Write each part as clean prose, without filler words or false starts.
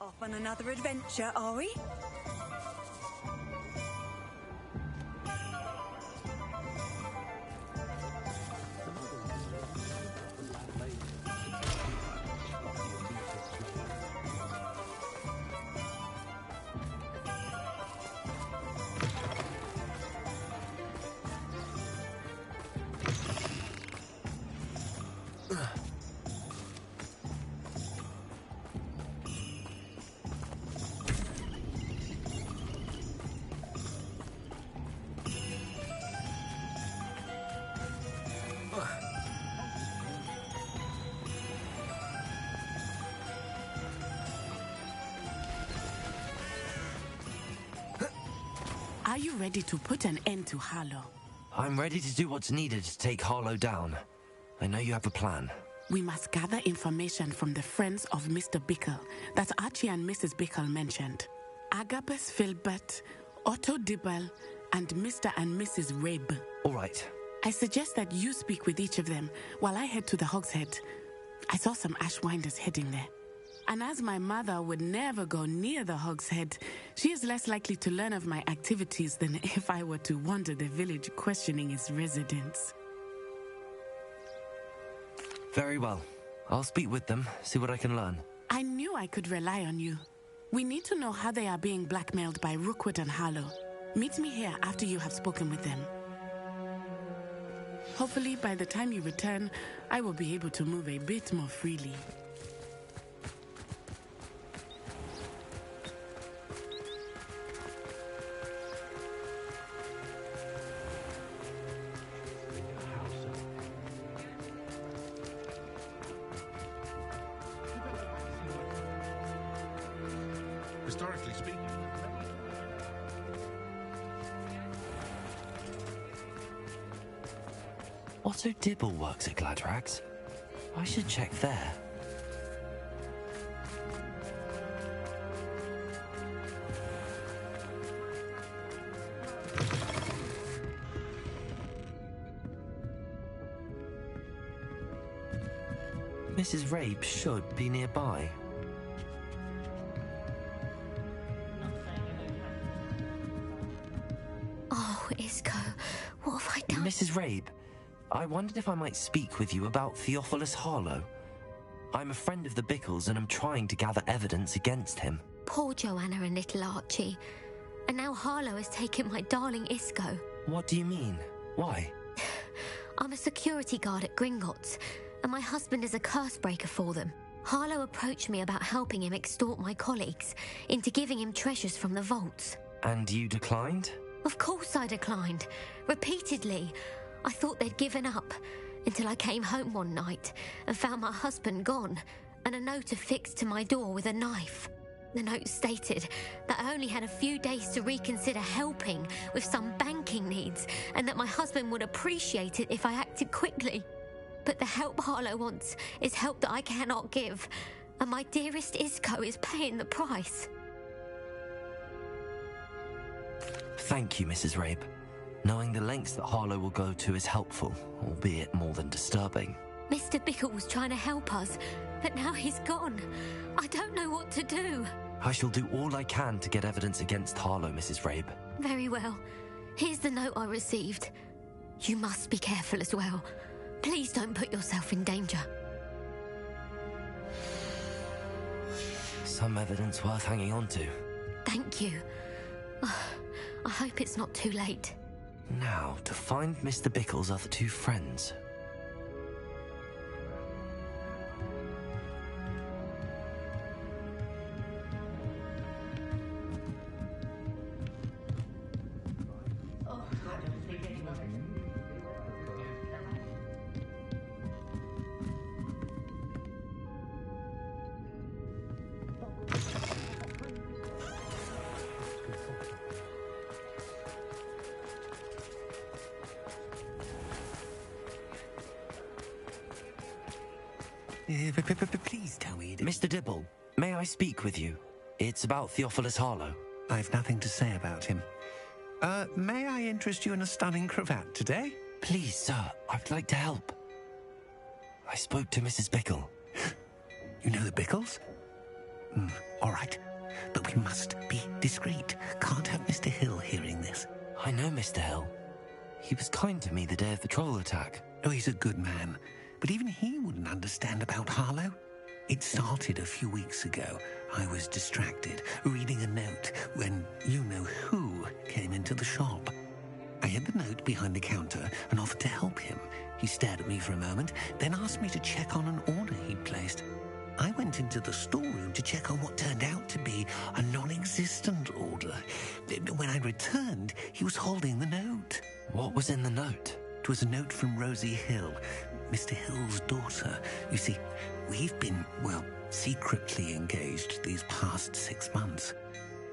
Off on another adventure, are we? Are you ready to put an end to Harlow? I'm ready to do what's needed to take Harlow down. I know you have a plan. We must gather information from the friends of Mr. Bickle that Archie and Mrs. Bickle mentioned. Agabus Filbert, Otto Dibble, and Mr. and Mrs. Rabe. All right. I suggest that you speak with each of them while I head to the Hogshead. I saw some Ashwinders heading there. And as my mother would never go near the Hogshead, she is less likely to learn of my activities than if I were to wander the village questioning its residents. Very well. I'll speak with them, see what I can learn. I knew I could rely on you. We need to know how they are being blackmailed by Rookwood and Harlow. Meet me here after you have spoken with them. Hopefully, by the time you return, I will be able to move a bit more freely. Historically speaking. Otto Dibble works at Gladrags. I should check there. Mrs. Rabe should be nearby. Oh, Isco, what have I done? Mrs. Rabe, I wondered if I might speak with you about Theophilus Harlow. I'm a friend of the Bickles and I'm trying to gather evidence against him. Poor Joanna and little Archie. And now Harlow has taken my darling Isco. What do you mean? Why? I'm a security guard at Gringotts, and my husband is a curse breaker for them. Harlow approached me about helping him extort my colleagues into giving him treasures from the vaults. And you declined? Of course I declined. Repeatedly. I thought they'd given up, until I came home one night and found my husband gone, and a note affixed to my door with a knife. The note stated that I only had a few days to reconsider helping with some banking needs, and that my husband would appreciate it if I acted quickly. But the help Harlow wants is help that I cannot give, and my dearest Isco is paying the price. Thank you, Mrs. Rabe. Knowing the lengths that Harlow will go to is helpful, albeit more than disturbing. Mr. Bickle was trying to help us, but now he's gone. I don't know what to do. I shall do all I can to get evidence against Harlow, Mrs. Rabe. Very well. Here's the note I received. You must be careful as well. Please don't put yourself in danger. Some evidence worth hanging on to. Thank you. I hope it's not too late. Now, to find Mr. Bickle's other two friends. Please tell me. Mr. Dibble, may I speak with you? It's about Theophilus Harlow. I've nothing to say about him. May I interest you in a stunning cravat today? Please, sir, I'd like to help. I spoke to Mrs. Bickle. You know the Bickles? All right. But we must be discreet. Can't have Mr. Hill hearing this. I know Mr. Hill. He was kind to me the day of the troll attack. Oh, he's a good man. But even he wouldn't understand about Harlow. It started a few weeks ago. I was distracted, reading a note, when you-know-who came into the shop. I hid the note behind the counter and offered to help him. He stared at me for a moment, then asked me to check on an order he'd placed. I went into the storeroom to check on what turned out to be a non-existent order. When I returned, he was holding the note. What was in the note? It was a note from Rosie Hill, Mr. Hill's daughter. You see, we've been, secretly engaged these past 6 months.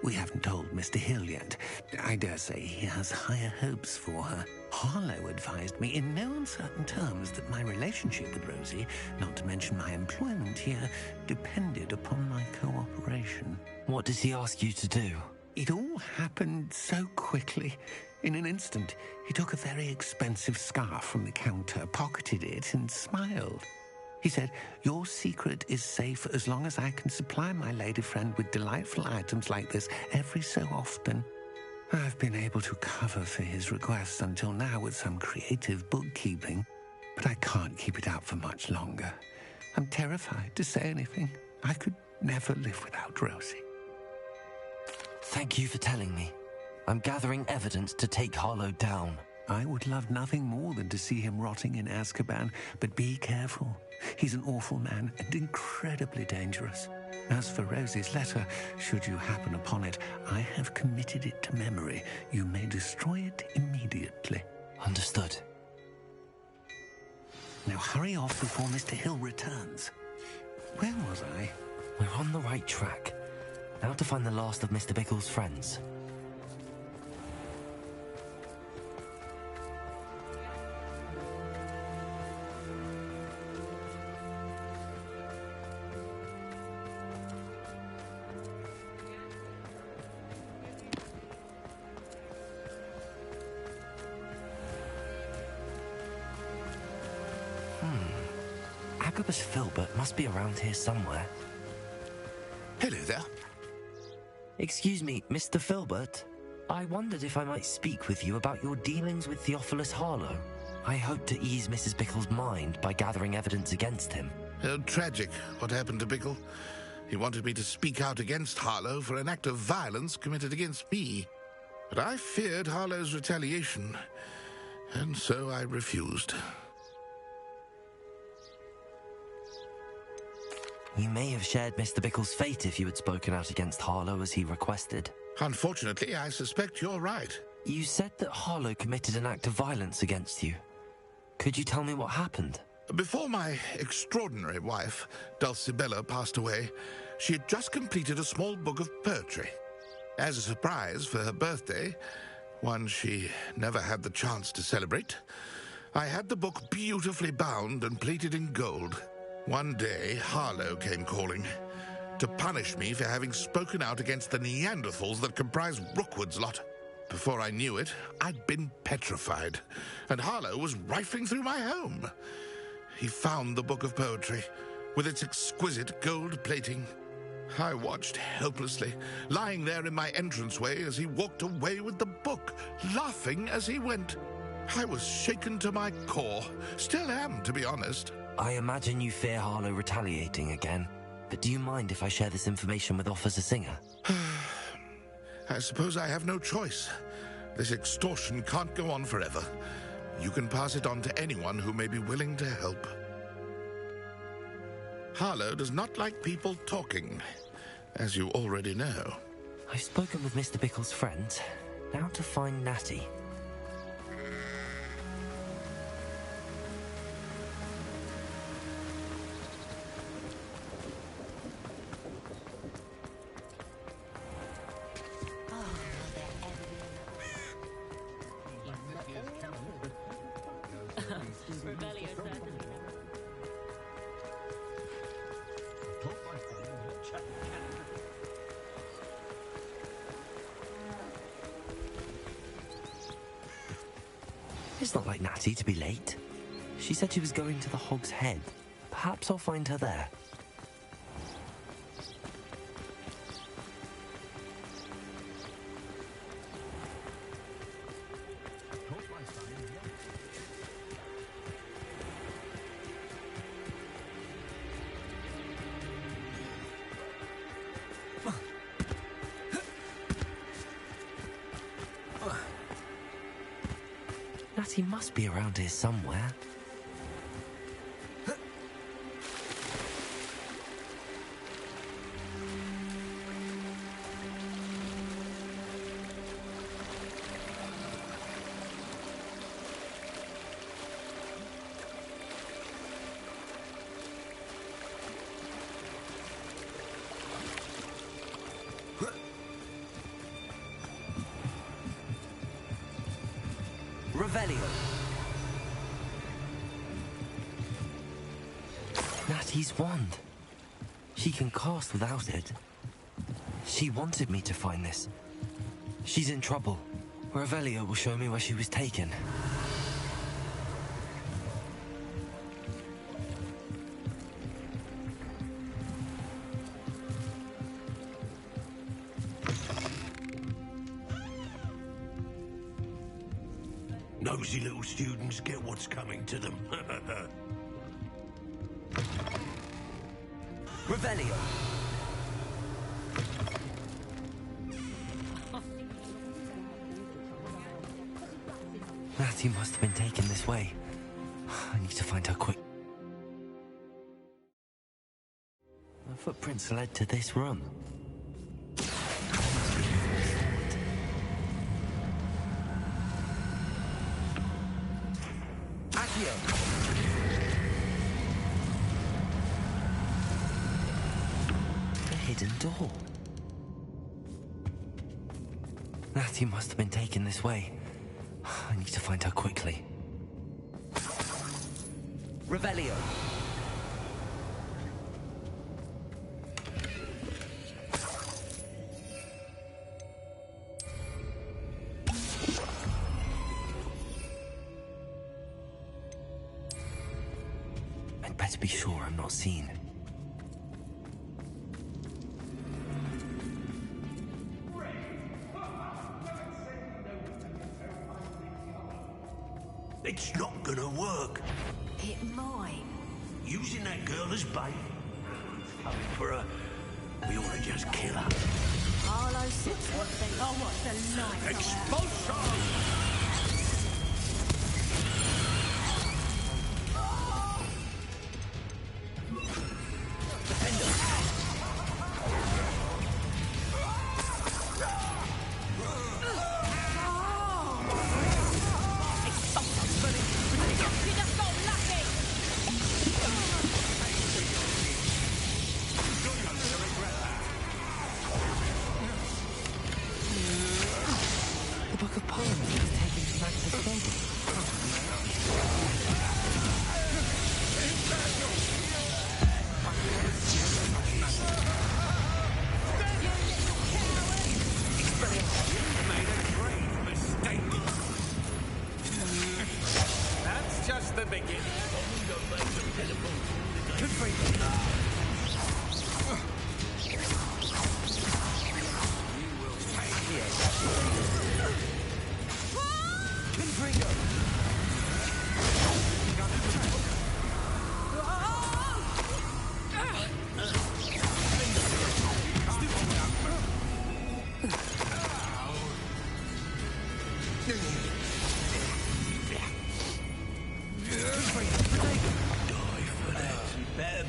We haven't told Mr. Hill yet. I dare say he has higher hopes for her. Harlow advised me in no uncertain terms that my relationship with Rosie, not to mention my employment here, depended upon my cooperation. What does he ask you to do? It all happened so quickly. In an instant, he took a very expensive scarf from the counter, pocketed it, and smiled. He said, "Your secret is safe as long as I can supply my lady friend with delightful items like this every so often." I've been able to cover for his requests until now with some creative bookkeeping, but I can't keep it out for much longer. I'm terrified to say anything. I could never live without Rosie. Thank you for telling me. I'm gathering evidence to take Harlow down. I would love nothing more than to see him rotting in Azkaban, but be careful. He's an awful man and incredibly dangerous. As for Rosie's letter, should you happen upon it, I have committed it to memory. You may destroy it immediately. Understood. Now hurry off before Mr. Hill returns. Where was I? We're on the right track. Now to find the last of Mr. Bickle's friends. Agabus Filbert must be around here somewhere. Hello there. Excuse me, Mr. Filbert. I wondered if I might speak with you about your dealings with Theophilus Harlow. I hope to ease Mrs. Bickle's mind by gathering evidence against him. Oh, tragic what happened to Bickle. He wanted me to speak out against Harlow for an act of violence committed against me. But I feared Harlow's retaliation, and so I refused. You may have shared Mr. Bickle's fate if you had spoken out against Harlow as he requested. Unfortunately, I suspect you're right. You said that Harlow committed an act of violence against you. Could you tell me what happened? Before my extraordinary wife, Dulcibella, passed away, she had just completed a small book of poetry. As a surprise for her birthday, one she never had the chance to celebrate, I had the book beautifully bound and plated in gold. One day, Harlow came calling to punish me for having spoken out against the Neanderthals that comprise Rookwood's lot. Before I knew it, I'd been petrified, and Harlow was rifling through my home. He found the book of poetry, with its exquisite gold plating. I watched helplessly, lying there in my entranceway as he walked away with the book, laughing as he went. I was shaken to my core. Still am, to be honest. I imagine you fear Harlow retaliating again, but do you mind if I share this information with Officer Singer? I suppose I have no choice. This extortion can't go on forever. You can pass it on to anyone who may be willing to help. Harlow does not like people talking, as you already know. I've spoken with Mr. Bickle's friends. Now to find Natty. It's not like Natty to be late. She said she was going to the Hog's Head. Perhaps I'll find her there. Natty must be around here somewhere. Natty's wand. She can cast without it. She wanted me to find this. She's in trouble. Revelio will show me where she was taken. Nosy little students get what's coming to them. Revelio! Natty must have been taken this way. I need to find her quick. The footprints led to this room. The hidden door. Natty must have been taken this way. I need to find her quickly. Revelio. I'd better be sure I'm not seen. It's not gonna work. It might. Using that girl as bait. It's coming for her. We ought to just kill her. Harlow sits one thing. Oh, what the light. Expulsion!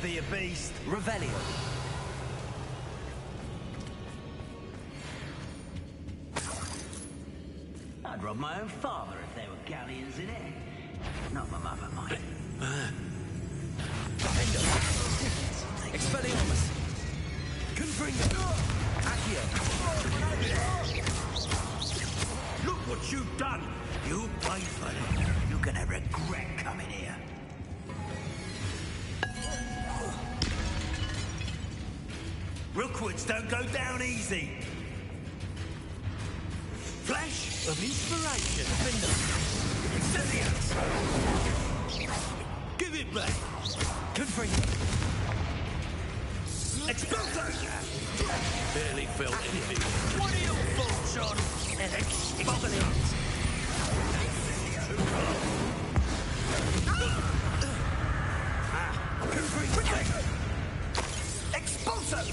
Be a beast. Revelio. I'd rob my own father if there were galleons in it. Not my mother, mind. Expelliarmus. Confringo. Accio. Look what you've done! You paid for it. You're gonna regret coming here. Rookwoods don't go down easy. Flash of inspiration. Incendiates. Give it back. Confringo. Expulsion! Barely felt anything. What are your thoughts on expulsion? Expulsion!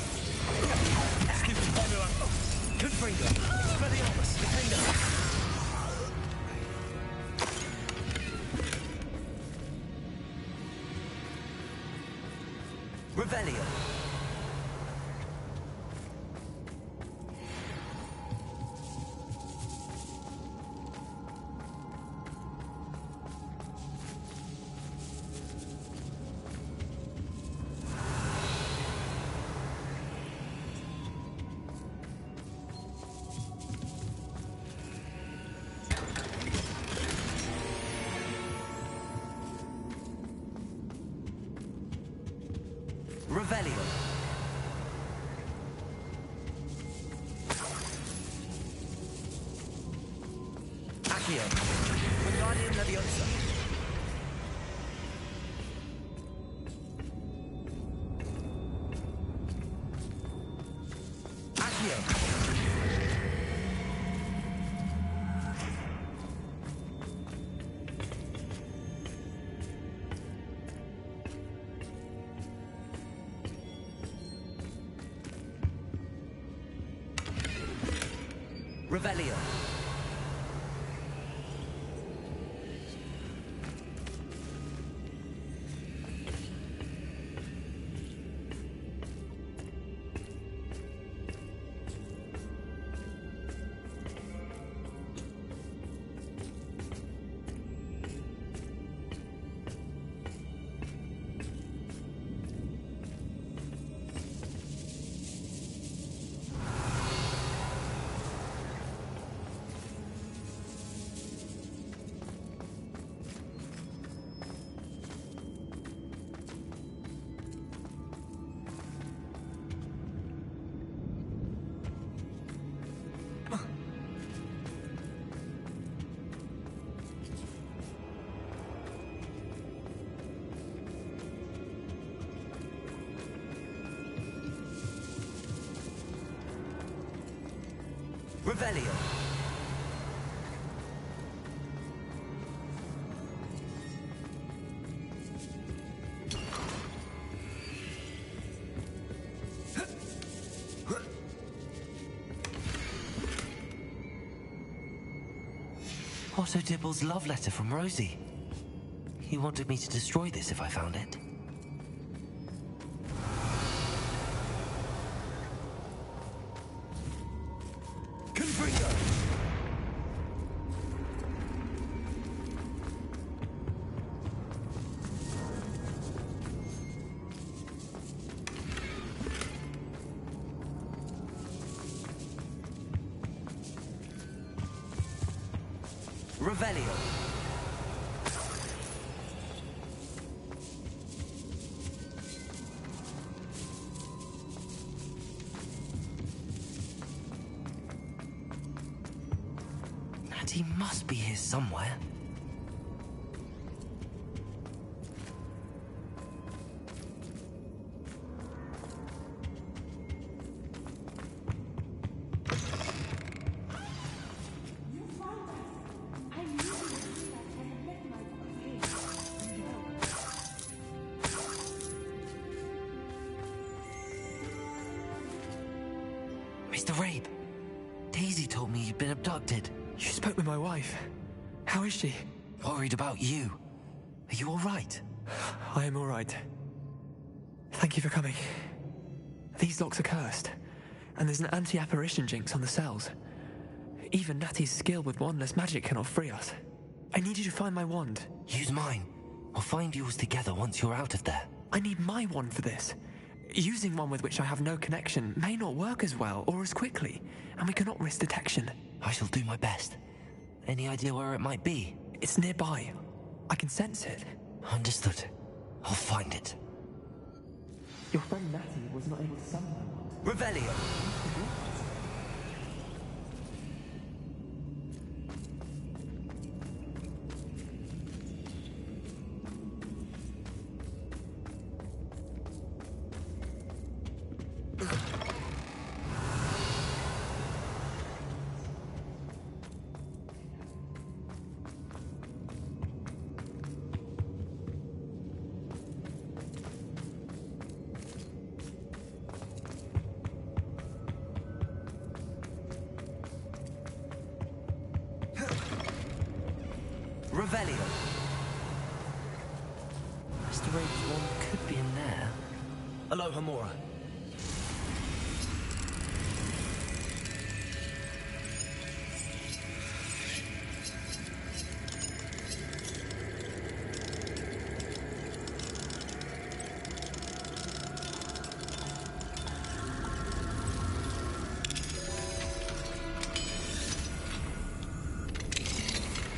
Excuse me, everyone. Confringo. Expelliarmus. Defender. Revelio. Revelio. Accio. Wingardium Leviosa. Accio. Revelio. Revelio. Otto Dibble's love letter from Rosie. He wanted me to destroy this if I found it. Revelio. Natty must be here somewhere. Mr. Rabe, Daisy told me you'd been abducted. You spoke with my wife. How is she? Worried about you. Are you all right? I am all right. Thank you for coming. These locks are cursed, and there's an anti-apparition jinx on the cells. Even Natty's skill with wandless magic cannot free us. I need you to find my wand. Use mine. We'll find yours together once you're out of there. I need my wand for this. Using one with which I have no connection may not work as well or as quickly, and we cannot risk detection. I shall do my best. Any idea where it might be? It's nearby. I can sense it. Understood. I'll find it. Your friend Natty was not able to summon my wand. Revelio.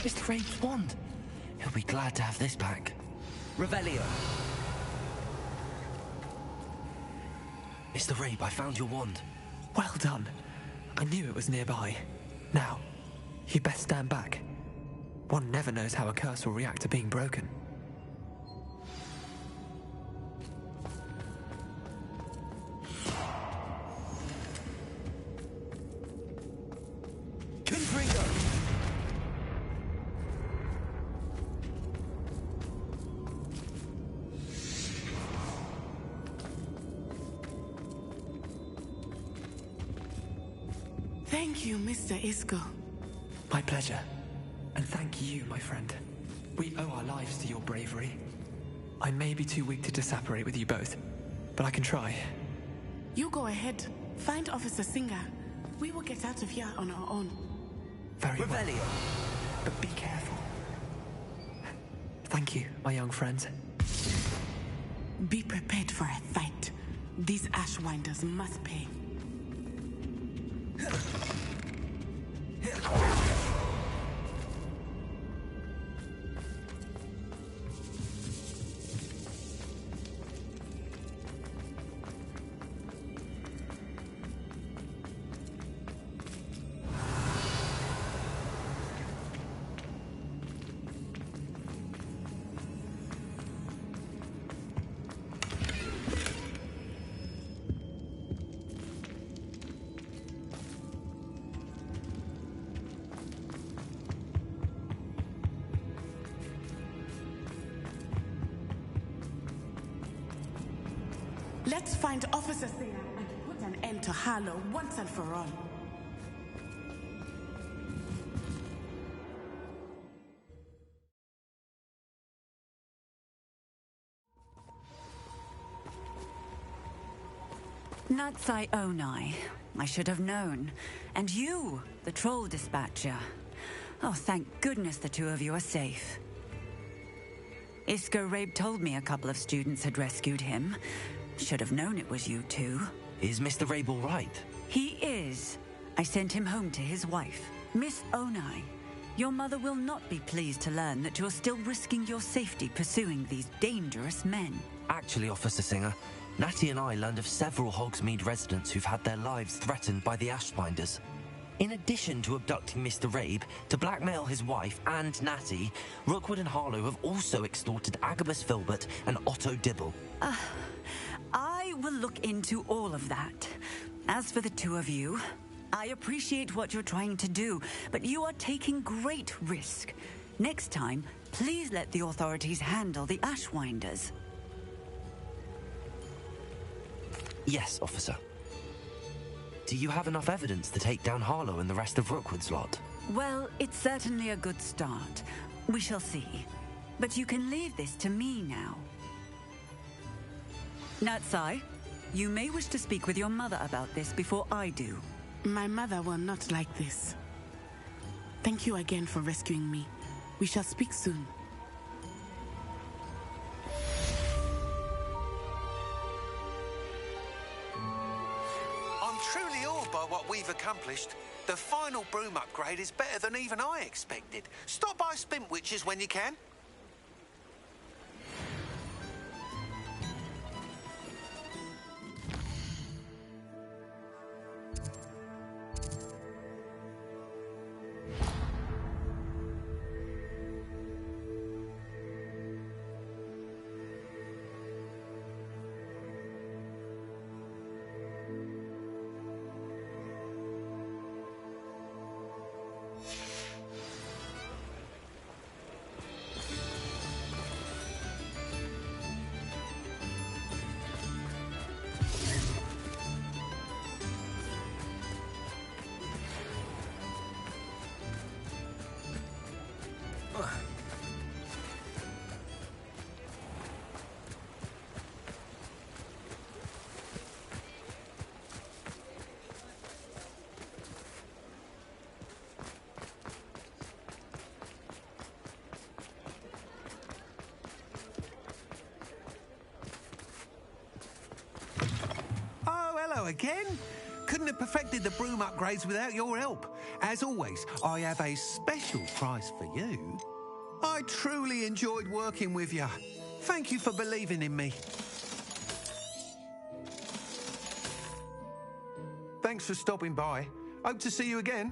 Mr. Rabe's wand. He'll be glad to have this back. Revelio. Mr. Rabe, I found your wand. Well done. I knew it was nearby. Now, you best stand back. One never knows how a curse will react to being broken. Thank you, Mr. Isco. My pleasure. And thank you, my friend. We owe our lives to your bravery. I may be too weak to disapparate with you both, but I can try. You go ahead. Find Officer Singer. We will get out of here on our own. Very well. But be careful. Thank you, my young friends. Be prepared for a fight. These Ashwinders must pay. Let's find Officer Singer and put an end to Harlow once and for all. Natsai Onai. I should have known. And you, the troll dispatcher. Oh, thank goodness the two of you are safe. Isco Rabe told me a couple of students had rescued him. Should have known it was you two. Is Mr. Rabe all right? He is. I sent him home to his wife. Miss Onai, your mother will not be pleased to learn that you're still risking your safety pursuing these dangerous men. Actually, Officer Singer, Natty and I learned of several Hogsmeade residents who've had their lives threatened by the Ashbinders. In addition to abducting Mr. Rabe to blackmail his wife and Natty, Rookwood and Harlow have also extorted Agabus Filbert and Otto Dibble. I will look into all of that. As for the two of you, I appreciate what you're trying to do, but you are taking great risk. Next time, please let the authorities handle the Ashwinders. Yes, officer. Do you have enough evidence to take down Harlow and the rest of Rookwood's lot? Well, it's certainly a good start. We shall see. But you can leave this to me now. Natsai, you may wish to speak with your mother about this before I do. My mother will not like this. Thank you again for rescuing me. We shall speak soon. I'm truly awed by what we've accomplished. The final broom upgrade is better than even I expected. Stop by Spintwitches when you can. Again? Couldn't have perfected the broom upgrades without your help. As always, I have a special prize for you. I truly enjoyed working with you. Thank you for believing in me. Thanks for stopping by. Hope to see you again.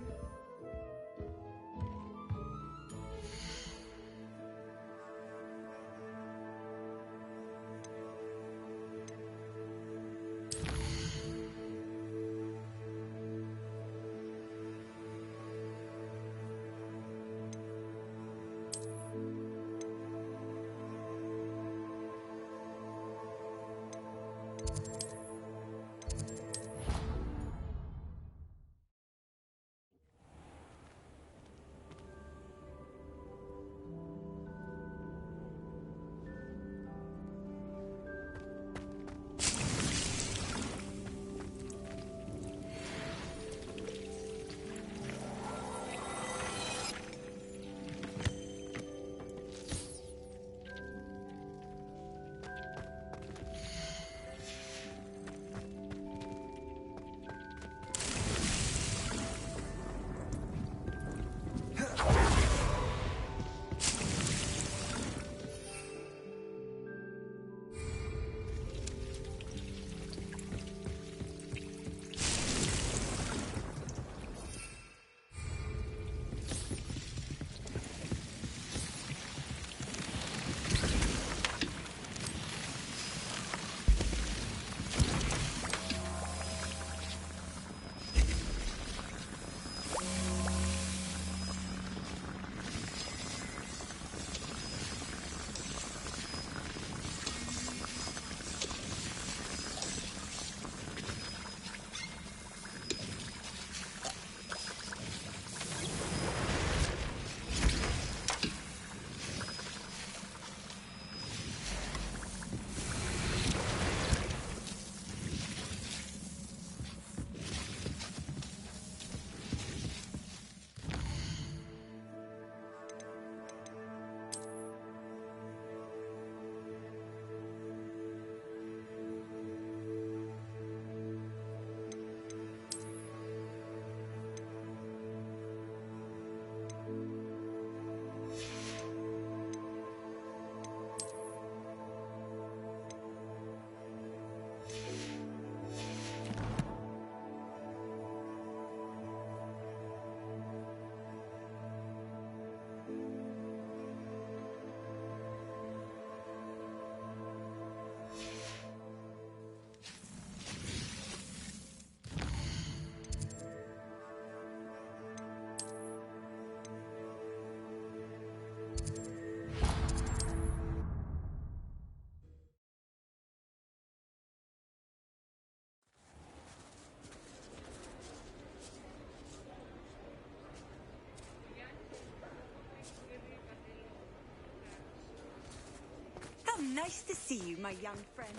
Nice to see you, my young friend.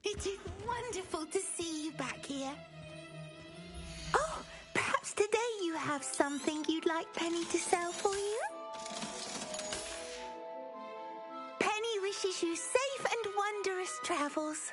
It is wonderful to see you back here. Oh, perhaps today you have something you'd like Penny to sell for you? Penny wishes you safe and wondrous travels.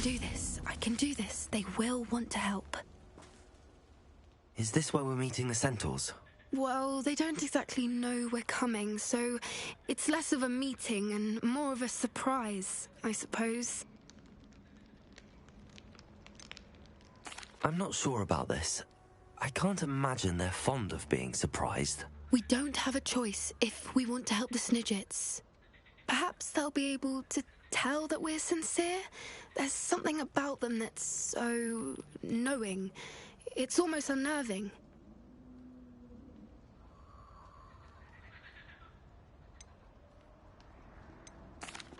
do this. I can do this. They will want to help. Is this where we're meeting the centaurs? Well, they don't exactly know we're coming, so it's less of a meeting and more of a surprise, I suppose. I'm not sure about this. I can't imagine they're fond of being surprised. We don't have a choice if we want to help the Snidgets. Perhaps they'll be able to tell that we're sincere. There's something about them that's so knowing. It's almost unnerving.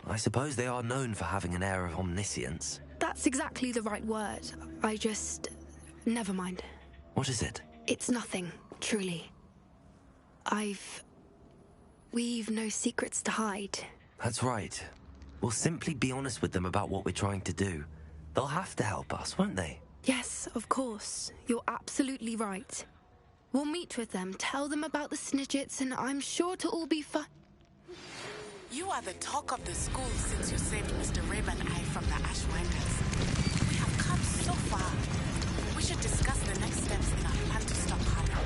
I suppose they are known for having an air of omniscience. That's exactly the right word. I just... never mind. What is it? It's nothing, truly. We've no secrets to hide. That's right. We'll simply be honest with them about what we're trying to do. They'll have to help us, won't they? Yes, of course. You're absolutely right. We'll meet with them, tell them about the Snidgets, and I'm sure it'll all be fun. You are the talk of the school since you saved Mr. Raven Eye from the Ashwinders. We have come so far. We should discuss the next steps in our plan to stop Harlow.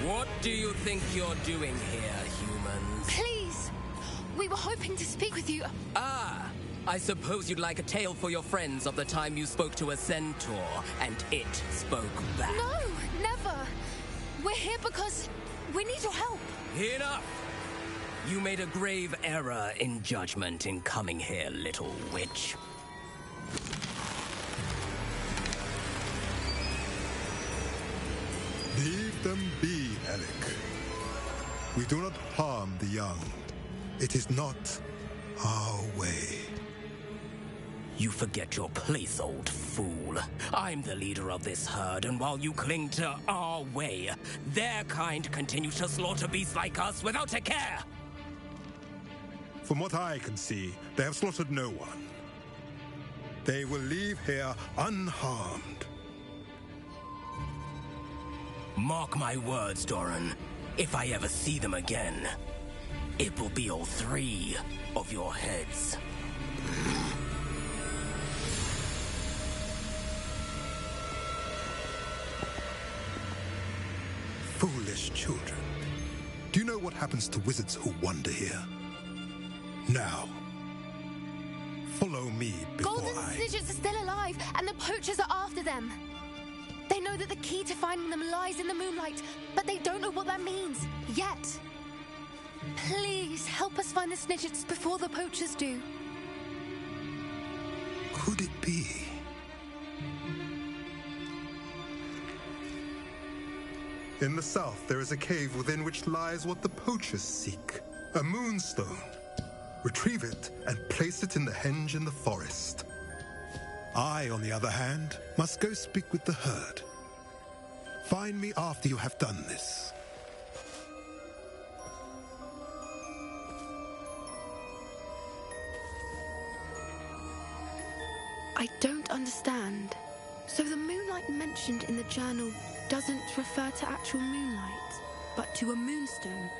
What do you think you're doing here, humans? Please! We were hoping to speak with you. Ah! I suppose you'd like a tale for your friends of the time you spoke to a centaur, and it spoke back. No! Never! We're here because we need your help. Enough! You made a grave error in judgment in coming here, little witch. Leave them be, Alec. We do not harm the young. It is not our way. You forget your place, old fool. I'm the leader of this herd, and while you cling to our way, their kind continue to slaughter beasts like us without a care. From what I can see, they have slaughtered no one. They will leave here unharmed. Mark my words, Doran. If I ever see them again, it will be all 3 of your heads. Foolish children. Do you know what happens to wizards who wander here? Now, follow me before Golden Snidgets are still alive, and the poachers are after them. They know that the key to finding them lies in the moonlight, but they don't know what that means, yet. Please, help us find the Snidgets before the poachers do. Could it be? In the south, there is a cave within which lies what the poachers seek. A moonstone. Retrieve it and place it in the henge in the forest. I, on the other hand, must go speak with the herd. Find me after you have done this. I don't understand. So the moonlight mentioned in the journal doesn't refer to actual moonlight, but to a moonstone.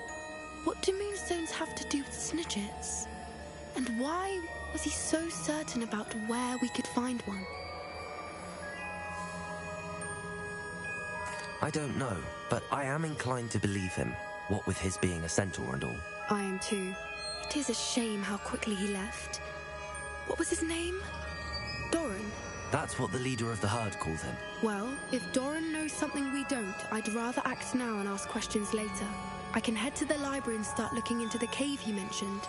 What do moonstones have to do with Snidgets? And why was he so certain about where we could find one? I don't know, but I am inclined to believe him, what with his being a centaur and all. I am too. It is a shame how quickly he left. What was his name? Doran? That's what the leader of the herd called him. Well, if Doran knows something we don't, I'd rather act now and ask questions later. I can head to the library and start looking into the cave you mentioned.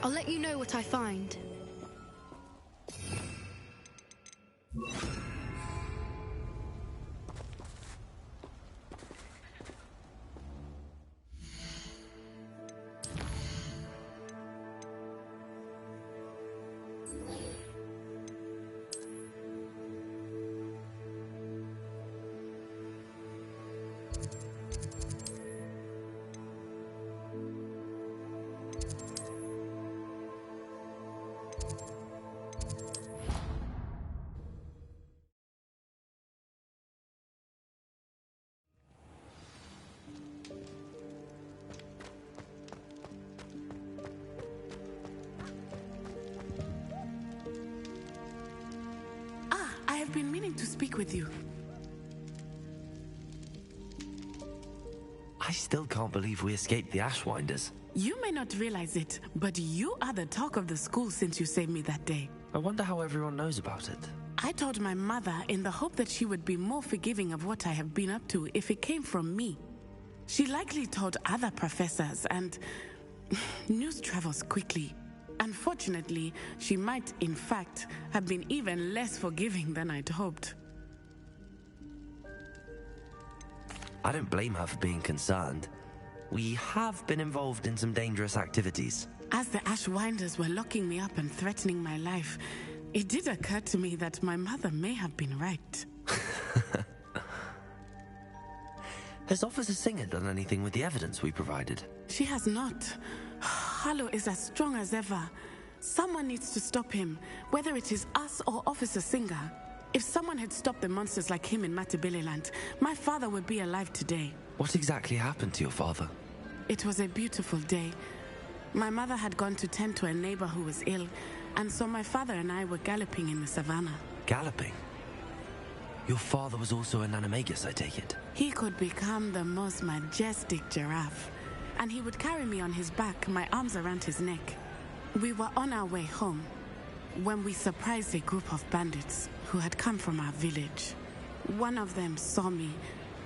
I'll let you know what I find. I've been meaning to speak with you. I still can't believe we escaped the Ashwinders. You may not realize it, but you are the talk of the school since you saved me that day. I wonder how everyone knows about it. I told my mother in the hope that she would be more forgiving of what I have been up to if it came from me. She likely told other professors, and news travels quickly. Unfortunately, she might, in fact, have been even less forgiving than I'd hoped. I don't blame her for being concerned. We have been involved in some dangerous activities. As the Ashwinders were locking me up and threatening my life, it did occur to me that my mother may have been right. Has Officer Singer done anything with the evidence we provided? She has not. Harlow is as strong as ever. Someone needs to stop him, whether it is us or Officer Singer. If someone had stopped the monsters like him in Matabeleland, my father would be alive today. What exactly happened to your father? It was a beautiful day. My mother had gone to tend to a neighbor who was ill, and so my father and I were galloping in the savannah. Galloping? Your father was also an animagus, I take it? He could become the most majestic giraffe, and he would carry me on his back, my arms around his neck. We were on our way home when we surprised a group of bandits who had come from our village. One of them saw me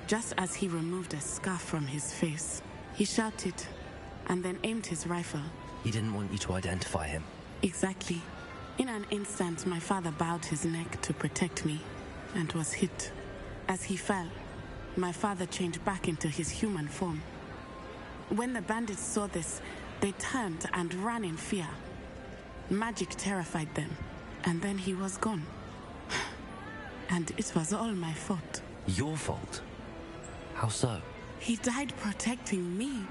just as he removed a scarf from his face. He shouted and then aimed his rifle. He didn't want you to identify him. Exactly. In an instant, my father bowed his neck to protect me and was hit. As he fell, my father changed back into his human form. When the bandits saw this, they turned and ran in fear. Magic terrified them, and then he was gone. And it was all my fault. Your fault? How so? He died protecting me.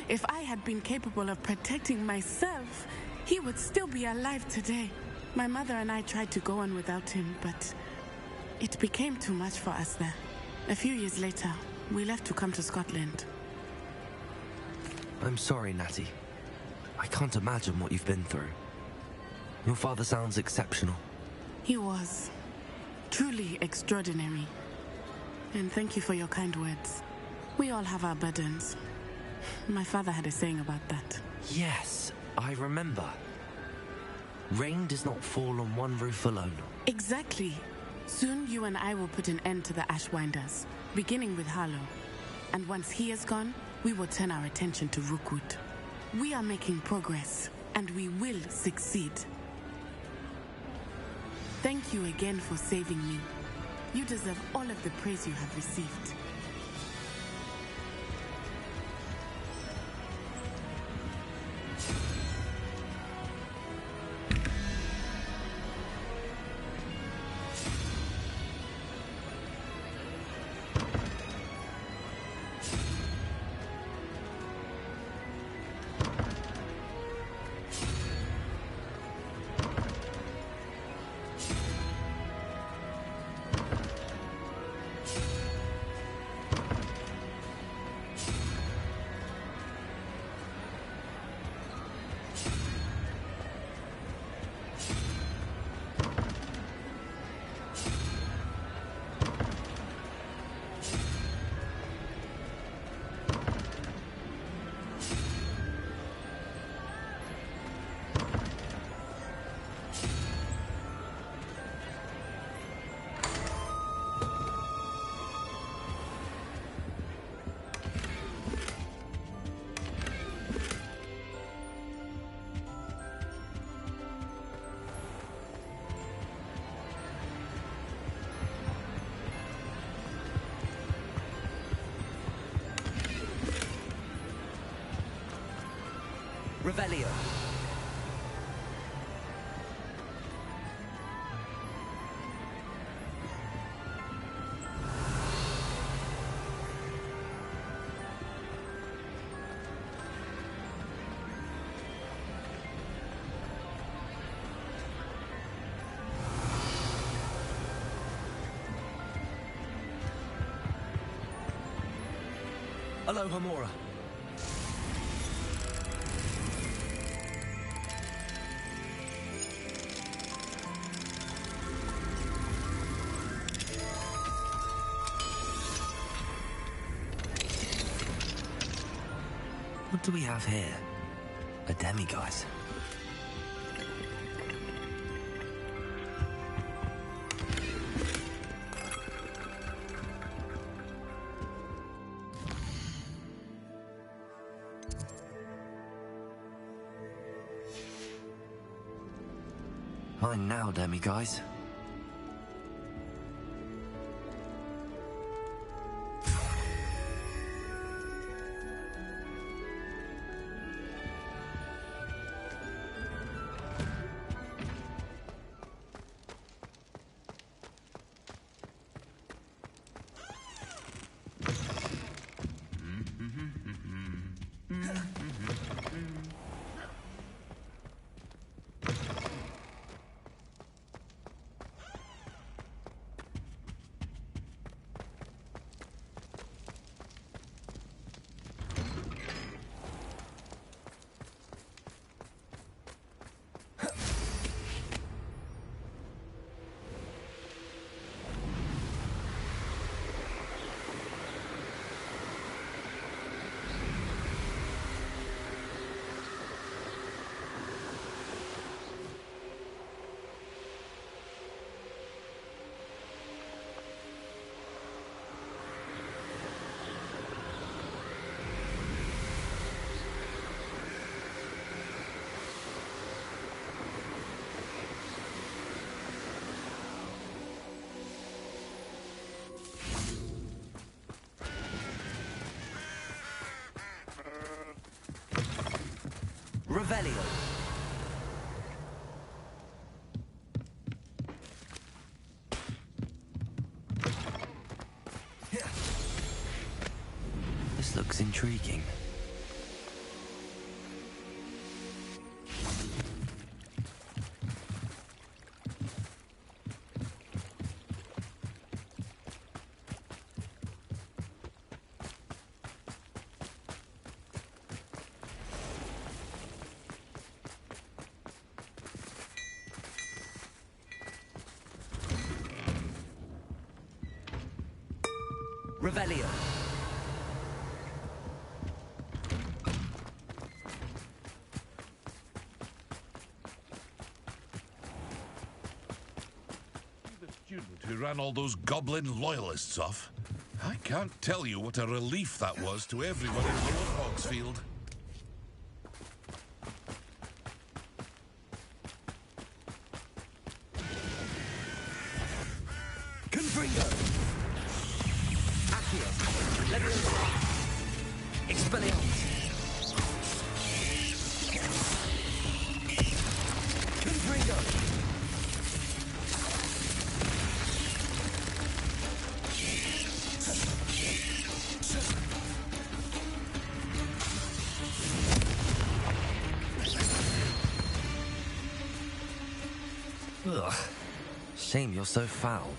If I had been capable of protecting myself, he would still be alive today. My mother and I tried to go on without him, but it became too much for us there. A few years later, we left to come to Scotland. I'm sorry, Natty. I can't imagine what you've been through. Your father sounds exceptional. He was. Truly extraordinary. And thank you for your kind words. We all have our burdens. My father had a saying about that. Yes, I remember. Rain does not fall on one roof alone. Exactly. Soon you and I will put an end to the Ashwinders, beginning with Harlow. And once he is gone, we will turn our attention to Rookwood. We are making progress, and we will succeed. Thank you again for saving me. You deserve all of the praise you have received. Revelio. Aloha Mora. What do we have here? A demiguise. Fine now, demiguise. Revelio. This looks intriguing. Revelio. The student who ran all those goblin loyalists off. I can't tell you what a relief that was to everyone in Lower Hogsfield. Ugh. Shame you're so foul.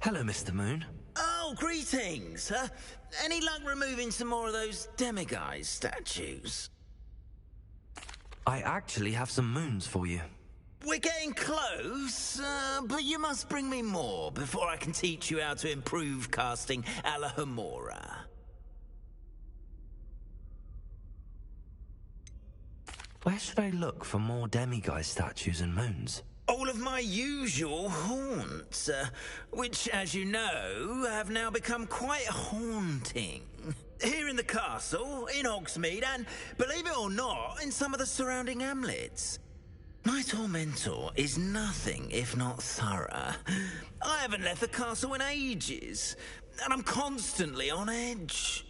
Hello, Mr. Moon. Oh, greetings. Any luck removing some more of those demiguise statues? I actually have some moons for you. We're getting close, but you must bring me more before I can teach you how to improve casting a la Homora. Where should I look for more demiguise statues and moons? All of my usual haunts, which, as you know, have now become quite haunting. Here in the castle, in Hogsmeade, and, believe it or not, in some of the surrounding hamlets. My tormentor is nothing if not thorough. I haven't left the castle in ages, and I'm constantly on edge.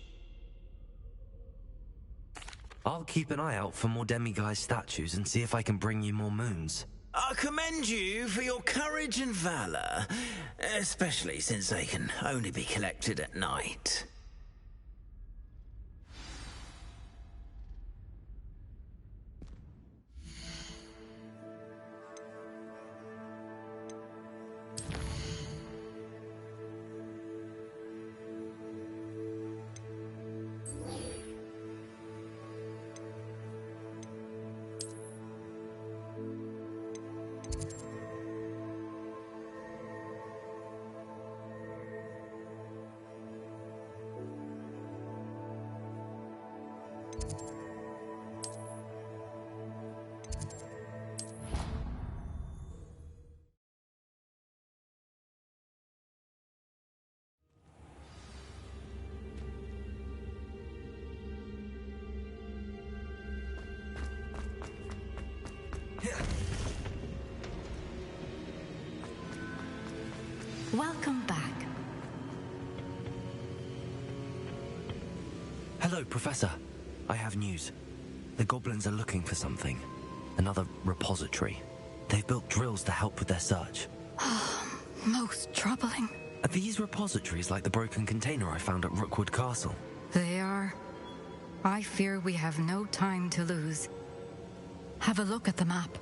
I'll keep an eye out for more demiguise statues and see if I can bring you more moons. I commend you for your courage and valor, especially since they can only be collected at night. Welcome back. Hello, Professor. I have news. The goblins are looking for something. Another repository. They've built drills to help with their search. Most troubling. Are these repositories like the broken container I found at Rookwood Castle? They are. I fear we have no time to lose. Have a look at the map.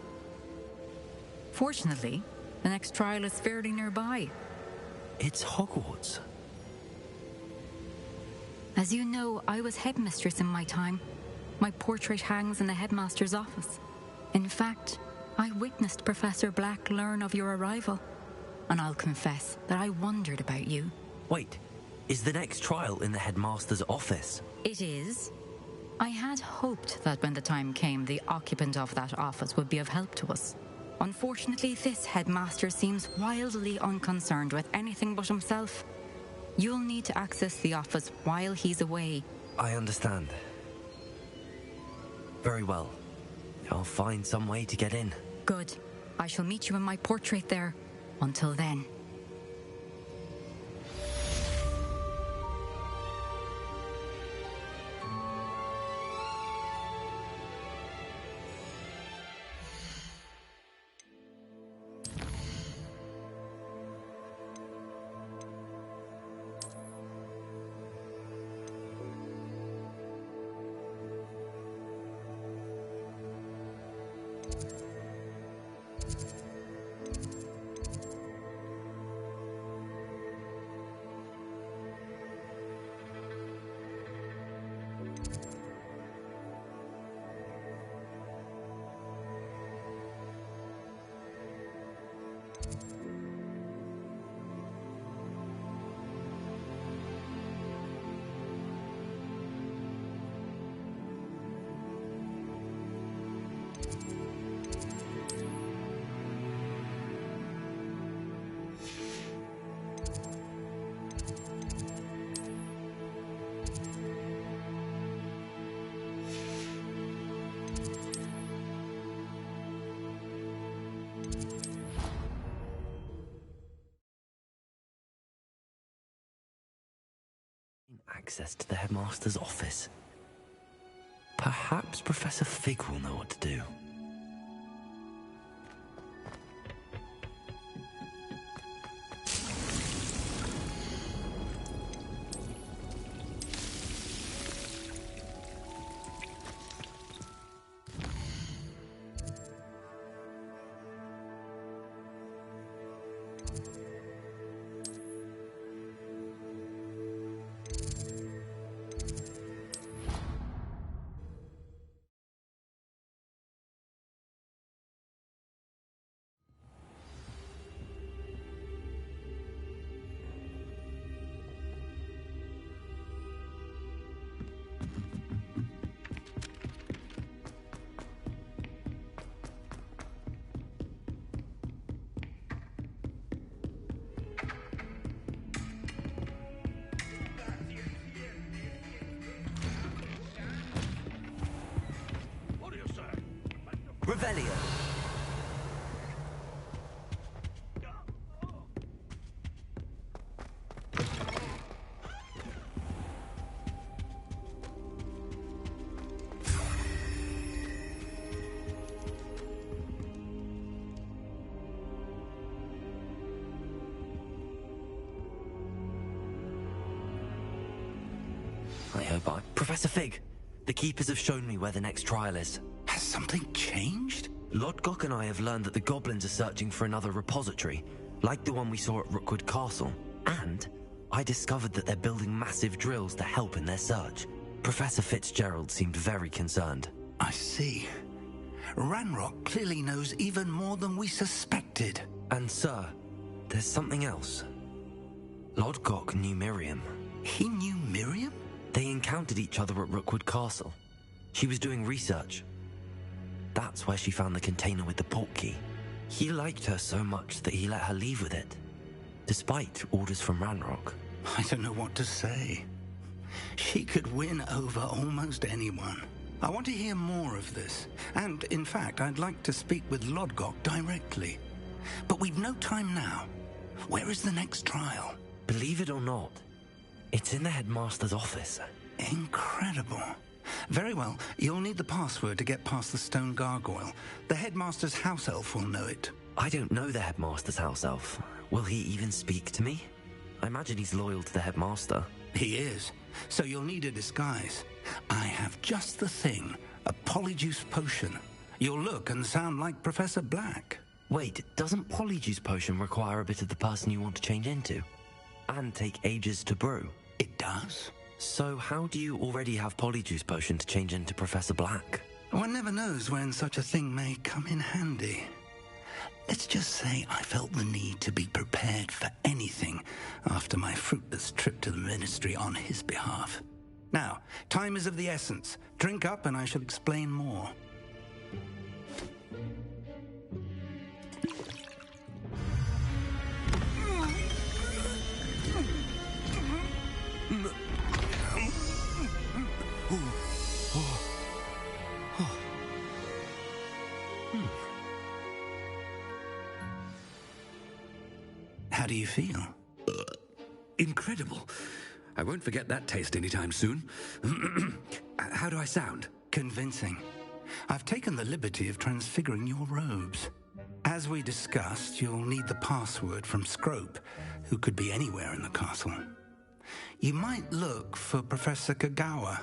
Fortunately, the next trial is fairly nearby. It's Hogwarts. As you know, I was headmistress in my time. My portrait hangs in the headmaster's office. In fact, I witnessed Professor Black learn of your arrival. And I'll confess that I wondered about you. Wait, is the next trial in the headmaster's office? It is. I had hoped that when the time came, the occupant of that office would be of help to us. Unfortunately, this headmaster seems wildly unconcerned with anything but himself. You'll need to access the office while he's away. I understand. Very well. I'll find some way to get in. Good. I shall meet you in my portrait there. Until then. access to the headmaster's office. Perhaps Professor Fig will know what to do. Revelio. I hope I... Professor Fig! The Keepers have shown me where the next trial is. Has something changed? Lodgok and I have learned that the goblins are searching for another repository, like the one we saw at Rookwood Castle. And I discovered that they're building massive drills to help in their search. Professor Fitzgerald seemed very concerned. I see. Ranrock clearly knows even more than we suspected. And sir, there's something else. Lodgok knew Miriam. He knew Miriam? They encountered each other at Rookwood Castle. She was doing research. That's where she found the container with the port key. He liked her so much that he let her leave with it, despite orders from Ranrock. I don't know what to say. She could win over almost anyone. I want to hear more of this. And, in fact, I'd like to speak with Lodgok directly. But we've no time now. Where is the next trial? Believe it or not, it's in the headmaster's office. Incredible. Very well. You'll need the password to get past the stone gargoyle. The headmaster's house elf will know it. I don't know the headmaster's house elf. Will he even speak to me? I imagine he's loyal to the headmaster. He is. So you'll need a disguise. I have just the thing. A polyjuice potion. You'll look and sound like Professor Black. Wait, doesn't polyjuice potion require a bit of the person you want to change into? And take ages to brew? It does. So how do you already have polyjuice potion to change into Professor Black? One never knows when such a thing may come in handy. Let's just say I felt the need to be prepared for anything after my fruitless trip to the ministry on his behalf. Now, time is of the essence. Drink up and I shall explain more. How do you feel? Incredible. I won't forget that taste anytime soon. How do I sound? Convincing. I've taken the liberty of transfiguring your robes. As we discussed, you'll need the password from Scrope, who could be anywhere in the castle. You might look for Professor Kagawa.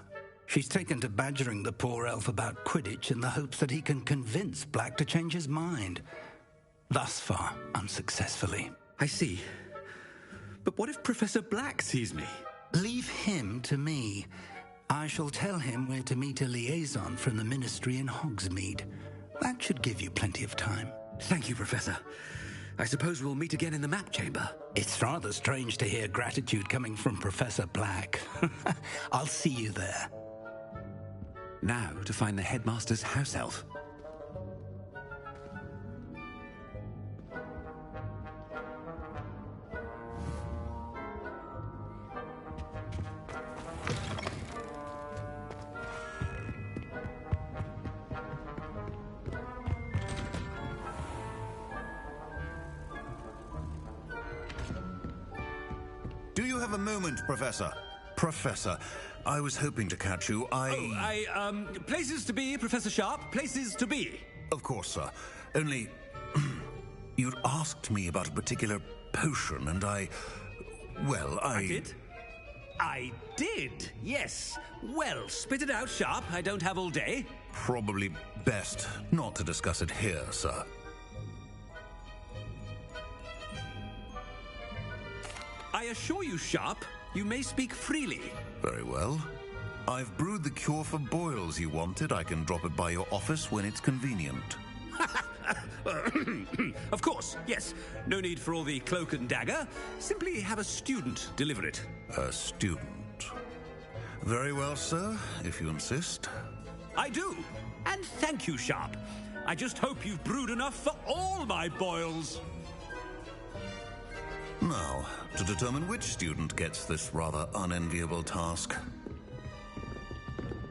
She's taken to badgering the poor elf about Quidditch in the hopes that he can convince Black to change his mind. Thus far, unsuccessfully. I see. But what if Professor Black sees me? Leave him to me. I shall tell him where to meet a liaison from the ministry in Hogsmeade. That should give you plenty of time. Thank you, Professor. I suppose we'll meet again in the map chamber. It's rather strange to hear gratitude coming from Professor Black. I'll see you there. Now to find the headmaster's house elf. Do you have a moment, Professor? Professor, I was hoping to catch you. Places to be, Professor Sharp. Places to be. Of course, sir. Only... you'd asked me about a particular potion, and I did? I did, yes. Well, spit it out, Sharp. I don't have all day. Probably best not to discuss it here, sir. I assure you, Sharp, you may speak freely. Very well. I've brewed the cure for boils you wanted. I can drop it by your office when it's convenient. Of course, yes. No need for all the cloak and dagger. Simply have a student deliver it. A student? Very well, sir, if you insist. I do. And thank you, Sharp. I just hope you've brewed enough for all my boils. Now, to determine which student gets this rather unenviable task.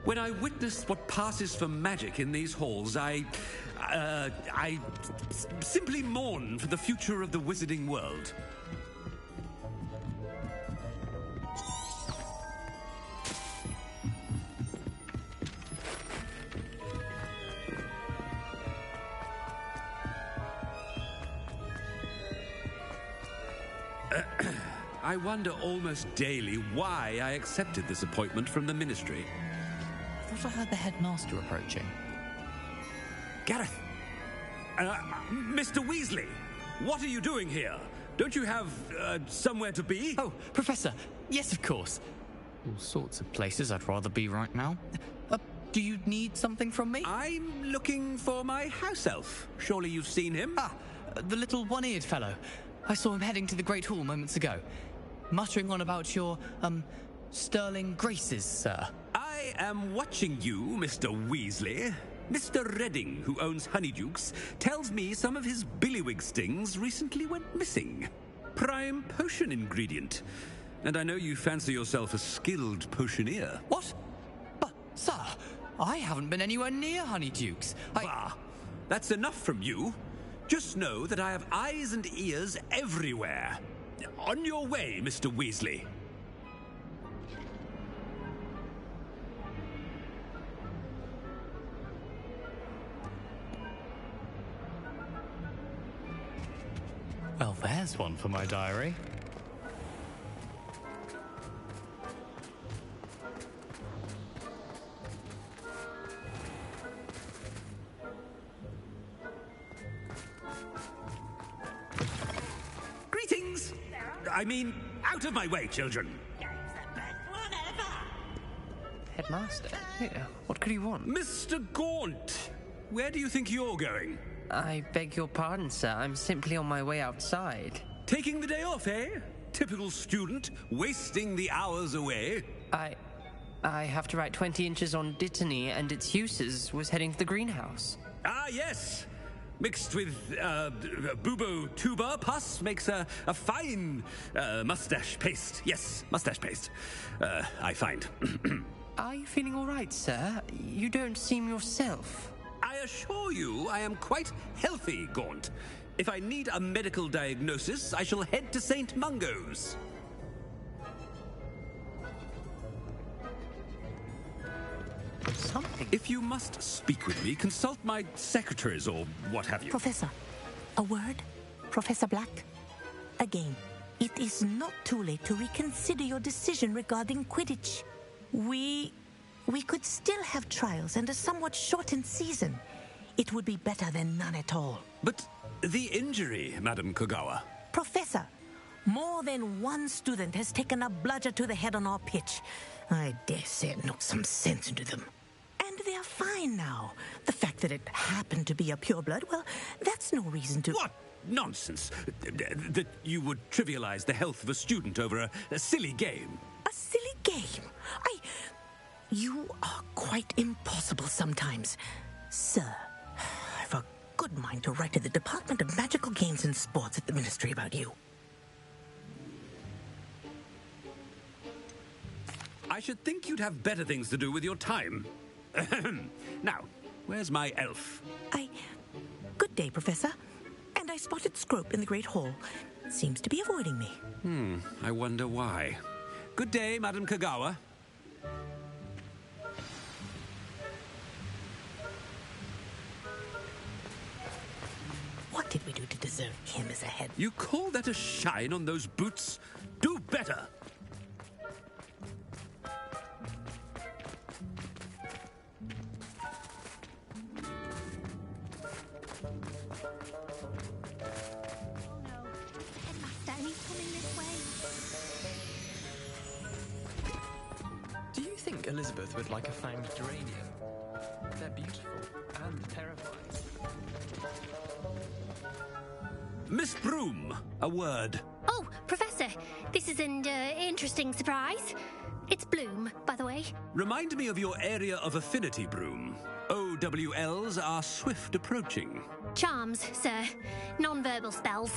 When I witness what passes for magic in these halls, I simply mourn for the future of the wizarding world. I wonder almost daily why I accepted this appointment from the Ministry. I thought I heard the headmaster approaching. Gareth! Mr. Weasley! What are you doing here? Don't you have, somewhere to be? Oh, Professor! Yes, of course. All sorts of places I'd rather be right now. Do you need something from me? I'm looking for my house elf. Surely you've seen him? Ah, the little one-eared fellow. I saw him heading to the Great Hall moments ago. Muttering on about your, sterling graces, sir. I am watching you, Mr. Weasley. Mr. Redding, who owns Honeydukes, tells me some of his billywig stings recently went missing. Prime potion ingredient. And I know you fancy yourself a skilled potioneer. What? But, sir, I haven't been anywhere near Honeydukes. Bah! That's enough from you. Just know that I have eyes and ears everywhere. On your way, Mr. Weasley. Well, there's one for my diary. Greetings! I mean, out of my way, children. Headmaster? Yeah, what could he want? Mr. Gaunt! Where do you think you're going? I beg your pardon, sir. I'm simply on my way outside. Taking the day off, eh? Typical student, wasting the hours away. I have to write 20 inches on Dittany and its uses. Was heading to the greenhouse. Ah, yes. Mixed with bubo tuber pus makes a fine mustache paste. Yes, mustache paste. I find. Are you feeling all right, sir? You don't seem yourself. I assure you I am quite healthy, Gaunt. If I need a medical diagnosis, I shall head to St. Mungo's. Something. If you must speak with me, consult my secretaries or what have you. Professor, a word? Professor Black? Again, it is not too late to reconsider your decision regarding Quidditch. We could still have trials and a somewhat shortened season. It would be better than none at all. But the injury, Madam Kogawa. Professor, more than one student has taken a bludger to the head on our pitch. I dare say it knocked some sense into them. And they are fine now. The fact that it happened to be a pureblood, well, that's no reason to... What nonsense! That you would trivialize the health of a student over a silly game. A silly game? You are quite impossible sometimes. Sir, I've a good mind to write to the Department of Magical Games and Sports at the Ministry about you. I should think you'd have better things to do with your time. Now, where's my elf? Good day, Professor. And I spotted Scrope in the Great Hall. Seems to be avoiding me. I wonder why. Good day, Madam Kagawa. What did we do to deserve him as a head? You call that a shine on those boots? Do better! Do you think Elizabeth would like a fanged geranium? They're beautiful and terrifying. Miss Broom, a word. Oh, Professor, this is an interesting surprise. It's Bloom, by the way. Remind me of your area of affinity, Broom. OWLs are swift approaching. Charms, sir. Non-verbal spells.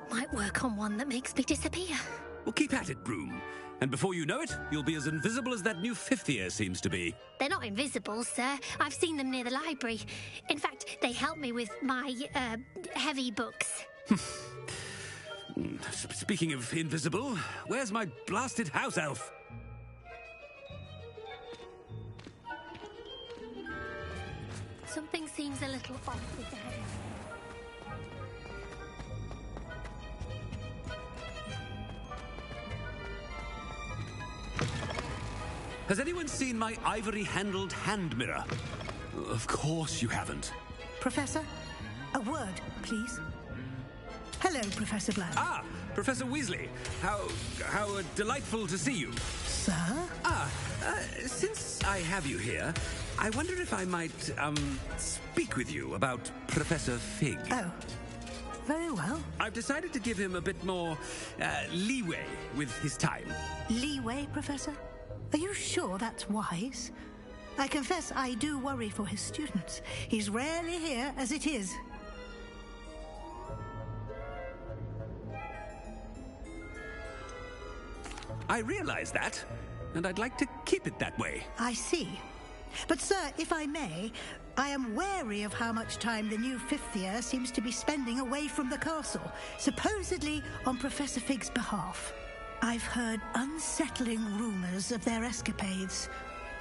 Might work on one that makes me disappear. Well, keep at it, Broom. And before you know it, you'll be as invisible as that new fifth year seems to be. They're not invisible, sir. I've seen them near the library. In fact, they help me with my, heavy books. Speaking of invisible, where's my blasted house elf? Something seems a little off with the head. Has anyone seen my ivory-handled hand mirror? Of course you haven't. Professor, a word, please. Hello, Professor Black. Ah, Professor Weasley. How delightful to see you. Sir? Since I have you here, I wonder if I might, speak with you about Professor Fig. Oh, very well. I've decided to give him a bit more, leeway with his time. Leeway, Professor? Are you sure that's wise? I confess I do worry for his students. He's rarely here as it is. I realize that, and I'd like to keep it that way. I see. But, sir, if I may, I am wary of how much time the new fifth year seems to be spending away from the castle, supposedly on Professor Fig's behalf. I've heard unsettling rumours of their escapades.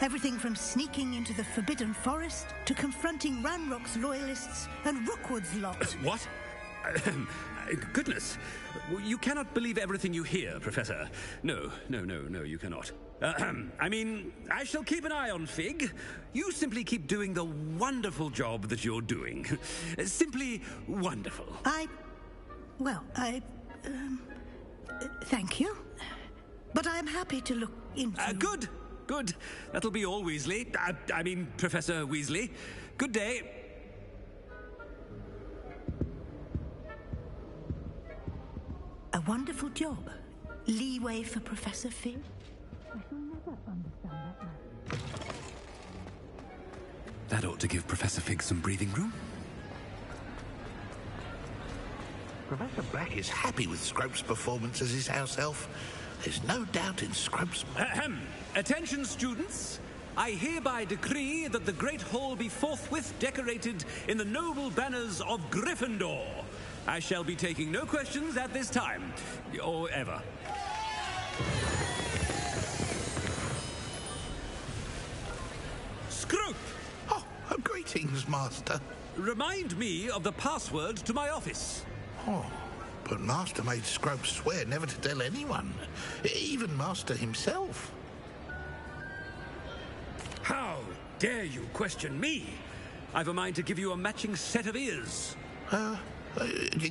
Everything from sneaking into the Forbidden Forest to confronting Ranrock's loyalists and Rookwood's lot. What? Goodness. You cannot believe everything you hear, Professor. No, you cannot. I mean, I shall keep an eye on Fig. You simply keep doing the wonderful job that you're doing. Simply wonderful. Thank you. But I'm happy to look into... Good. That'll be all, Weasley. I mean, Professor Weasley. Good day. A wonderful job. Leeway for Professor Fig. I shall never understand that. That ought to give Professor Fig some breathing room. Professor Black is happy with Scrope's performance as his house elf. There's no doubt in Scrope's mind. Attention, students. I hereby decree that the Great Hall be forthwith decorated in the noble banners of Gryffindor. I shall be taking no questions at this time, or ever. Scrope! Oh, greetings, Master. Remind me of the password to my office. Oh, but Master made Scrope swear never to tell anyone, even Master himself. How dare you question me? I've a mind to give you a matching set of ears.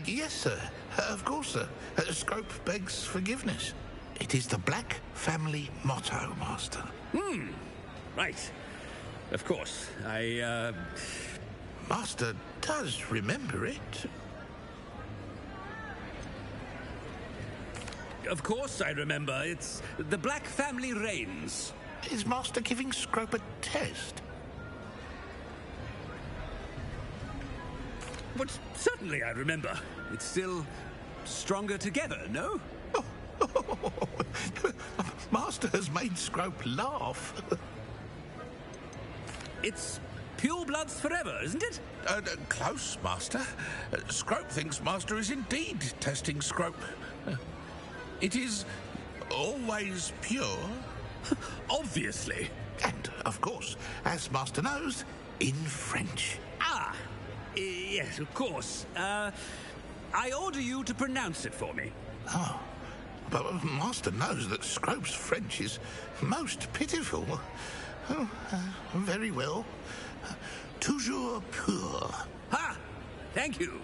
Yes, sir. Of course, sir. Scrope begs forgiveness. It is the Black family motto, Master. Right. Of course. Master does remember it. Of course I remember. It's the Black family reigns. Is Master giving Scrope a test? But certainly I remember. It's still stronger together, no? Master has made Scrope laugh. It's pure bloods forever, isn't it? Close, Master. Scrope thinks Master is indeed testing Scrope. It is Always pure? Obviously. And, of course, as Master knows, in French. Ah, yes, of course. I order you to pronounce it for me. Oh, but Master knows that Scrope's French is most pitiful. Oh, very well. Toujours pur. Ha! Thank you.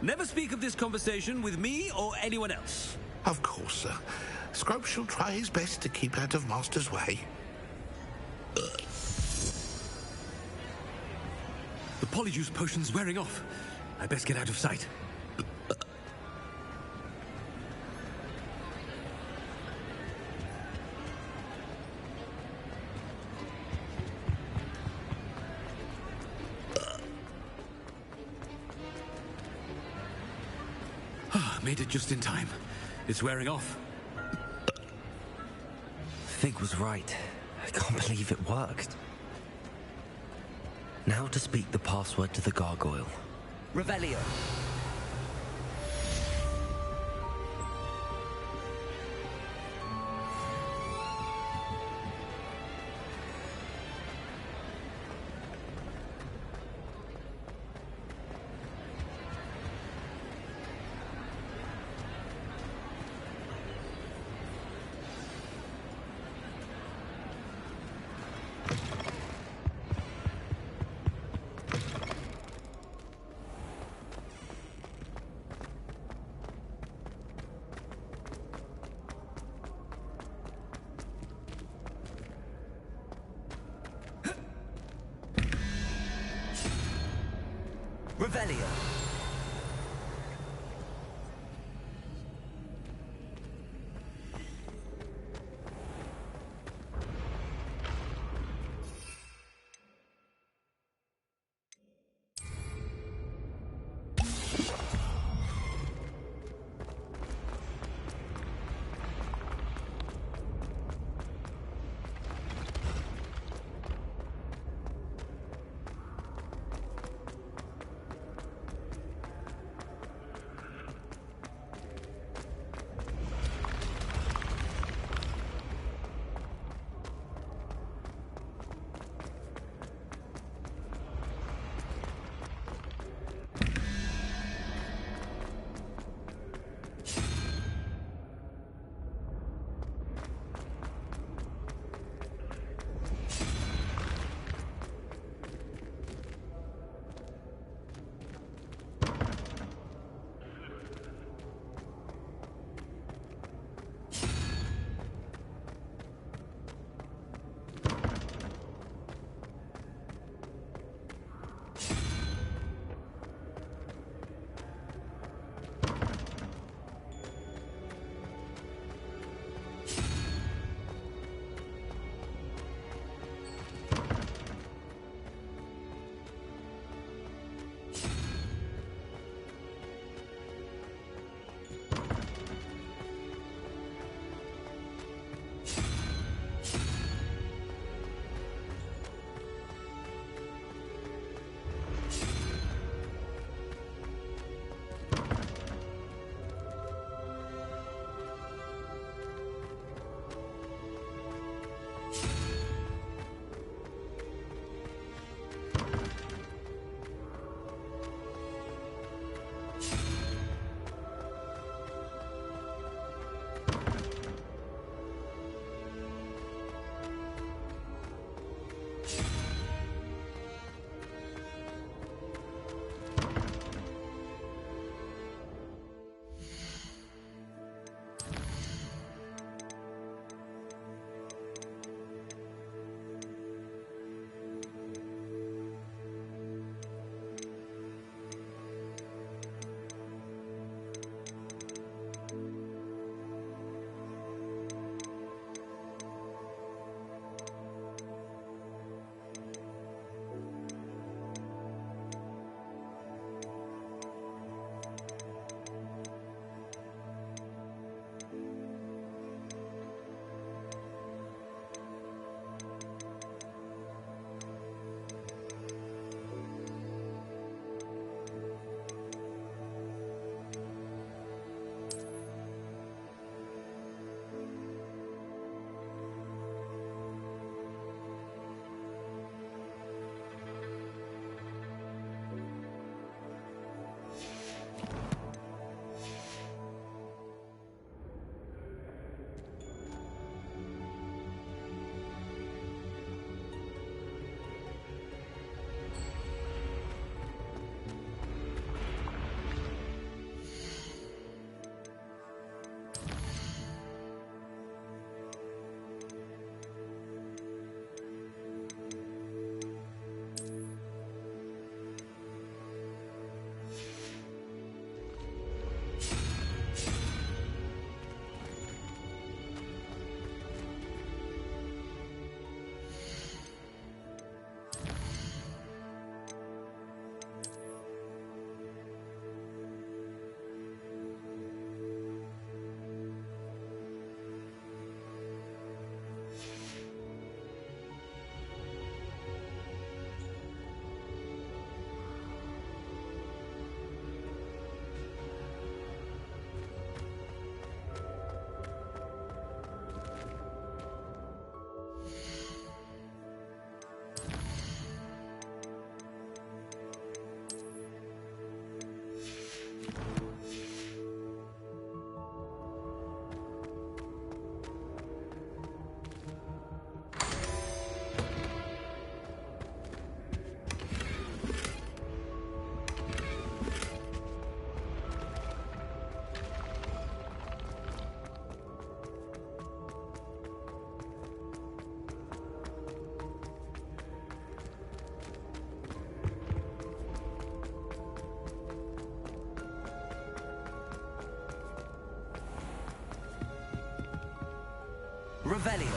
Never speak of this conversation with me or anyone else. Of course, sir. Scrope shall try his best to keep out of Master's way. The polyjuice potion's wearing off. I best get out of sight. Made it just in time. It's wearing off. Fig was right. I can't believe it worked. Now to speak the password to the gargoyle. Revelio. Revelio. Revelio.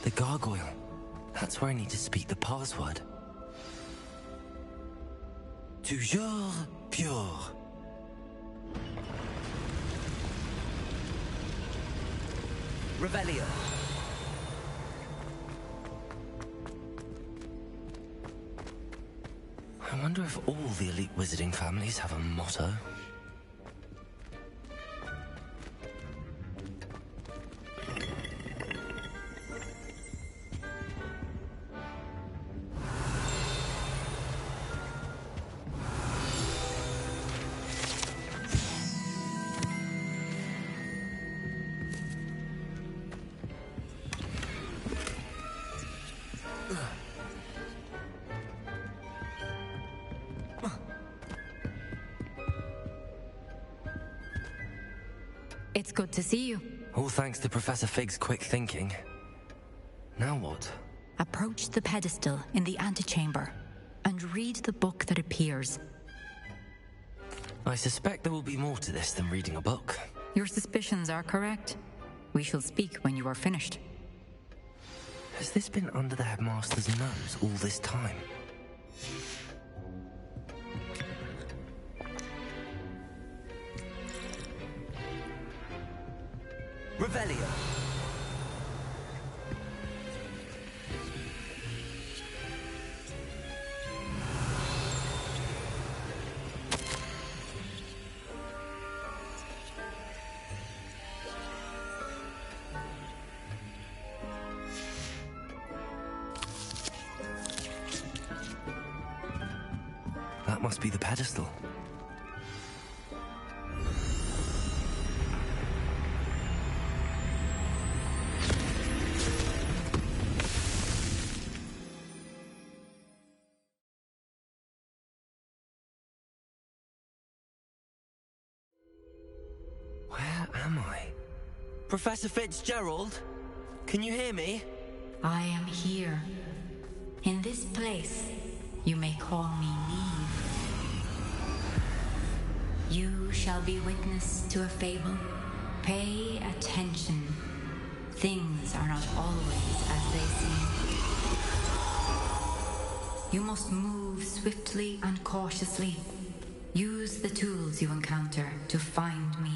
The gargoyle. That's where I need to speak the password. Toujours pure. Revelio. I wonder if all the elite wizarding families have a motto. It's good to see you. All thanks to Professor Fig's quick thinking. Now what? Approach the pedestal in the antechamber and read the book that appears. I suspect there will be more to this than reading a book. Your suspicions are correct. We shall speak when you are finished. Has this been under the headmaster's nose all this time? Revelio. That must be the pedestal. Where am I? Professor Fitzgerald? Can you hear me? I am here. In this place, you may call me Neve. You shall be witness to a fable. Pay attention. Things are not always as they seem. You must move swiftly and cautiously. Use the tools you encounter to find me.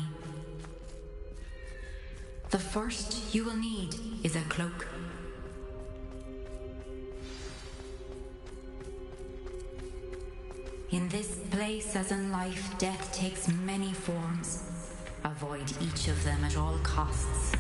The first you will need is a cloak. In this place, as in life, death takes many forms. Avoid each of them at all costs.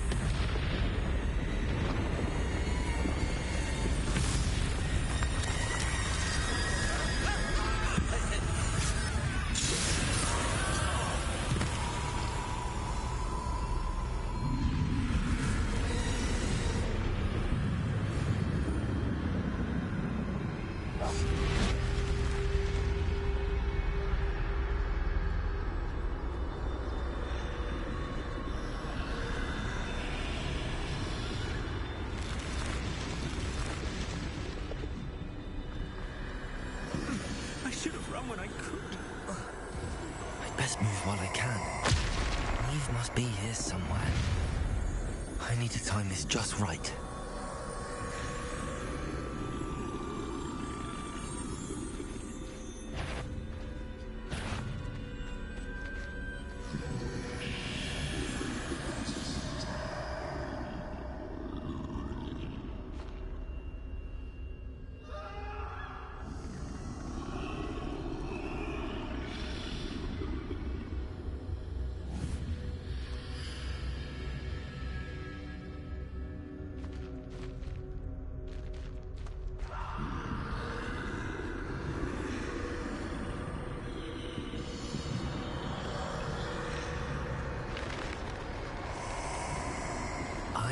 When I could. I'd best move while I can. Neve must be here somewhere. I need to time this just right.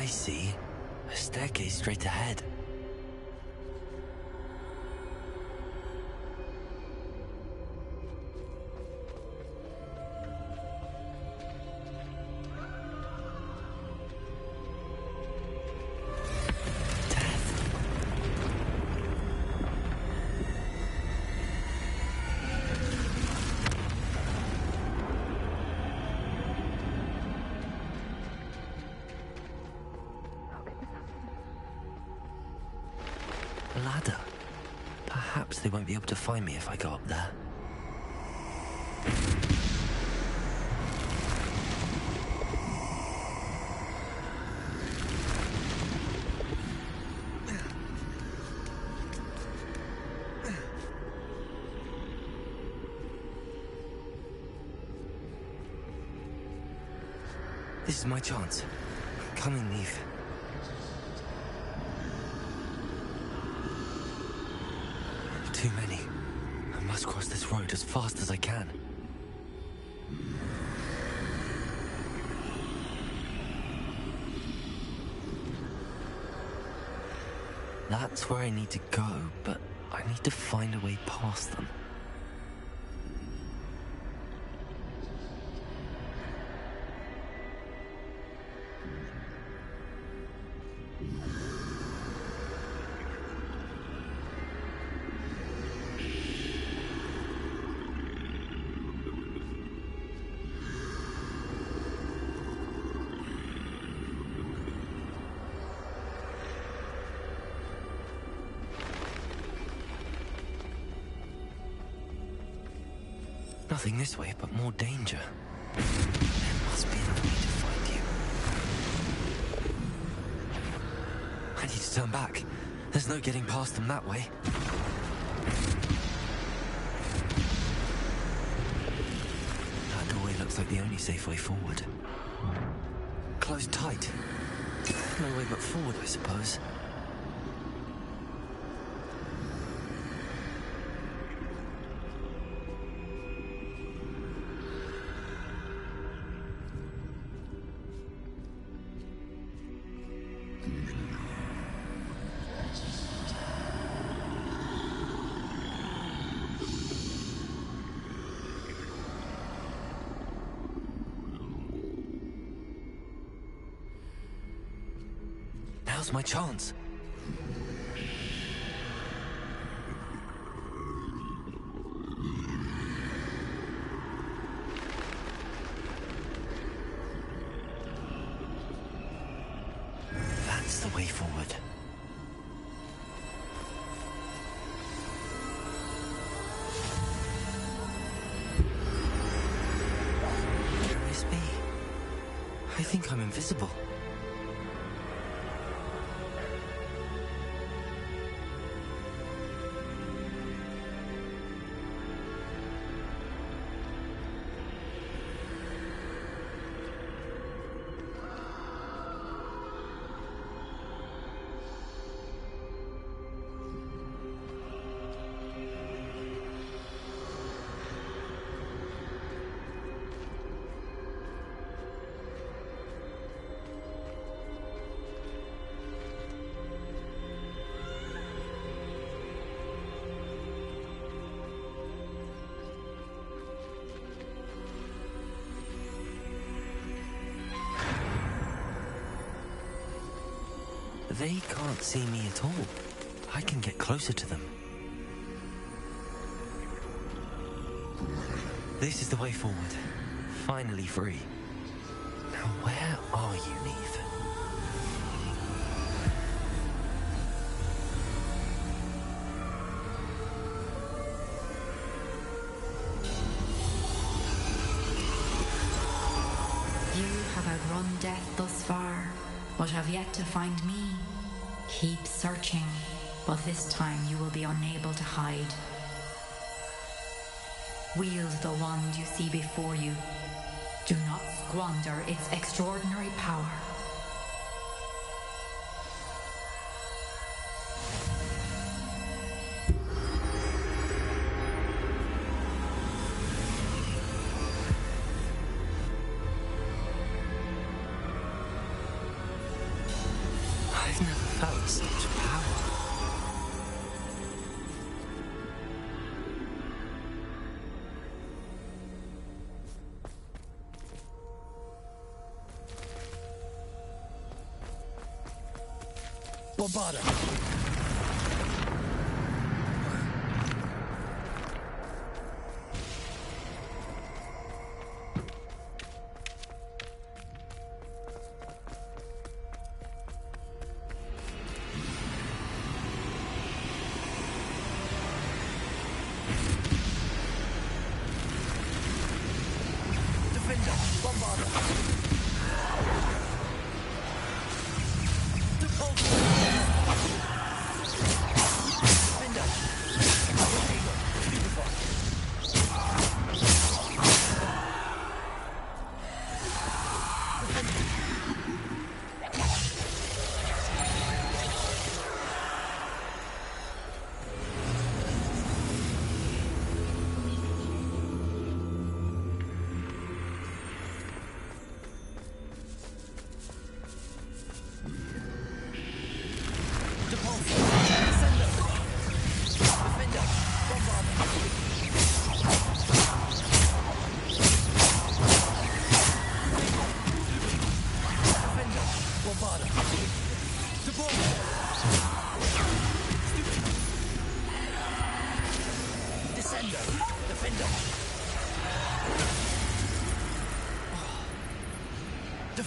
I see. A staircase straight ahead. Ladder. Perhaps they won't be able to find me if I go up there. This is my chance. Come and leave. Too many. I must cross this road as fast as I can. That's where I need to go, but I need to find a way past them. Nothing this way, but more danger. There must be another way to find you. I need to turn back. There's no getting past them that way. That doorway looks like the only safe way forward. Closed tight. No way but forward, I suppose. Now's my chance. That's the way forward. Where is me? I think I'm invisible. They can't see me at all. I can get closer to them. This is the way forward. Finally free. Now where are you, Neve? You have outrun death thus far, but have yet to find me. Keep searching, but this time you will be unable to hide. Wield the wand you see before you. Do not squander its extraordinary power. Bombarder.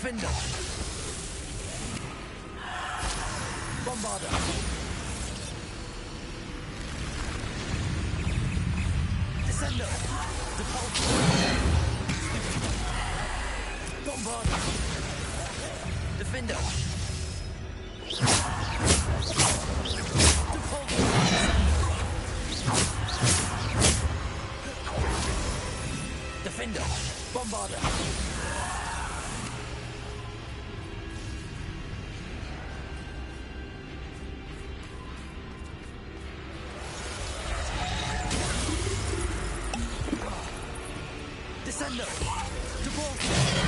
Defender. Bombarder. Descender. Depulsor. Bombarder. Defender. Defender. Bombarder. Descender. Depulsor.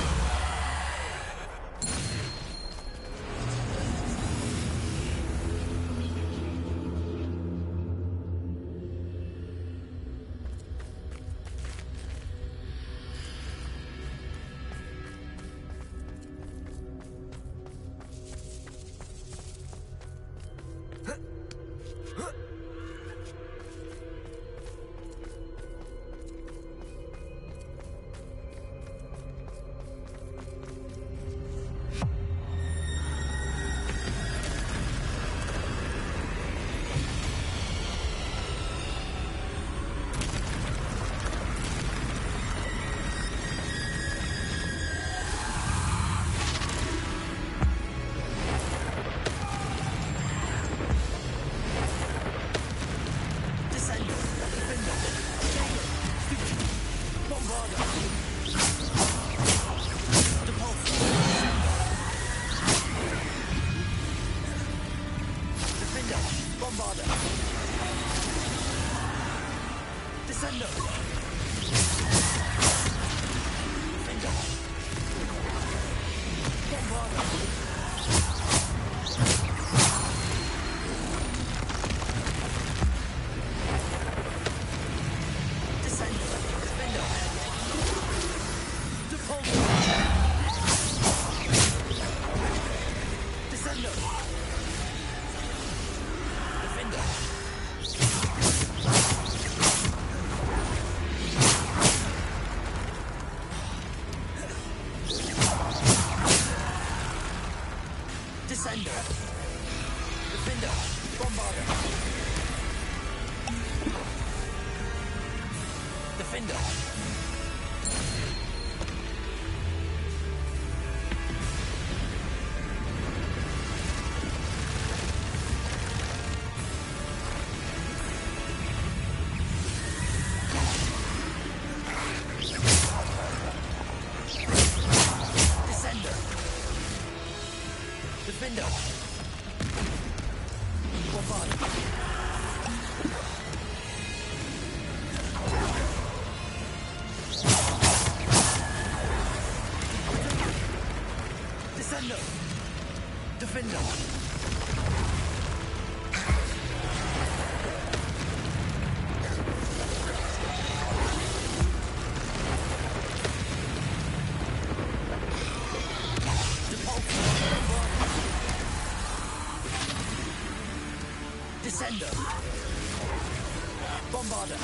Bombarder.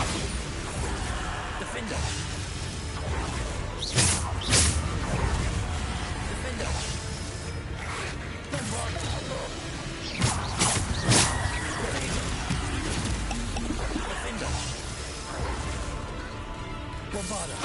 Defender. Defender. Bombarder. Defender. Bombarder.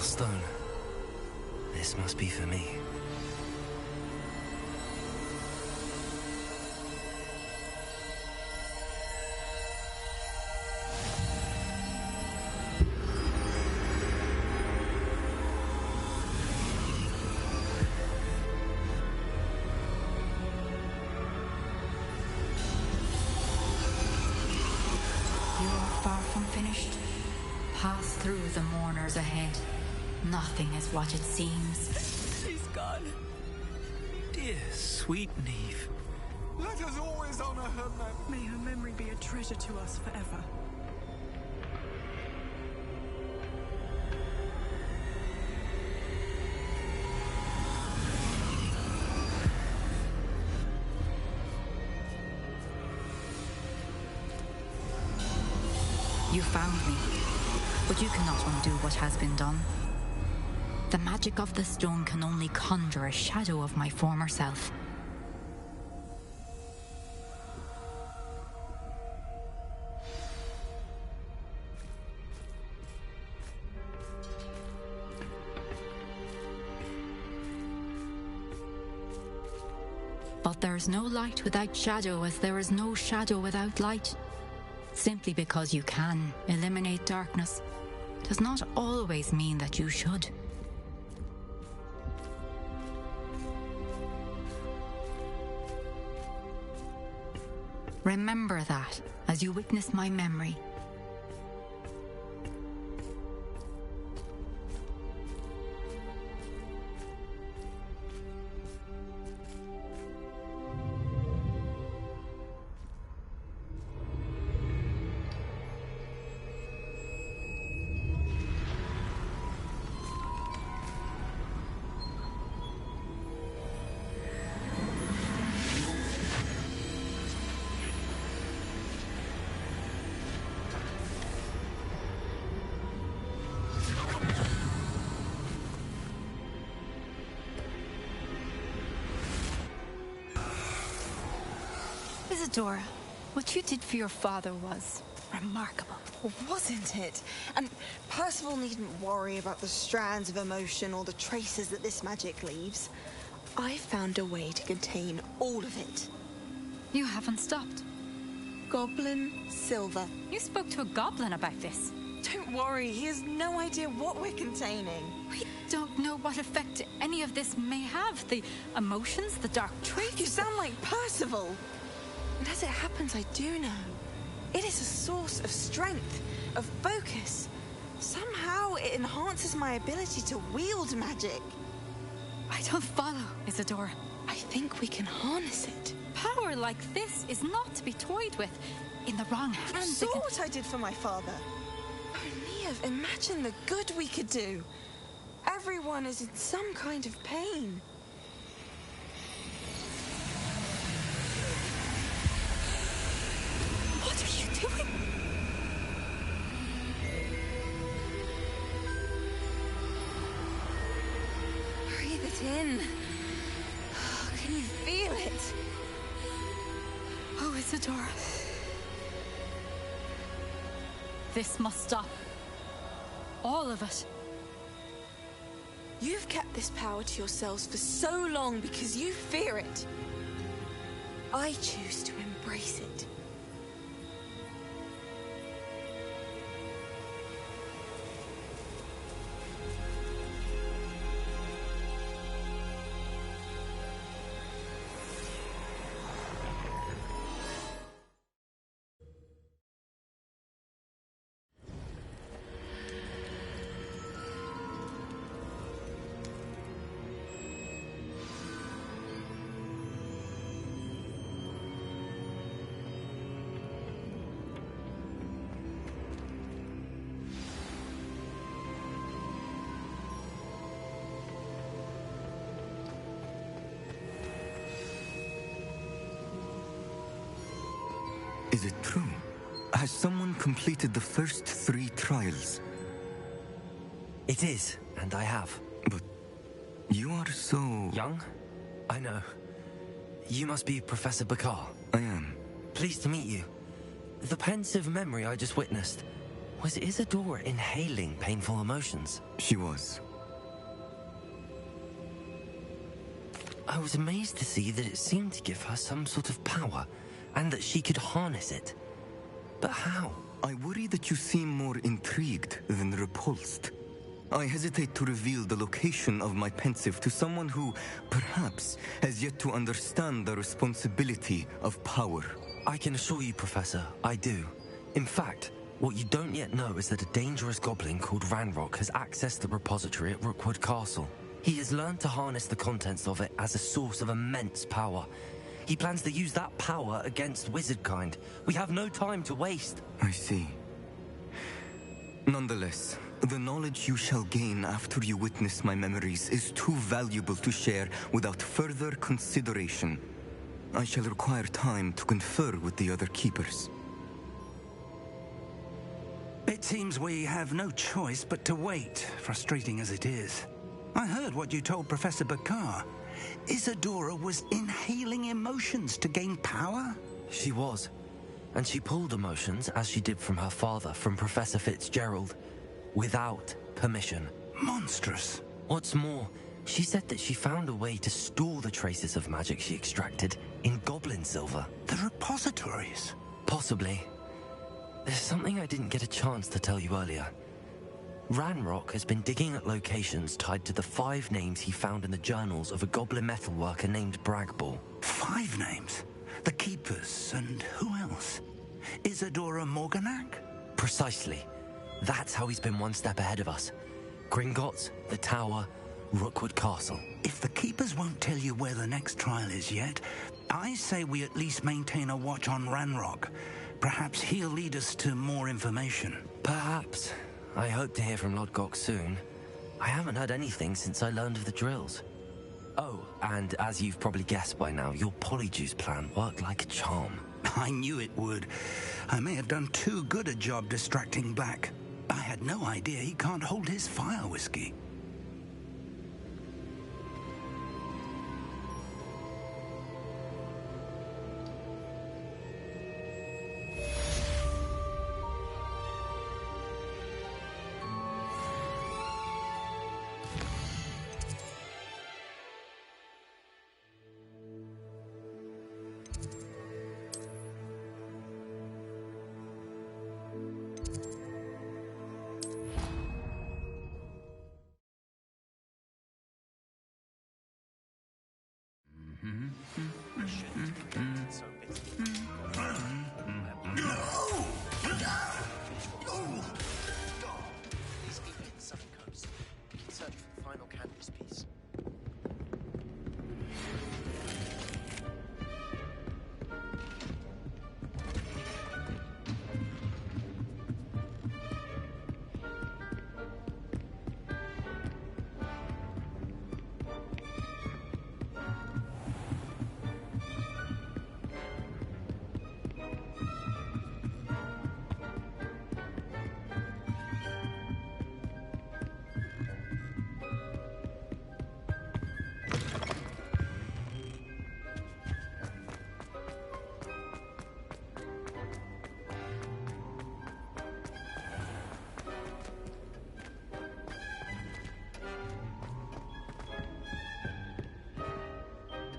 Stone. This must be for me. You are far from finished. Pass through the mourners ahead. Nothing is what it seems. She's gone. Dear, sweet Neve. Let us always honor her memory. May her memory be a treasure to us forever. You found me, but you cannot undo what has been done. The magic of the stone can only conjure a shadow of my former self. But there is no light without shadow, as there is no shadow without light. Simply because you can eliminate darkness does not always mean that you should. Remember that as you witness my memory. Isadora, what you did for your father was remarkable. Wasn't it? And Percival needn't worry about the strands of emotion or the traces that this magic leaves. I found a way to contain all of it. You haven't stopped. Goblin Silver. You spoke to a goblin about this. Don't worry, he has no idea what we're containing. We don't know what effect any of this may have. The emotions, the dark traits. You sound like Percival. And as it happens, I do know. It is a source of strength, of focus. Somehow it enhances my ability to wield magic. I don't follow, Isadora. I think we can harness it. Power like this is not to be toyed with. in the wrong hands. You saw what I did for my father. Oh, Neve, imagine the good we could do. Everyone is in some kind of pain. What are you doing? Breathe it in. Can you feel it? Oh, Isadora. This must stop. All of it. You've kept this power to yourselves for so long because you fear it. I choose to embrace it. Is it true? Has someone completed the first 3 trials? It is, and I have. But you are so... young? I know. You must be Professor Bakar. I am. Pleased to meet you. The pensive memory I just witnessed, was Isadora inhaling painful emotions? She was. I was amazed to see that it seemed to give her some sort of power, and that she could harness it. But how? I worry that you seem more intrigued than repulsed. I hesitate to reveal the location of my pensive to someone who, perhaps, has yet to understand the responsibility of power. I can assure you, Professor, I do. In fact, what you don't yet know is that a dangerous goblin called Ranrock has accessed the repository at Rookwood Castle. He has learned to harness the contents of it as a source of immense power. He plans to use that power against wizardkind. We have no time to waste. I see. Nonetheless, the knowledge you shall gain after you witness my memories is too valuable to share without further consideration. I shall require time to confer with the other keepers. It seems we have no choice but to wait, frustrating as it is. I heard what you told Professor Bakar. Isadora was inhaling emotions to gain power? She was. And she pulled emotions, as she did from her father, from Professor Fitzgerald, without permission. Monstrous. What's more, she said that she found a way to store the traces of magic she extracted in goblin silver. The repositories? Possibly. There's something I didn't get a chance to tell you earlier. Ranrock has been digging at locations tied to the 5 names he found in the journals of a goblin metalworker named Bragball. 5 names? The Keepers, and who else? Isadora Morganac? Precisely. That's how he's been one step ahead of us. Gringotts, the Tower, Rookwood Castle. If the Keepers won't tell you where the next trial is yet, I say we at least maintain a watch on Ranrock. Perhaps he'll lead us to more information. Perhaps. I hope to hear from Lodgok soon. I haven't heard anything since I learned of the drills. Oh, and as you've probably guessed by now, your polyjuice plan worked like a charm. I knew it would. I may have done too good a job distracting Black. I had no idea he can't hold his fire whiskey.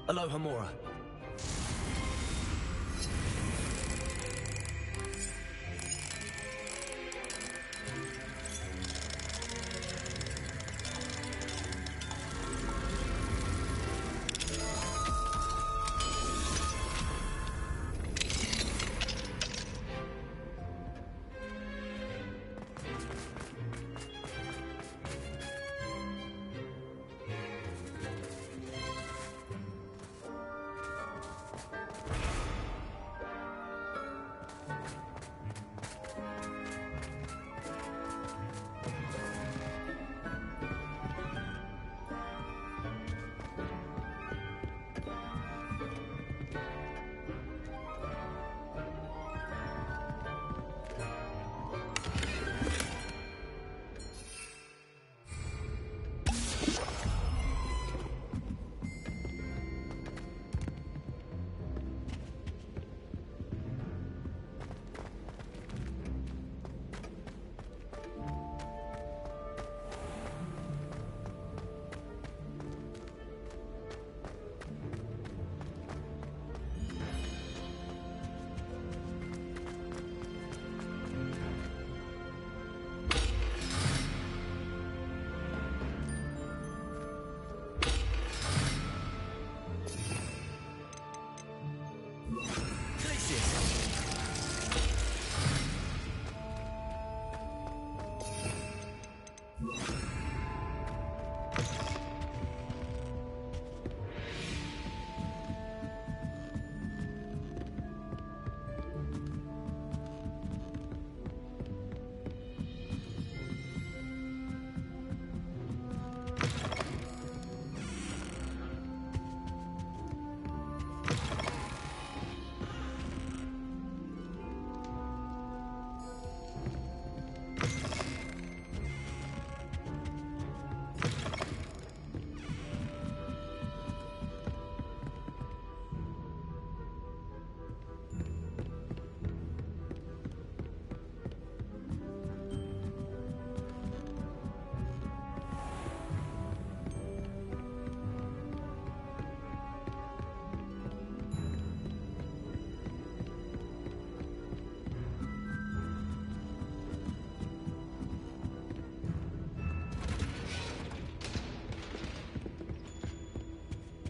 Aloha Mora.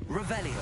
Revelio.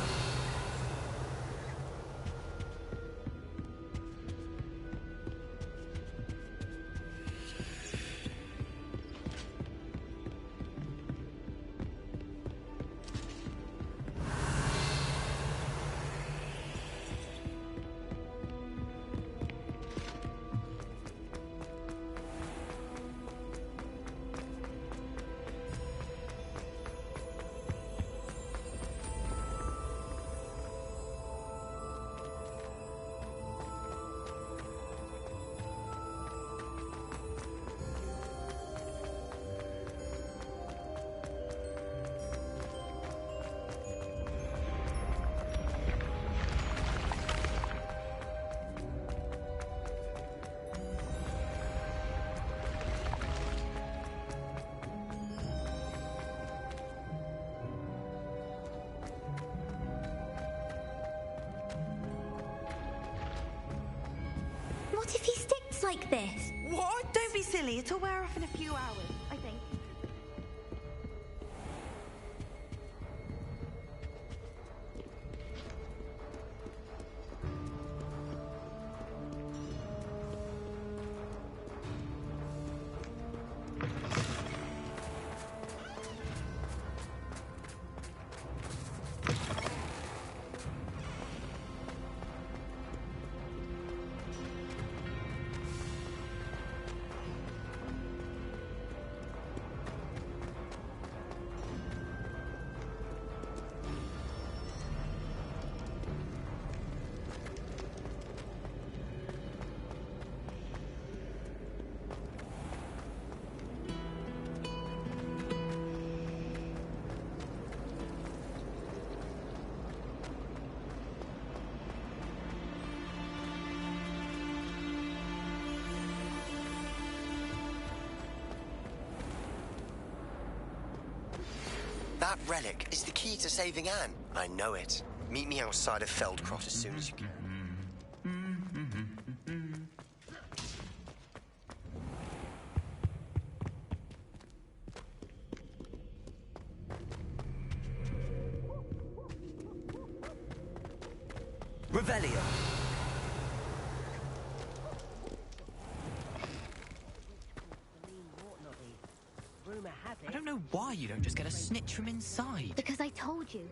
What if he sticks like this? What? Don't be silly. It'll wear off in a few hours, I think. That relic is the key to saving Anne. I know it. Meet me outside of Feldcroft as soon as you can. Revelio. I don't know why you don't just get a snitch from inside. Because I told you.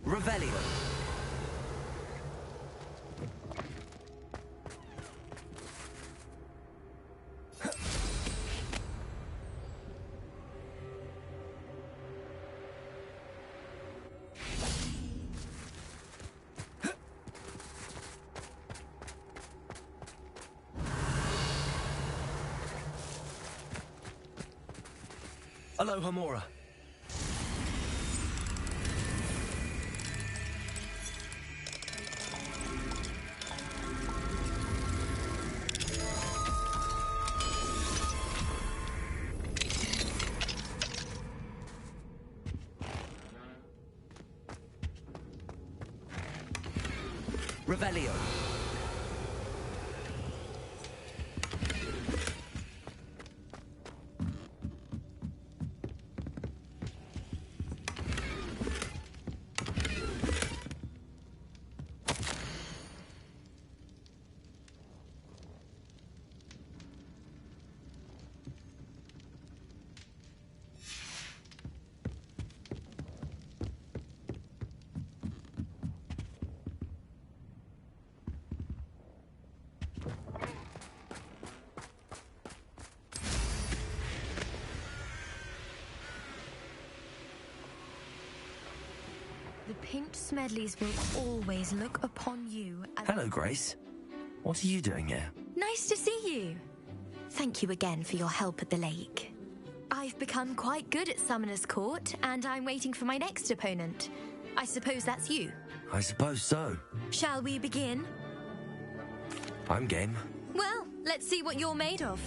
Revelio. Aloha Mora. Revelio. The Pink Smedleys will always look upon you as... Hello, Grace. What are you doing here? Nice to see you. Thank you again for your help at the lake. I've become quite good at Summoner's Court, and I'm waiting for my next opponent. I suppose that's you. I suppose so. Shall we begin? I'm game. Well, let's see what you're made of.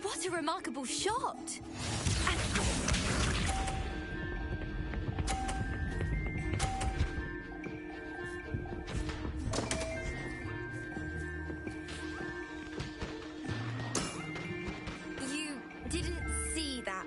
What a remarkable shot! You didn't see that.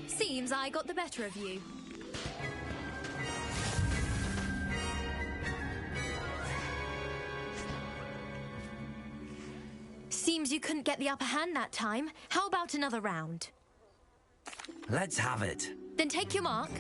Seems I got the better of you. Seems you couldn't get the upper hand that time. How about another round? Let's have it. Then take your mark.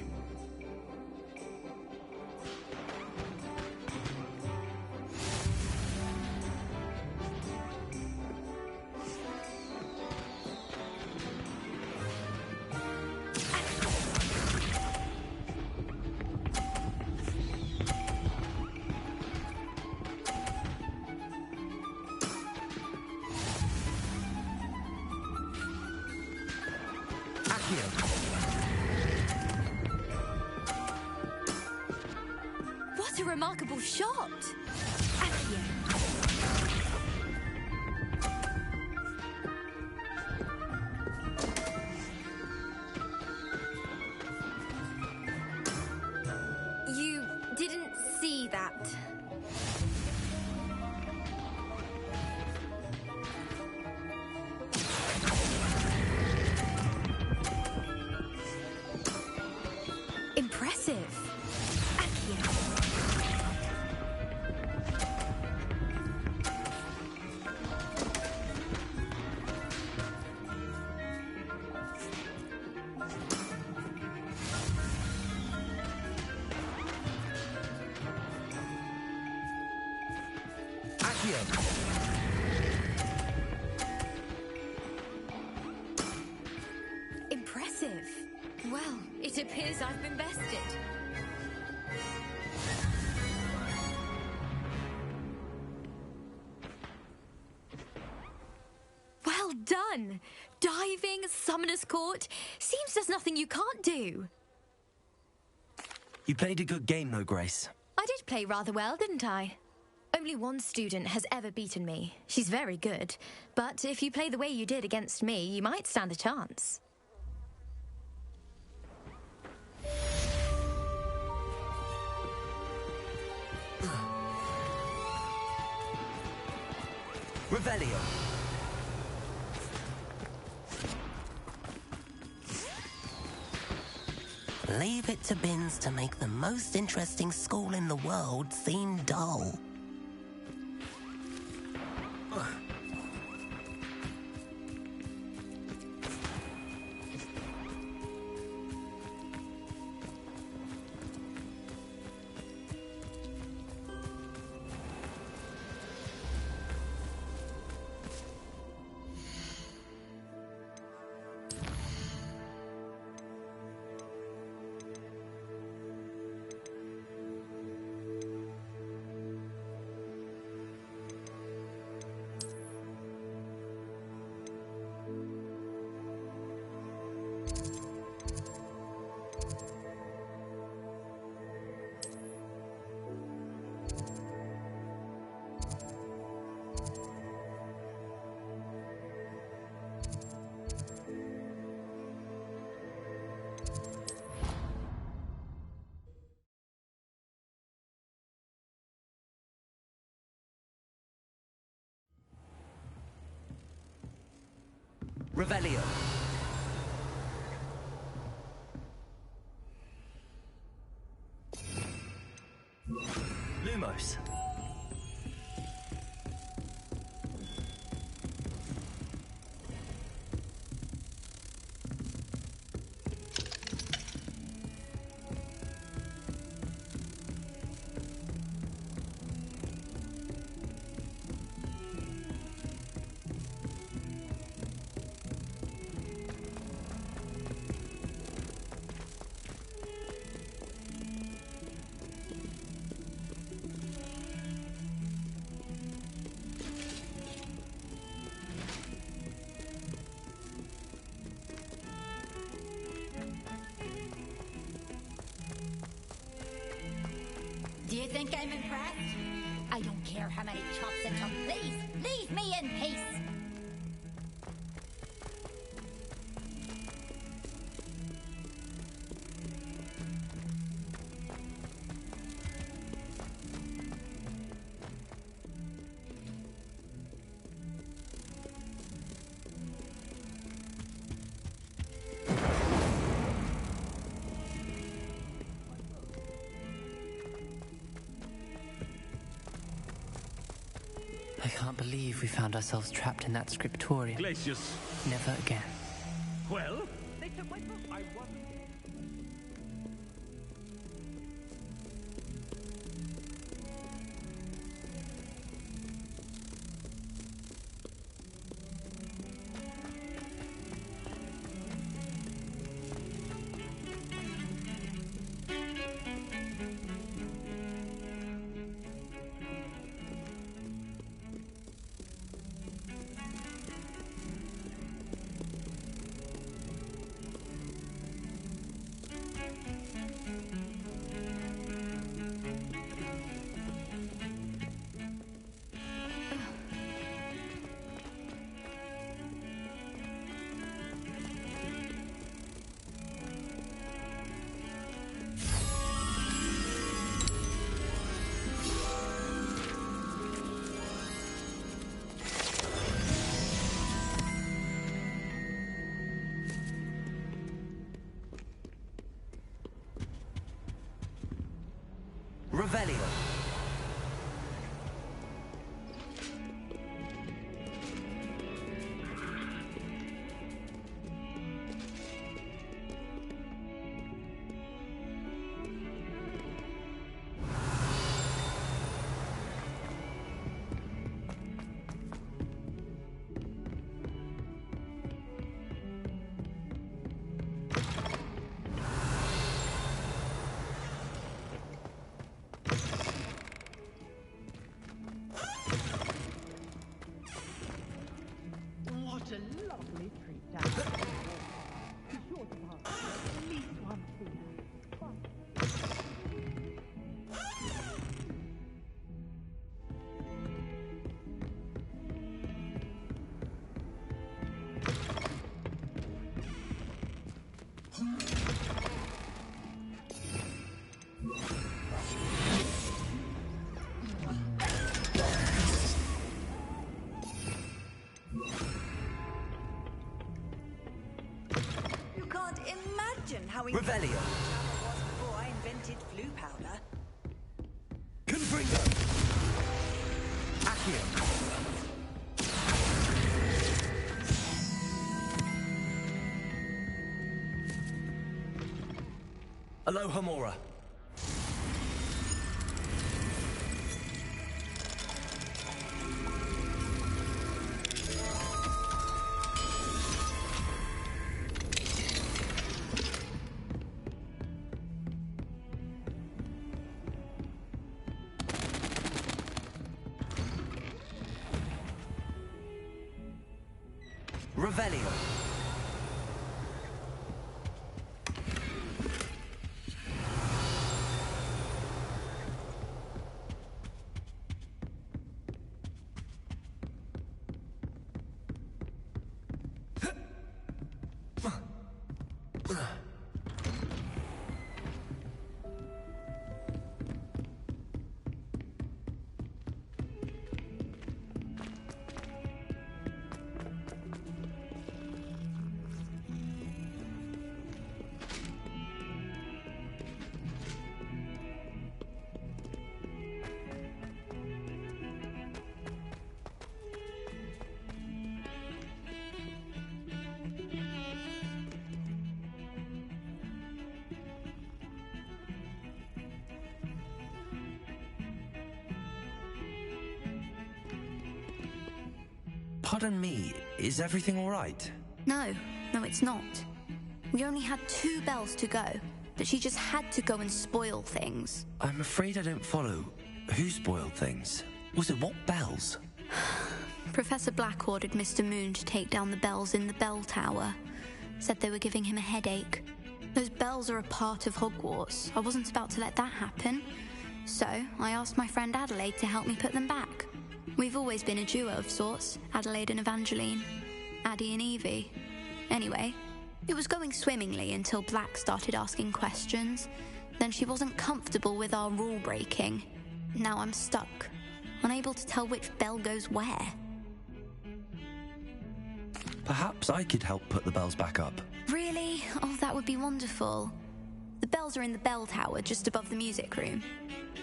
What a remarkable shot! Accio. You didn't see that. Impressive. Impressive. Well, it appears I've been bested. Well done! Diving, Summoner's Court. Seems there's nothing you can't do. You played a good game, though, Grace. I did play rather well, didn't I? Only one student has ever beaten me. She's very good. But if you play the way you did against me, you might stand a chance. Revelio. Leave it to Bins to make the most interesting school in the world seem dull. Revelio. Lumos. Do you think I'm impressed? I don't care how many chops it took. Please, leave me in peace. I can't believe we found ourselves trapped in that scriptorium. Glacius. Never again. Well? They took my book. I wasn't. Revelio. What a lovely treat down there. Be sure to pass at least one thing. You can't imagine how Revelio. incredible it was before I invented flu powder. Confringo. Accio. Aloha Mora. Revelio. Pardon me, is everything all right? No, it's not. We only had 2 bells to go, but she just had to go and spoil things. I'm afraid I don't follow. Who spoiled things? Was it what bells? Professor Black ordered Mr. Moon to take down the bells in the bell tower. Said they were giving him a headache. Those bells are a part of Hogwarts. I wasn't about to let that happen. So I asked my friend Adelaide to help me put them back. We've always been a duo of sorts, Adelaide and Evangeline. Addie and Evie. Anyway, it was going swimmingly until Black started asking questions. Then she wasn't comfortable with our rule breaking. Now I'm stuck, unable to tell which bell goes where. Perhaps I could help put the bells back up. Really? Oh, that would be wonderful. The bells are in the bell tower just above the music room.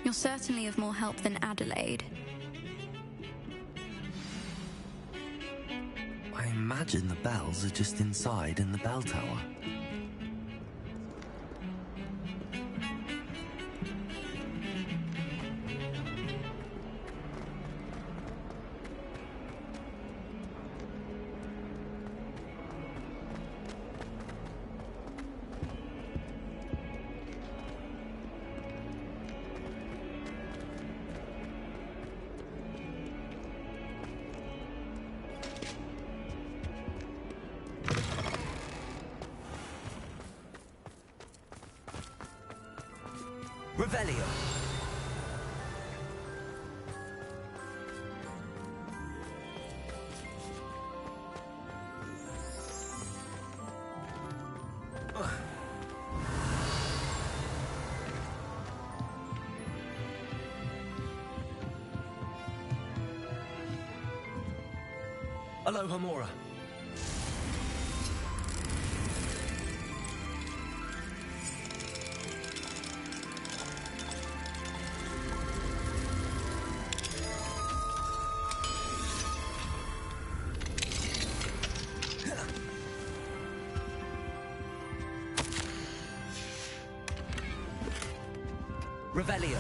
You're certainly of more help than Adelaide. I imagine the bells are just inside in the bell tower. Revelio. Aloha Mora. Revelio.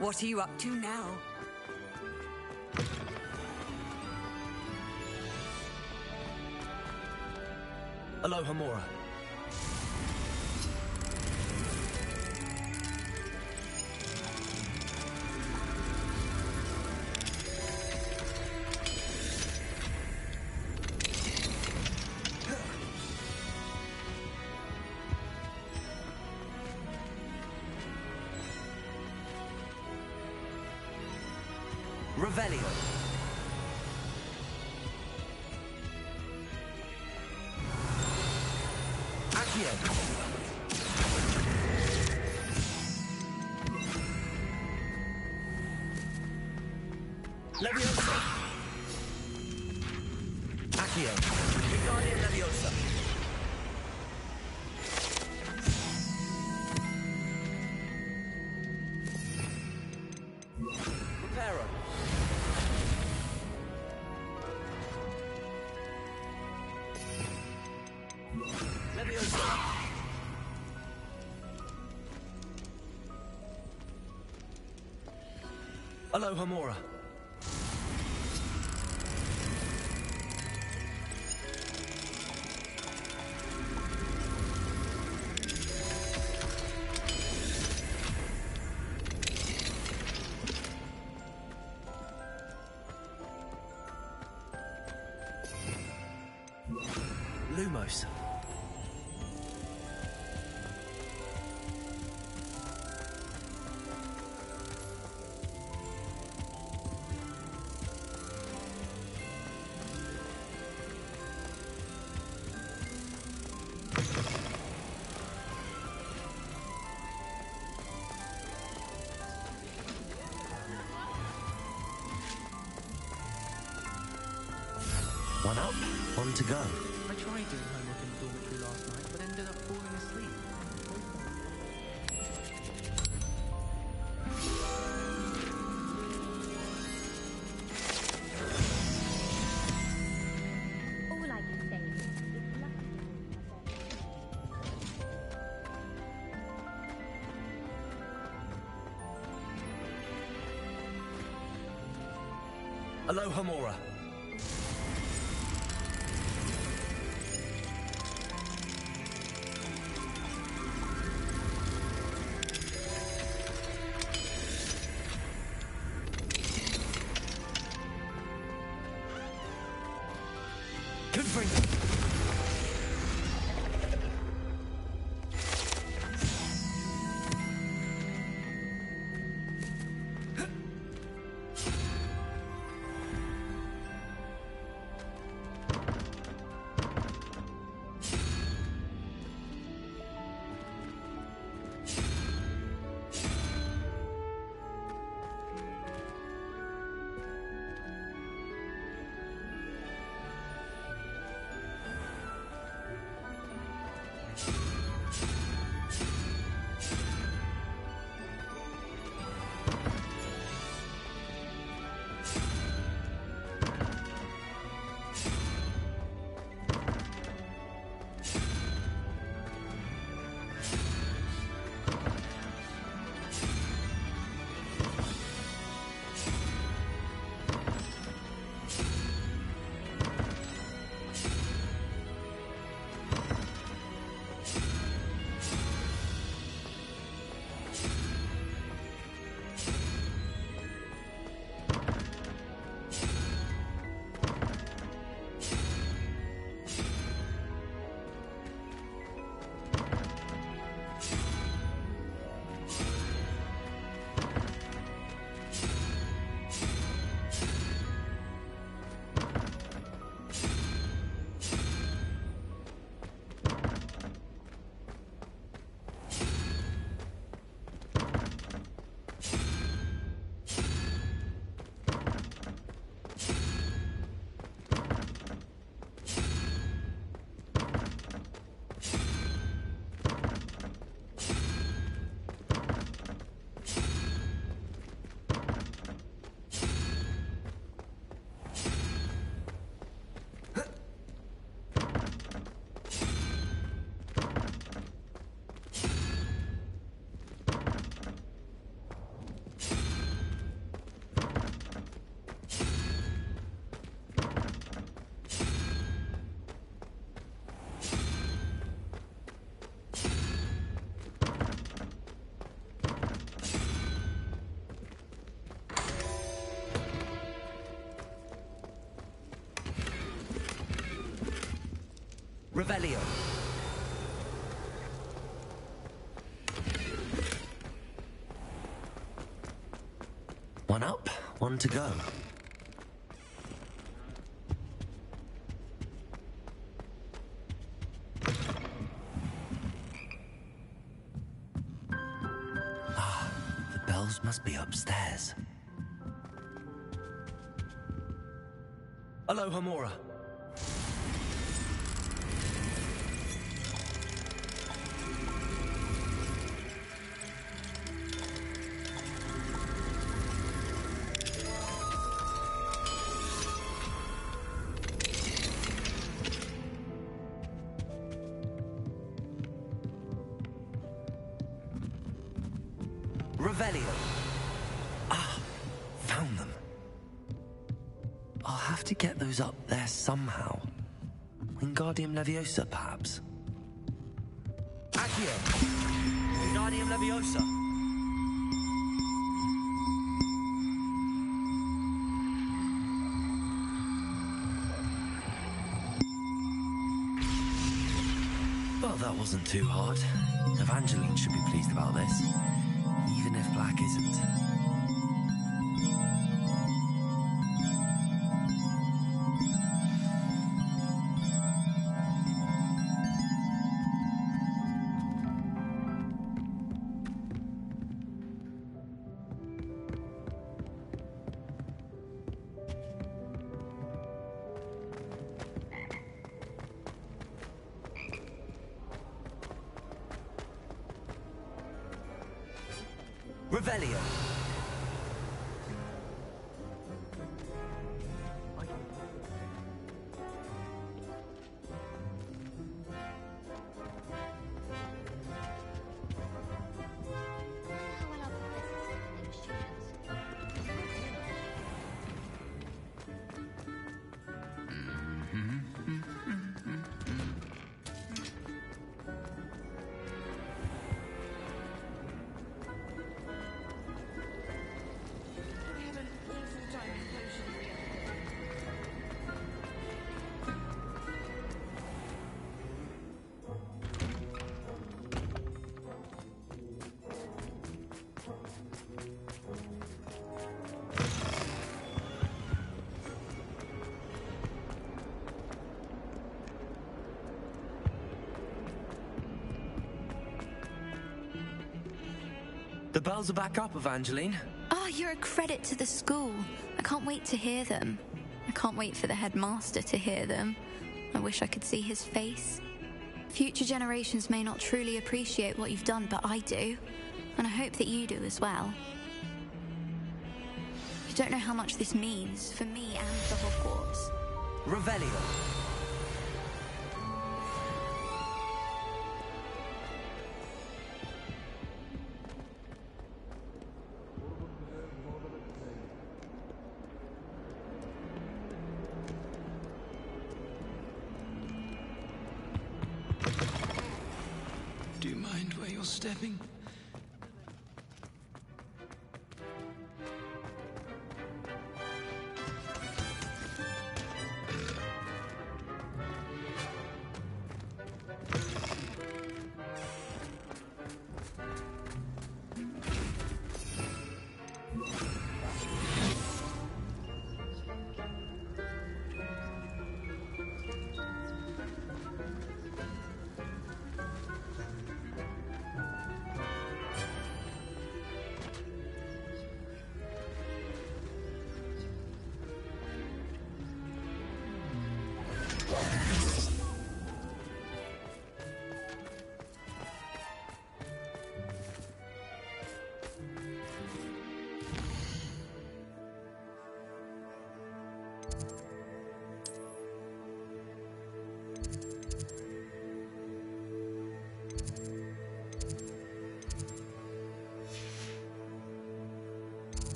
What are you up to now? Aloha Mora. Revelio. Accio. Leviosa. Accio. Wingardium Leviosa. Reparo. Leviosa. Aloha Mora. Lumos. One up, one to go. I tried doing homework in the dormitory last night, but ended up falling asleep. All I can say is it's lucky. Aloha Mora. Confirm. Revelio. One up, one to go. Ah, the bells must be upstairs. Hello, Hamora. Revelio. Ah, found them. I'll have to get those up there somehow. Wingardium Leviosa, perhaps? Accio! Wingardium Leviosa! Well, that wasn't too hard. Evangeline should be pleased about this, even if Black isn't. Revelio. The bells are back up, Evangeline. Oh, you're a credit to the school. I can't wait to hear them. I can't wait for the headmaster to hear them. I wish I could see his face. Future generations may not truly appreciate what you've done, but I do. And I hope that you do as well. You don't know how much this means for me and for Hogwarts. Revelio. Do you mind where you're stepping?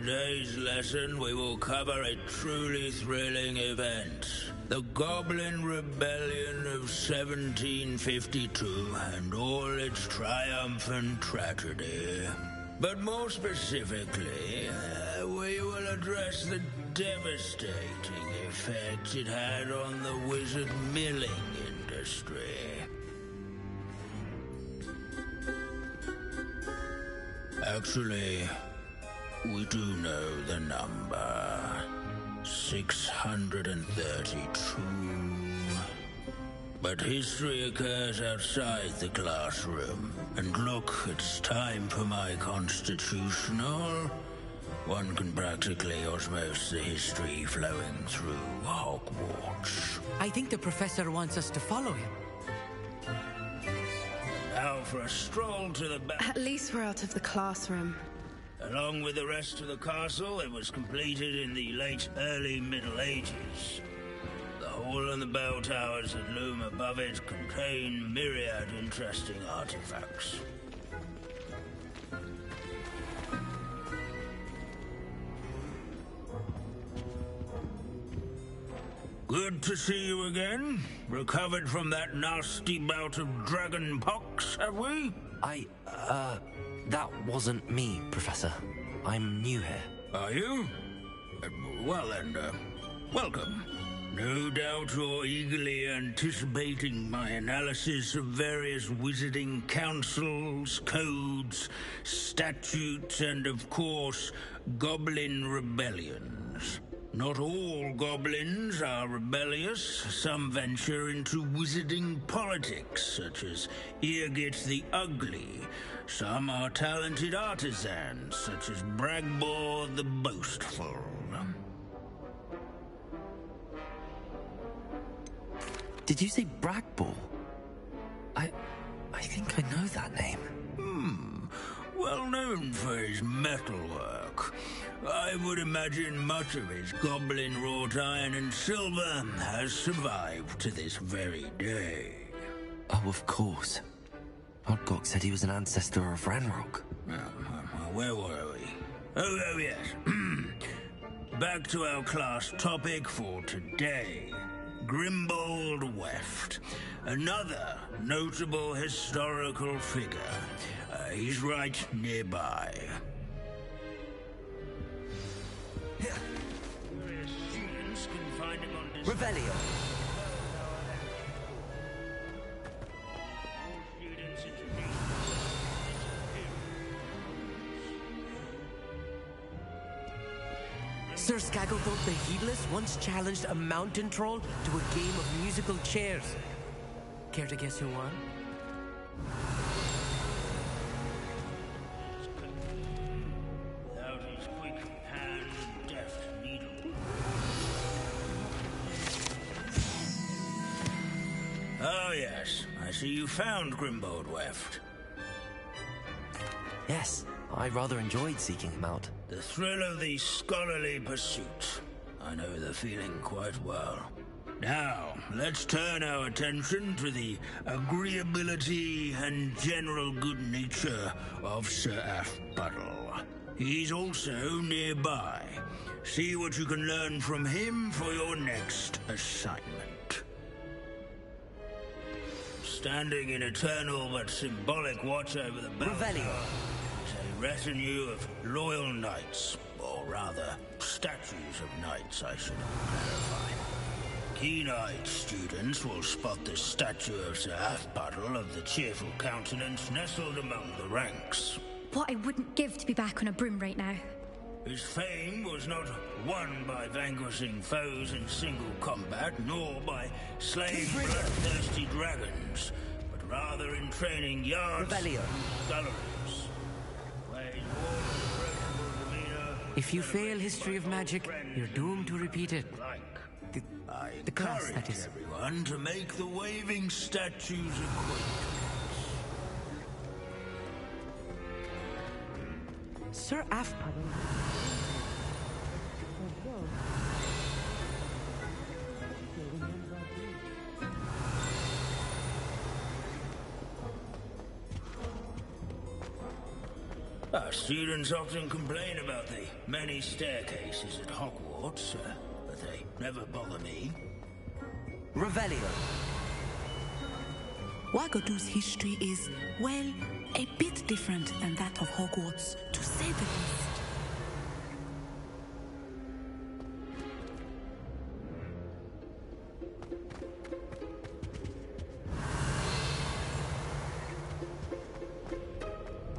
today's lesson, we will cover a truly thrilling event. The Goblin Rebellion of 1752 and all its triumphant tragedy. But more specifically, we will address the devastating effect it had on the wizard milling industry. Actually, we do know the number. 632. But history occurs outside the classroom. And look, it's time for my constitutional. One can practically osmose the history flowing through Hogwarts. I think the professor wants us to follow him. Now for a stroll to the back. At least we're out of the classroom. Along with the rest of the castle, it was completed in the early Middle Ages. The hall and the bell towers that loom above it contain myriad interesting artifacts. Good to see you again. Recovered from that nasty bout of dragon pox, have we? That wasn't me, Professor. I'm new here. Are you? Well then, welcome. No doubt you're eagerly anticipating my analysis of various wizarding councils, codes, statutes, and of course, goblin rebellions. Not all goblins are rebellious. Some venture into wizarding politics, such as Eargit the Ugly. Some are talented artisans, such as Bragbor the Boastful. Did you say Bragbor? I think I know that name. Well known for his metalwork. I would imagine much of his goblin wrought iron and silver has survived to this very day. Oh, of course. Podgok said he was an ancestor of Ranrock. Where were we? Oh yes. Back to our class topic for today. Grimbold Weft. Another notable historical figure. He's right nearby. Students can find him on Revelio. Sir Skagglethorpe the Heedless once challenged a mountain troll to a game of musical chairs. Care to guess who won? Without his quick hand and deft needle. Oh yes, I see you found Grimbold Weft. Yes, I rather enjoyed seeking him out. The thrill of the scholarly pursuit. I know the feeling quite well. Now, let's turn our attention to the agreeability and general good nature of Sir Aphbuttle. He's also nearby. See what you can learn from him for your next assignment. Standing in eternal but symbolic watch over the bell tower is a retinue of loyal knights, or rather, statues of knights, I should clarify. Keen-eyed students will spot the statue of Sir Aphbuttle of the cheerful countenance nestled among the ranks. What I wouldn't give to be back on a broom right now. His fame was not won by vanquishing foes in single combat, nor by slaying bloodthirsty dragons, but rather in training yards and sculleries. If you fail history of magic, you're doomed to repeat it. The class, that is. Everyone to make the waving statue's acquaintance. Sir Aphbuttle. Our students often complain about the many staircases at Hogwarts, but they never bother me. Revelio. Wagadu's history is, well, a bit different than that of Hogwarts, to say the least.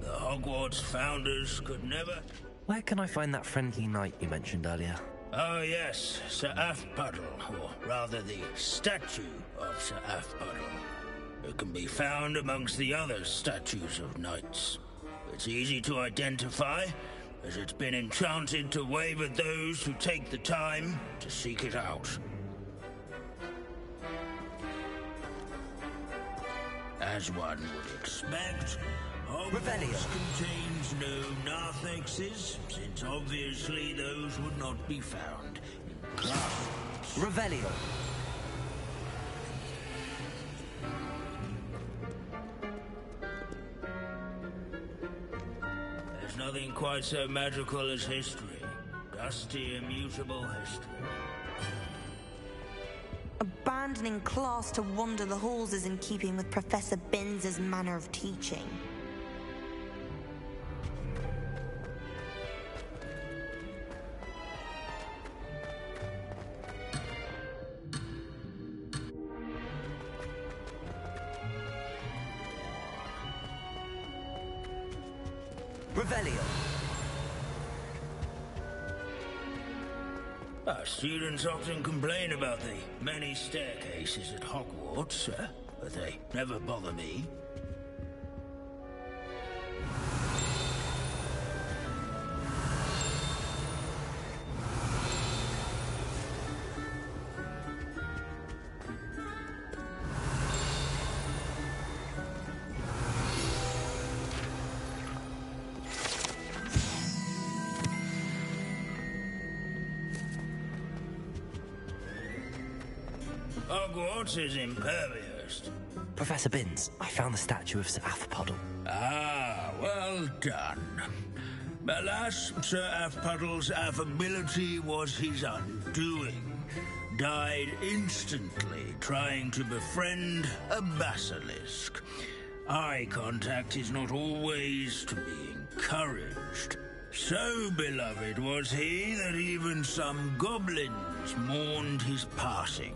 The Hogwarts founders could never... Where can I find that friendly knight you mentioned earlier? Oh yes, Sir Afpuddle, or rather the statue of Sir Afpuddle. It can be found amongst the other statues of knights. It's easy to identify, as it's been enchanted to wave at those who take the time to seek it out. As one would expect, Hogwarts contains no narthexes, since obviously those would not be found in classrooms. Revelio. There's nothing quite so magical as history. Dusty, immutable history. Abandoning class to wander the halls is in keeping with Professor Binns's manner of teaching. Revelio. Our students often complain about the many staircases at Hogwarts, but they never bother me. Hogwarts is impervious. Professor Binns, I found the statue of Sir Afpuddle. Ah, well done. Alas, Sir Afpuddle's affability was his undoing. Died instantly trying to befriend a basilisk. Eye contact is not always to be encouraged. So beloved was he that even some goblins mourned his passing.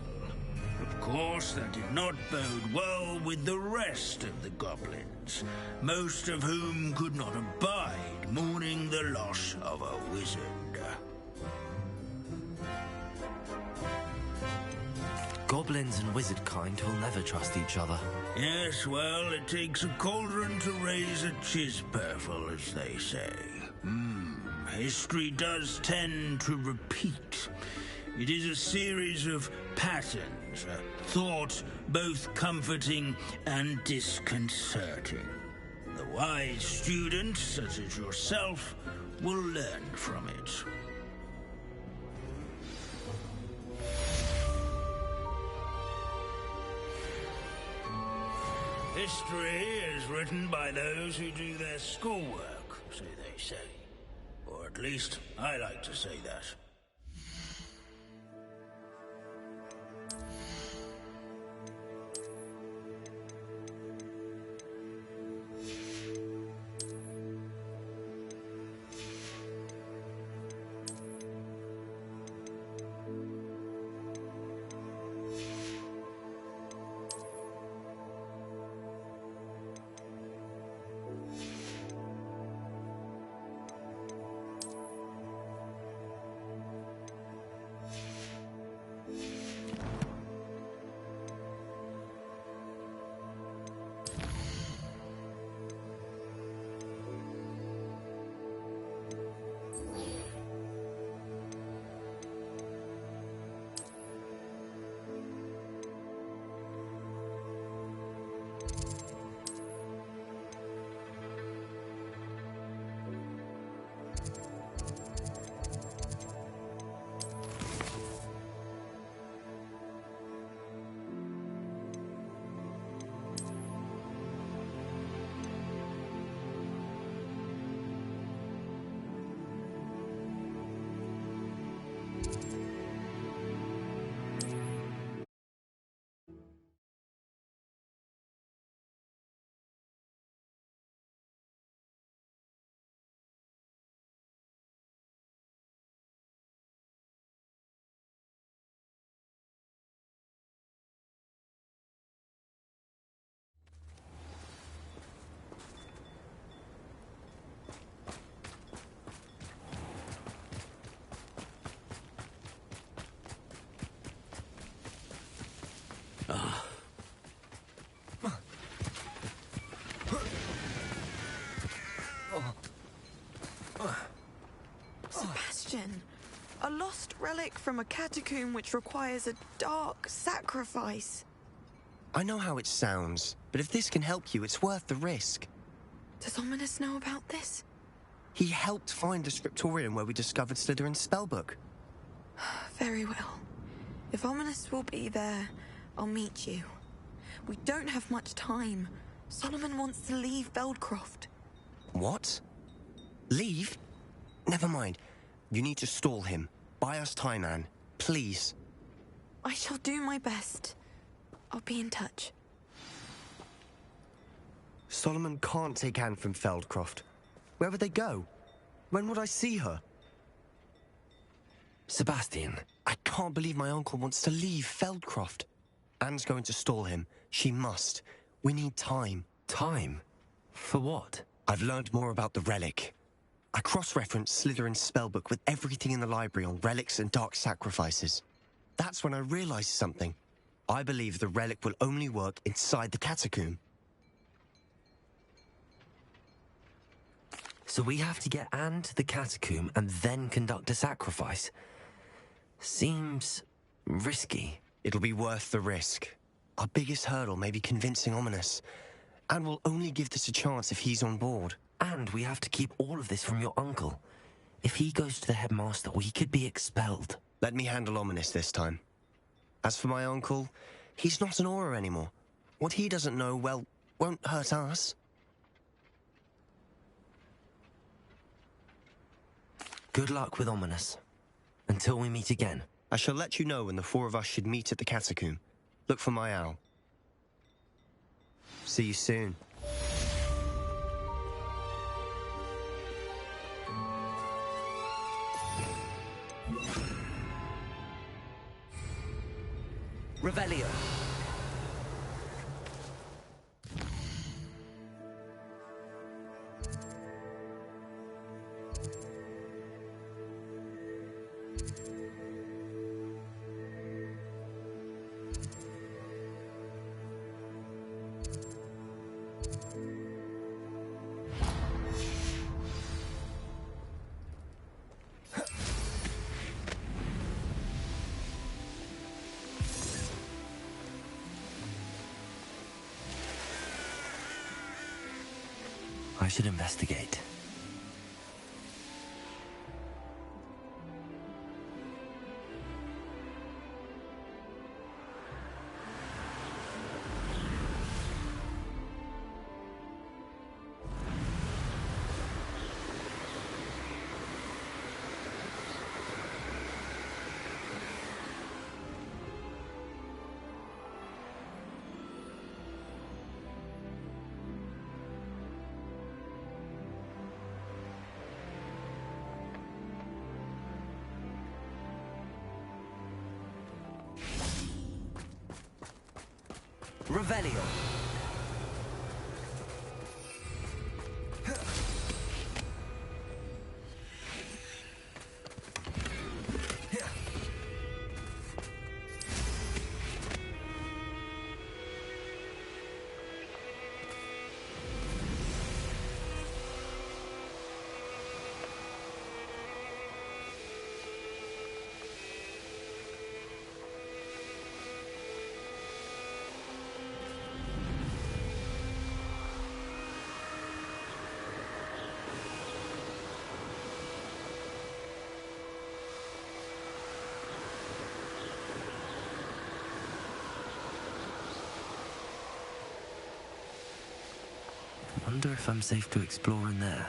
Of course, that did not bode well with the rest of the goblins, most of whom could not abide mourning the loss of a wizard. Goblins and wizard kind will never trust each other. Yes, well, it takes a cauldron to raise a chisperful, as they say. History does tend to repeat. It is a series of patterns, a thought both comforting and disconcerting. The wise student, such as yourself, will learn from it. History is written by those who do their schoolwork, so they say. Or at least, I like to say that. Sebastian, a lost relic from a catacomb which requires a dark sacrifice. I know how it sounds, but if this can help you, it's worth the risk. Does Ominous know about this? He helped find the scriptorium where we discovered Slytherin's spellbook. Very well. If Ominous will be there, I'll meet you. We don't have much time. Solomon wants to leave Beldcroft. What? Leave? Never mind. You need to stall him. Buy us time, Anne. Please. I shall do my best. I'll be in touch. Solomon can't take Anne from Feldcroft. Where would they go? When would I see her? Sebastian. I can't believe my uncle wants to leave Feldcroft. Anne's going to stall him. She must. We need time. Time? For what? I've learned more about the relic. I cross-referenced Slytherin's spellbook with everything in the library on relics and dark sacrifices. That's when I realized something. I believe the relic will only work inside the catacomb. So we have to get Anne to the catacomb and then conduct a sacrifice? Seems risky. It'll be worth the risk. Our biggest hurdle may be convincing Ominous. And we'll only give this a chance if he's on board. And we have to keep all of this from your uncle. If he goes to the headmaster, we could be expelled. Let me handle Ominous this time. As for my uncle, he's not an Auror anymore. What he doesn't know, well, won't hurt us. Good luck with Ominous. Until we meet again. I shall let you know when the four of us should meet at the catacomb. Look for my owl. See you soon. Revelio. I should investigate. Revelio. I wonder if I'm safe to explore in there.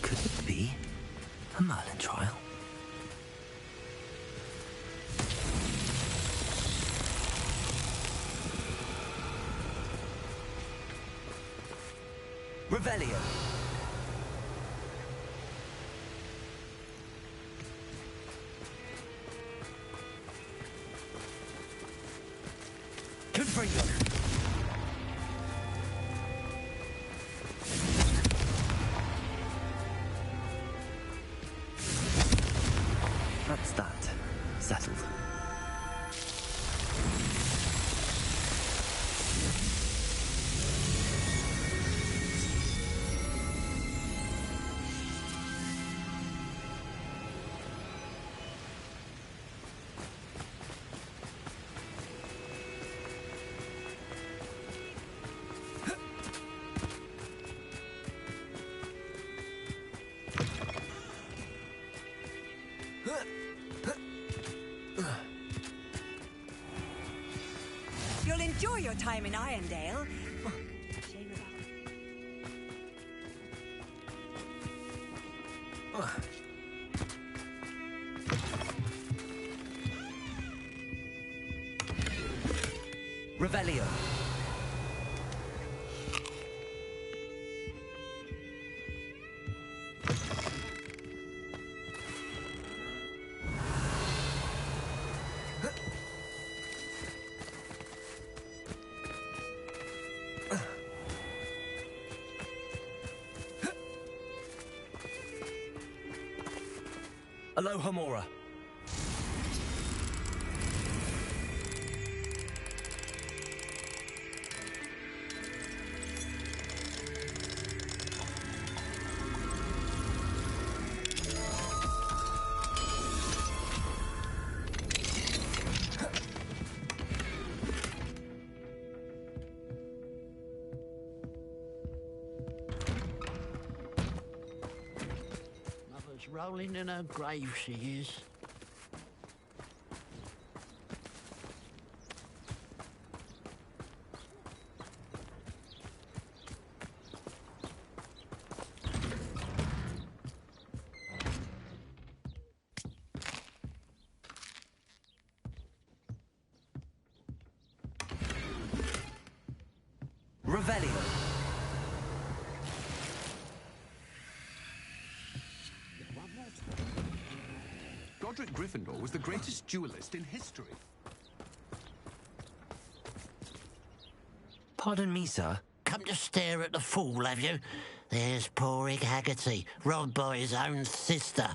Could it be a Merlin trial? Revelio. Confringo. That's that. Settled. time in Irondale. Revelio. Aloha Mora. Mother's rolling in her grave, she is. Revelio. Godric Gryffindor was the greatest duelist in history. Pardon me, sir. Come to stare at the fool, have you? There's poor Ig Haggerty, robbed by his own sister.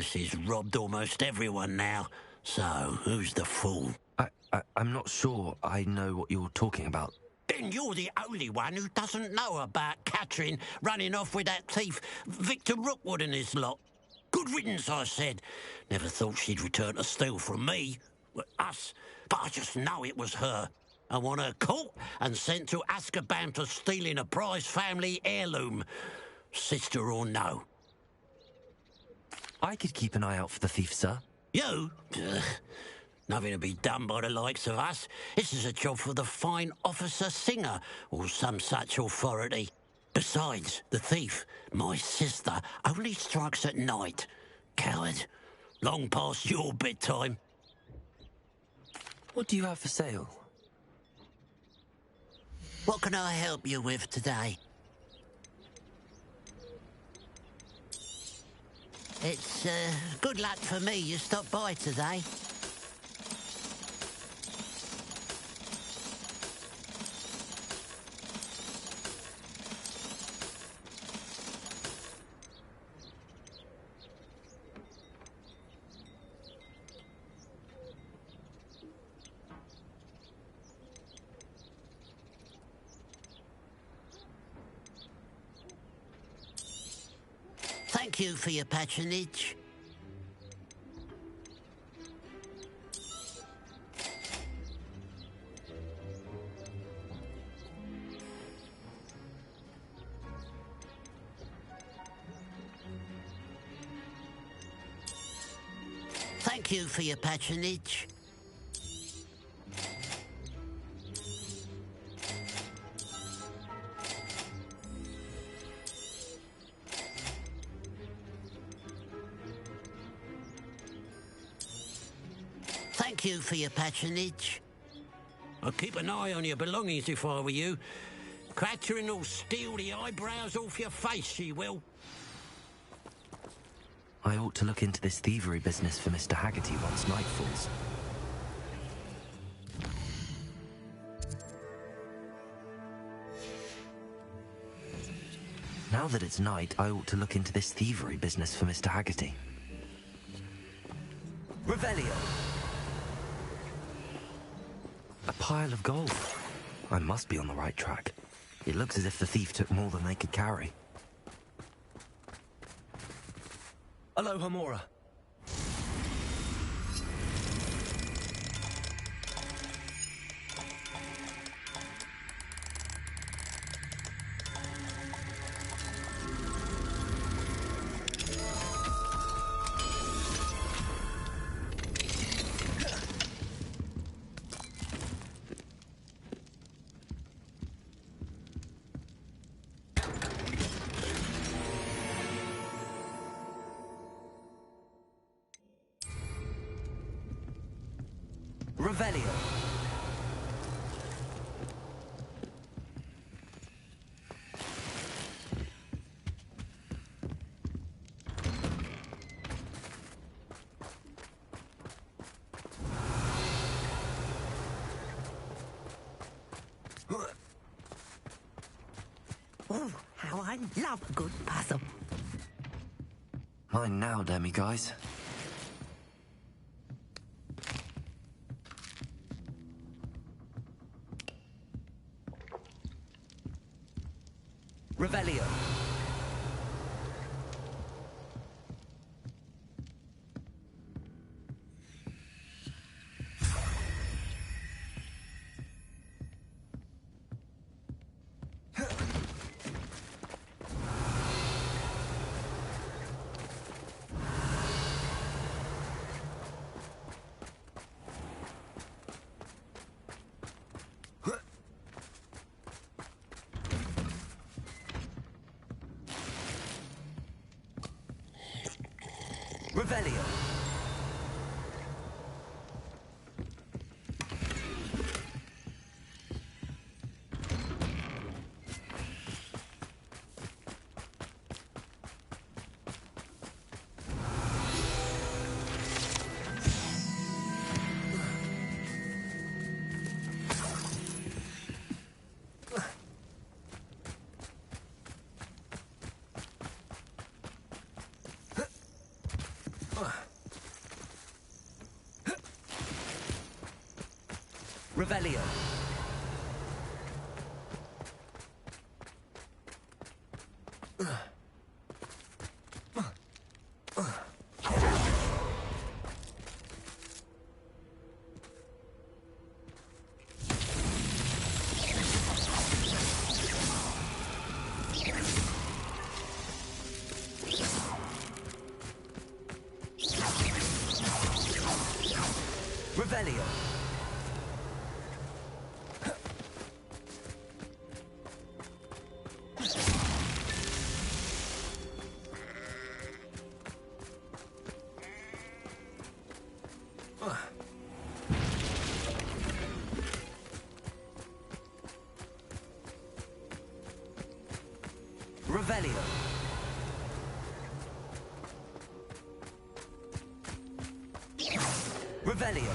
She's robbed almost everyone now. So, who's the fool? I'm not sure I know what you're talking about. Then you're the only one who doesn't know about Catherine running off with that thief, Victor Rookwood and his lot. Good riddance, I said. Never thought she'd return to steal from me. Us. But I just know it was her. I want her caught and sent to Azkaban for stealing a prize family heirloom. Sister or no. I could keep an eye out for the thief, sir. You? Ugh. Nothing to be done by the likes of us. This is a job for the fine officer Singer, or some such authority. Besides, the thief, my sister, only strikes at night. Coward. Long past your bedtime. What do you have for sale? What can I help you with today? It's, good luck for me you stopped by today. Thank you for your patronage. Thank you for your patronage. Thank you for your patronage. I'd keep an eye on your belongings if I were you. Catherine will steal the eyebrows off your face, she will. I ought to look into this thievery business for Mr. Haggerty once night falls. Now that it's night, I ought to look into this thievery business for Mr. Haggerty. Revelio! A pile of gold. I must be on the right track. It looks as if the thief took more than they could carry. Aloha Mora. Revelio. Oh, how I love a good puzzle. Mine now, demi-guys. Revelio. Revelio. Revelio. Revelio. Revelio. Revelio.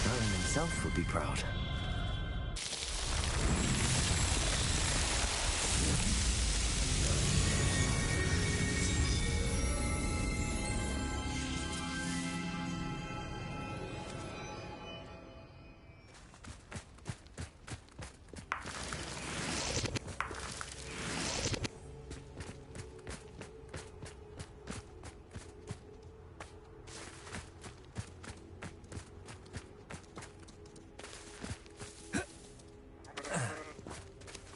Merlin himself would be proud.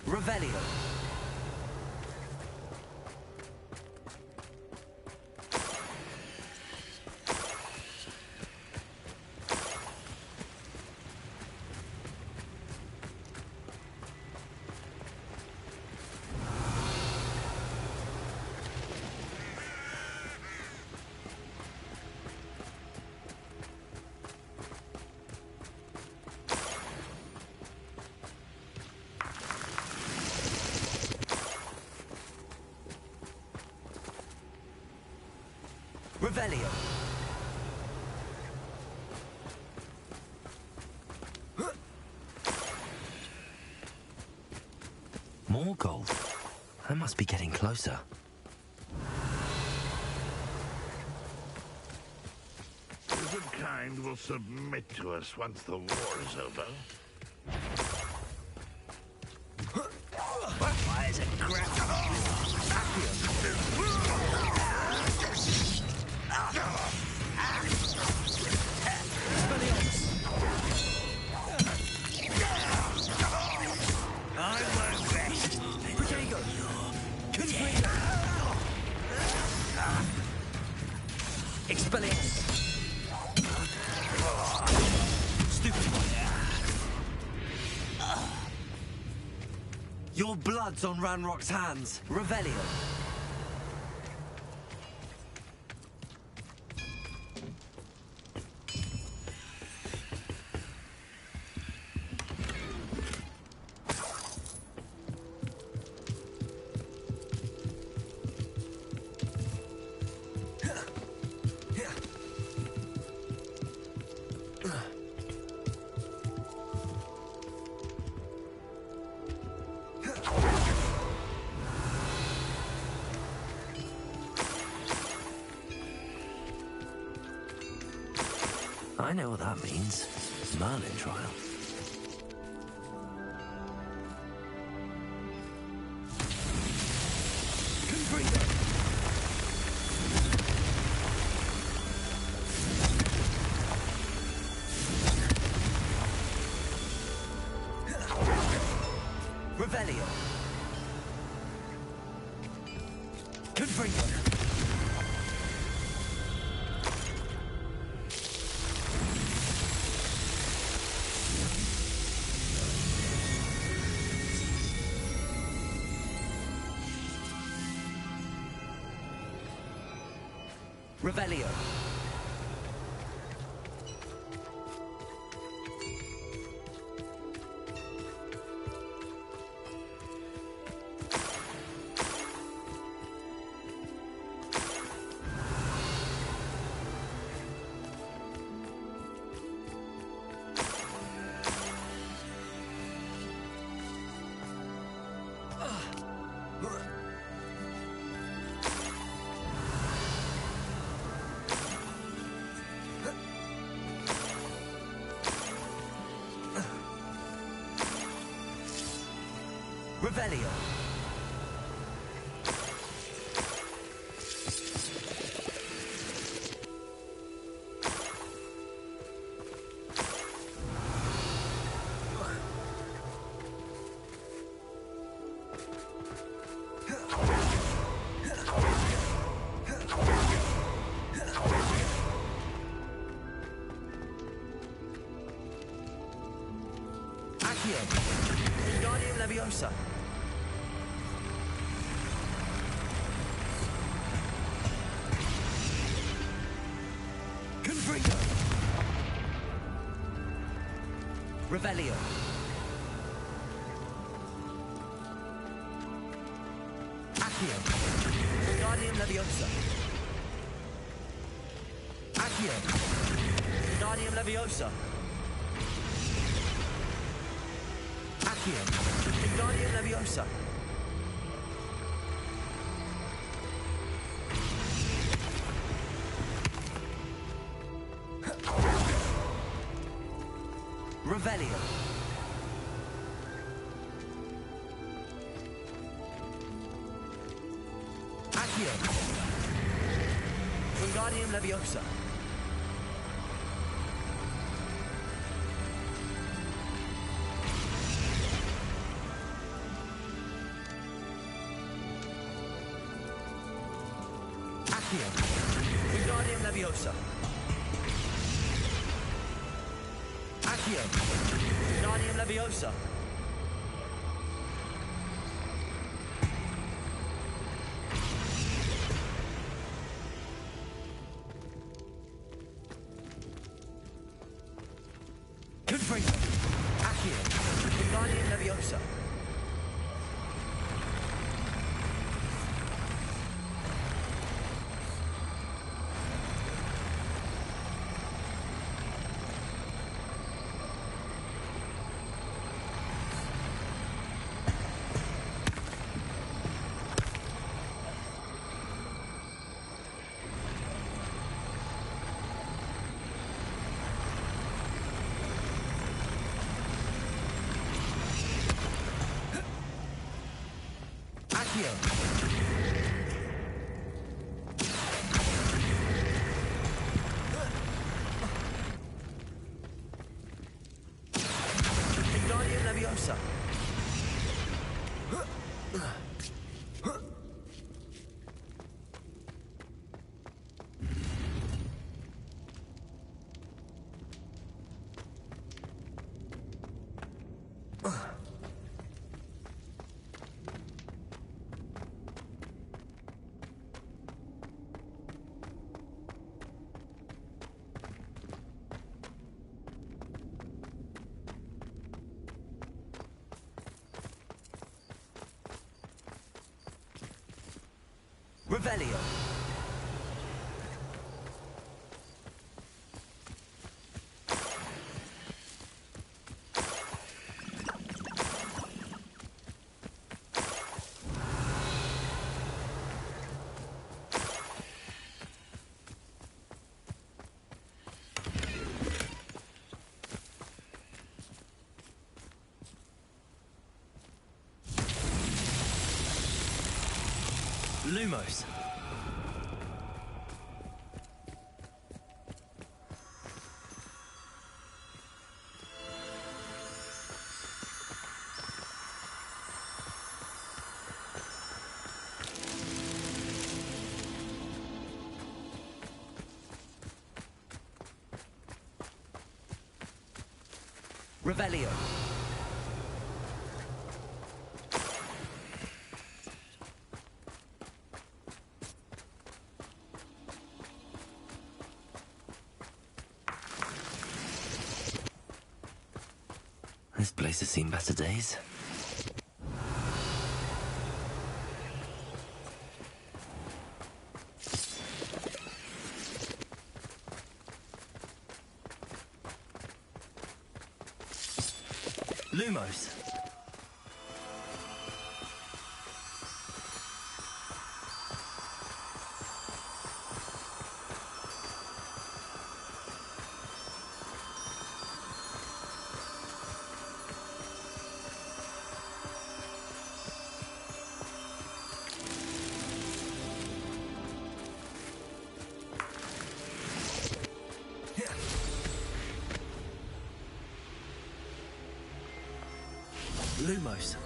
Revelio. Revelio. More gold. I must be getting closer. Wizardkind will submit to us once the war is over. Why is it Your blood's on Ranrock's hands. Revelio. I know what that means. Merlin trial. Revelio. Confringo. Revelio. Revelio. Accio. Wingardium Leviosa. Revelio. Accio. Wingardium Leviosa. Accio. Wingardium Leviosa. Accio. Wingardium Leviosa. Revelio. Accio. Wingardium Leviosa. Accio. Wingardium Leviosa. Accio. Wingardium Leviosa. Confringo. Accio. Wingardium Leviosa. Accio. Wingardium Leviosa. Revelio. Lumos. Revelio. This place has seen better days. Lumos. Lumos.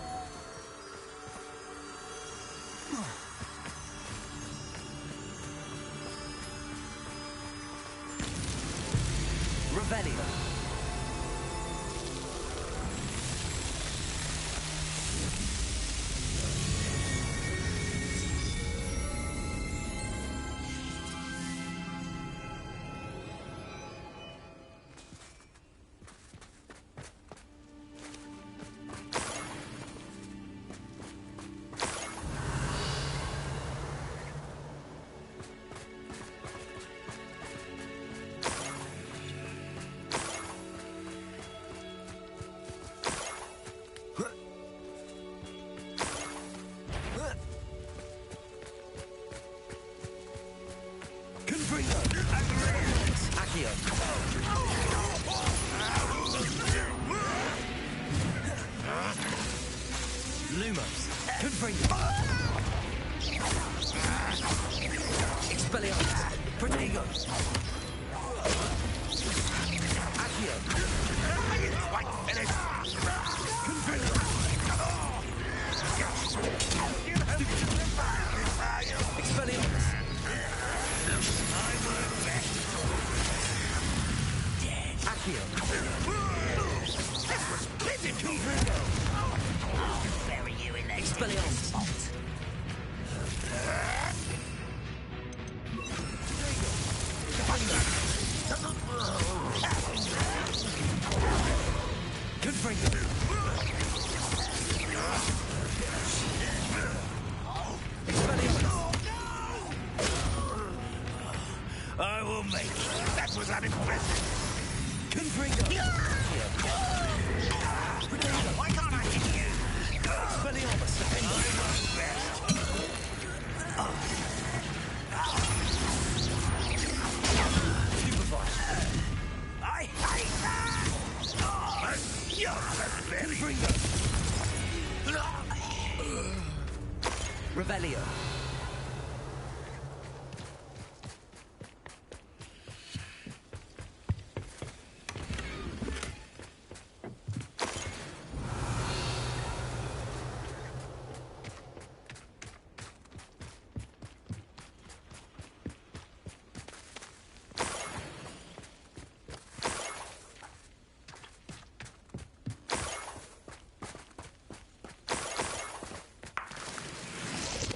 Revelio. Lumos. Confringo. Expelliarmus. Protego. Accio. Quite finished. Confringo. Expelliarmus. Accio. This was pitiful. Confringo. Bury you in that Expelliarmus. I will make it. That was unimpressive. Confringo. Why can't I hit you? Expelliarmus. I'm the best. Supervise. I hate that! You're very Revelio.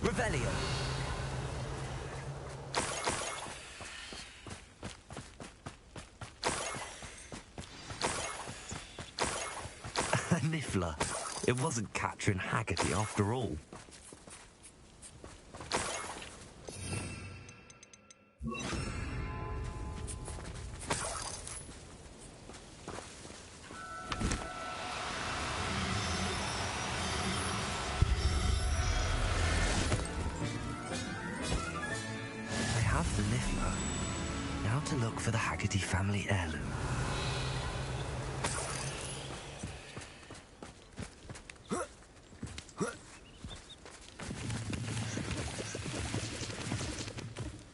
Revelio. Niffler. It wasn't Catherine Haggerty after all. the Haggerty family heirloom.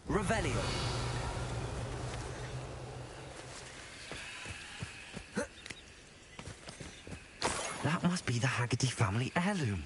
Revelio. That must be the Haggerty family heirloom.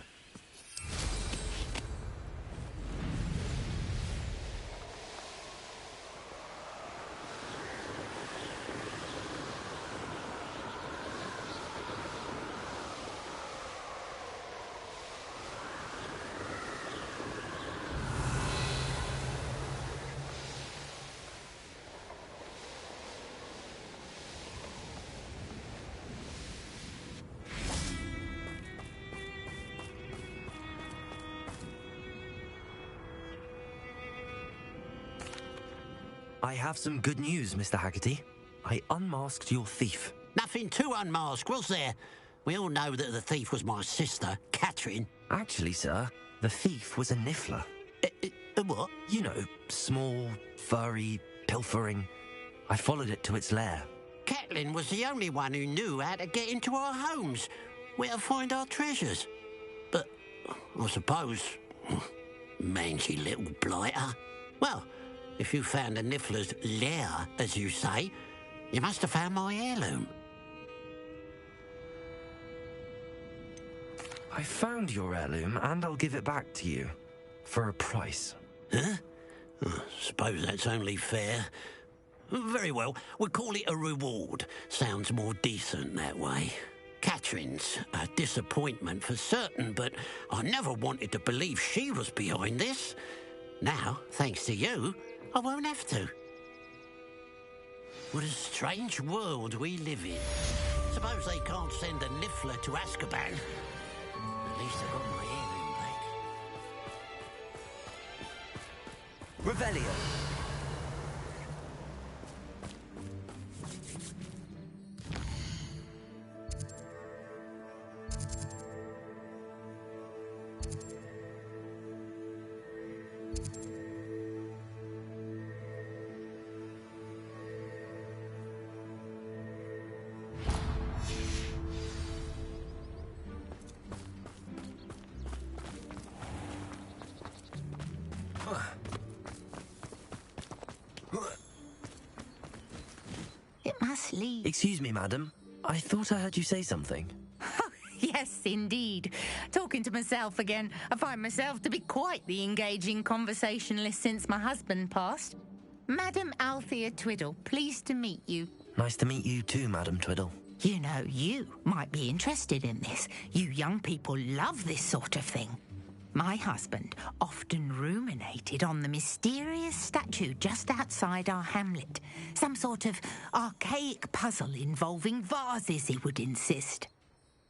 I have some good news, Mr. Haggerty. I unmasked your thief. Nothing to unmask, was there? We all know that the thief was my sister, Catherine. Actually, sir, the thief was a niffler. What? You know, small, furry, pilfering. I followed it to its lair. Catelyn was the only one who knew how to get into our homes, where to find our treasures. But I suppose, mangy little blighter. Well, if you found the niffler's lair, as you say, you must have found my heirloom. I found your heirloom, and I'll give it back to you. For a price. Huh? Suppose that's only fair. Very well, we'll call it a reward. Sounds more decent that way. Catherine's a disappointment for certain, but I never wanted to believe she was behind this. Now, thanks to you, I won't have to. What a strange world we live in. Suppose they can't send a niffler to Azkaban. At least I got my heirloom back. Revelio. Excuse me, madam. I thought I heard you say something. Yes, indeed. Talking to myself again. I find myself to be quite the engaging conversationalist since my husband passed. Madam Althea Twiddle, pleased to meet you. Nice to meet you too, Madam Twiddle. You know, you might be interested in this. You young people love this sort of thing. My husband often ruminated on the mysterious statue just outside our hamlet. Some sort of archaic puzzle involving vases, he would insist.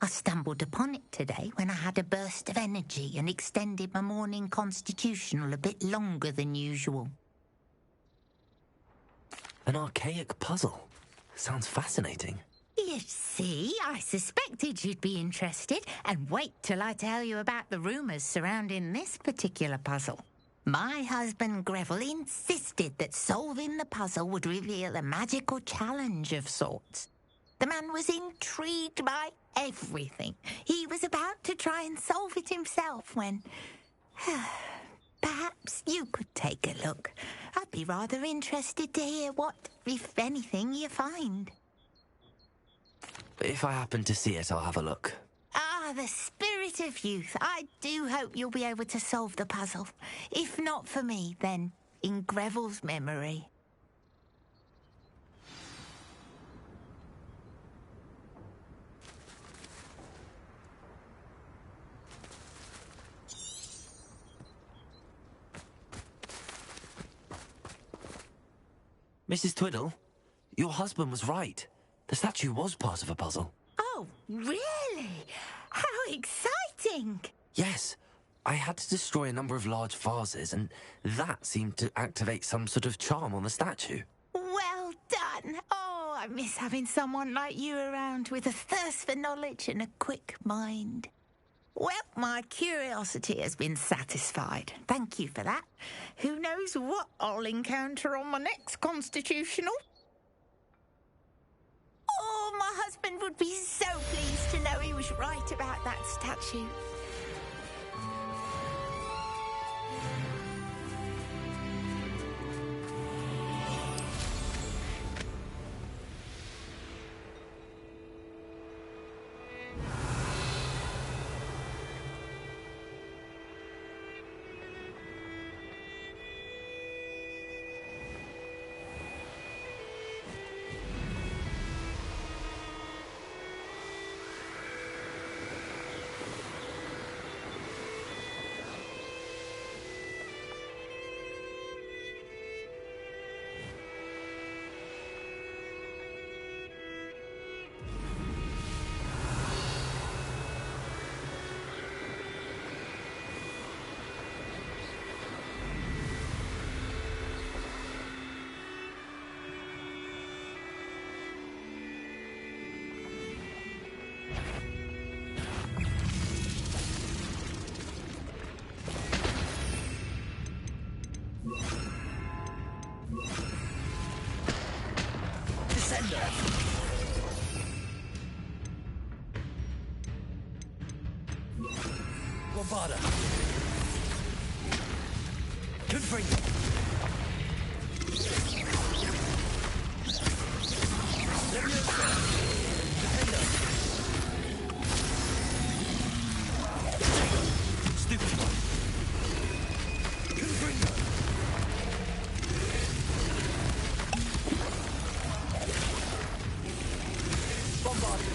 I stumbled upon it today when I had a burst of energy and extended my morning constitutional a bit longer than usual. An archaic puzzle? Sounds fascinating. You see, I suspected you'd be interested, and wait till I tell you about the rumours surrounding this particular puzzle. My husband Greville insisted that solving the puzzle would reveal a magical challenge of sorts. The man was intrigued by everything. He was about to try and solve it himself when... Perhaps you could take a look. I'd be rather interested to hear what, if anything, you find. If I happen to see it, I'll have a look. Ah, the spirit of youth. I do hope you'll be able to solve the puzzle. If not for me, then in Greville's memory. Mrs. Twiddle, your husband was right. The statue was part of a puzzle. Oh, really? How exciting! Yes. I had to destroy a number of large vases, and that seemed to activate some sort of charm on the statue. Well done! Oh, I miss having someone like you around with a thirst for knowledge and a quick mind. Well, my curiosity has been satisfied. Thank you for that. Who knows what I'll encounter on my next constitutional? that statue. Bombarda. Confringo. Leviosa. Defender. Stupid. Confringo. Bombarda.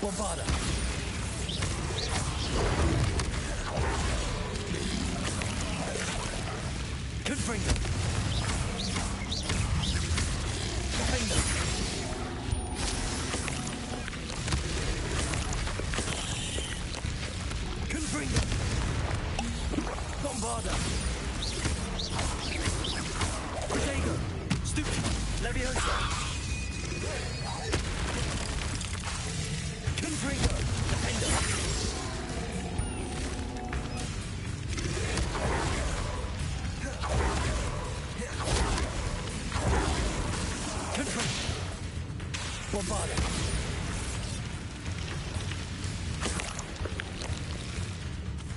Bombarda. Confringo. Defender. Confringo. Bombarda. Protego. Stupid. Leviosa. Confringo. Defender. Confringo. Bombarda.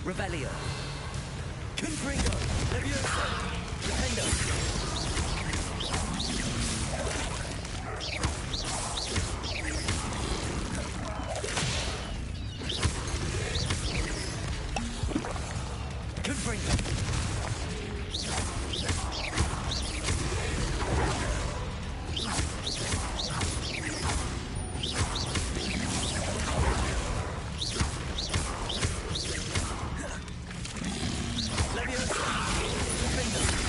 Rebellion. Confringo. Leviosa. Defender. Confringo. Leviosa. Defender.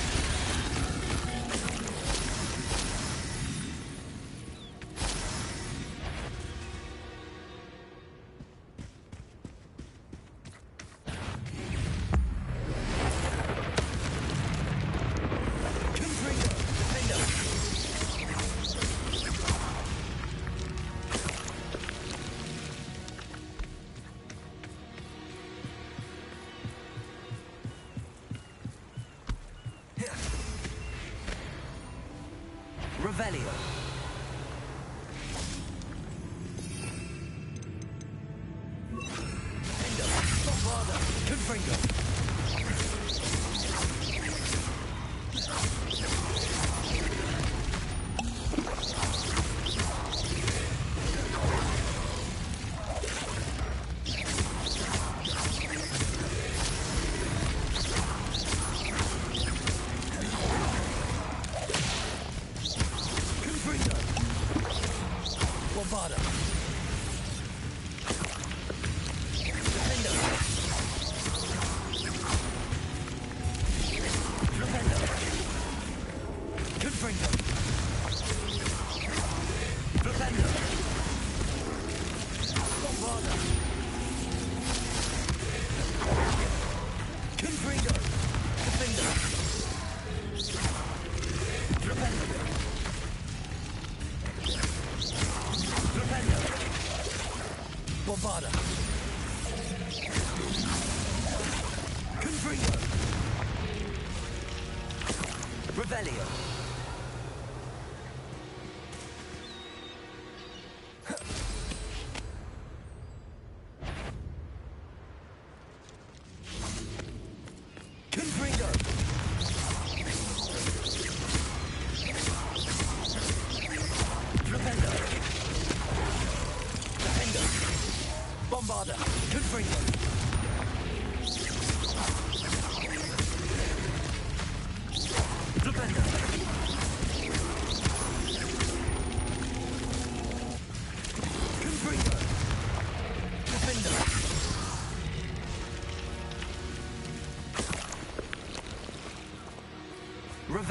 Revelio. Endo. Bombarda. Confringo. Bombarda. Defender. Defender. Confringo. Defender. Bombarda. Confringo. Defender. Defender.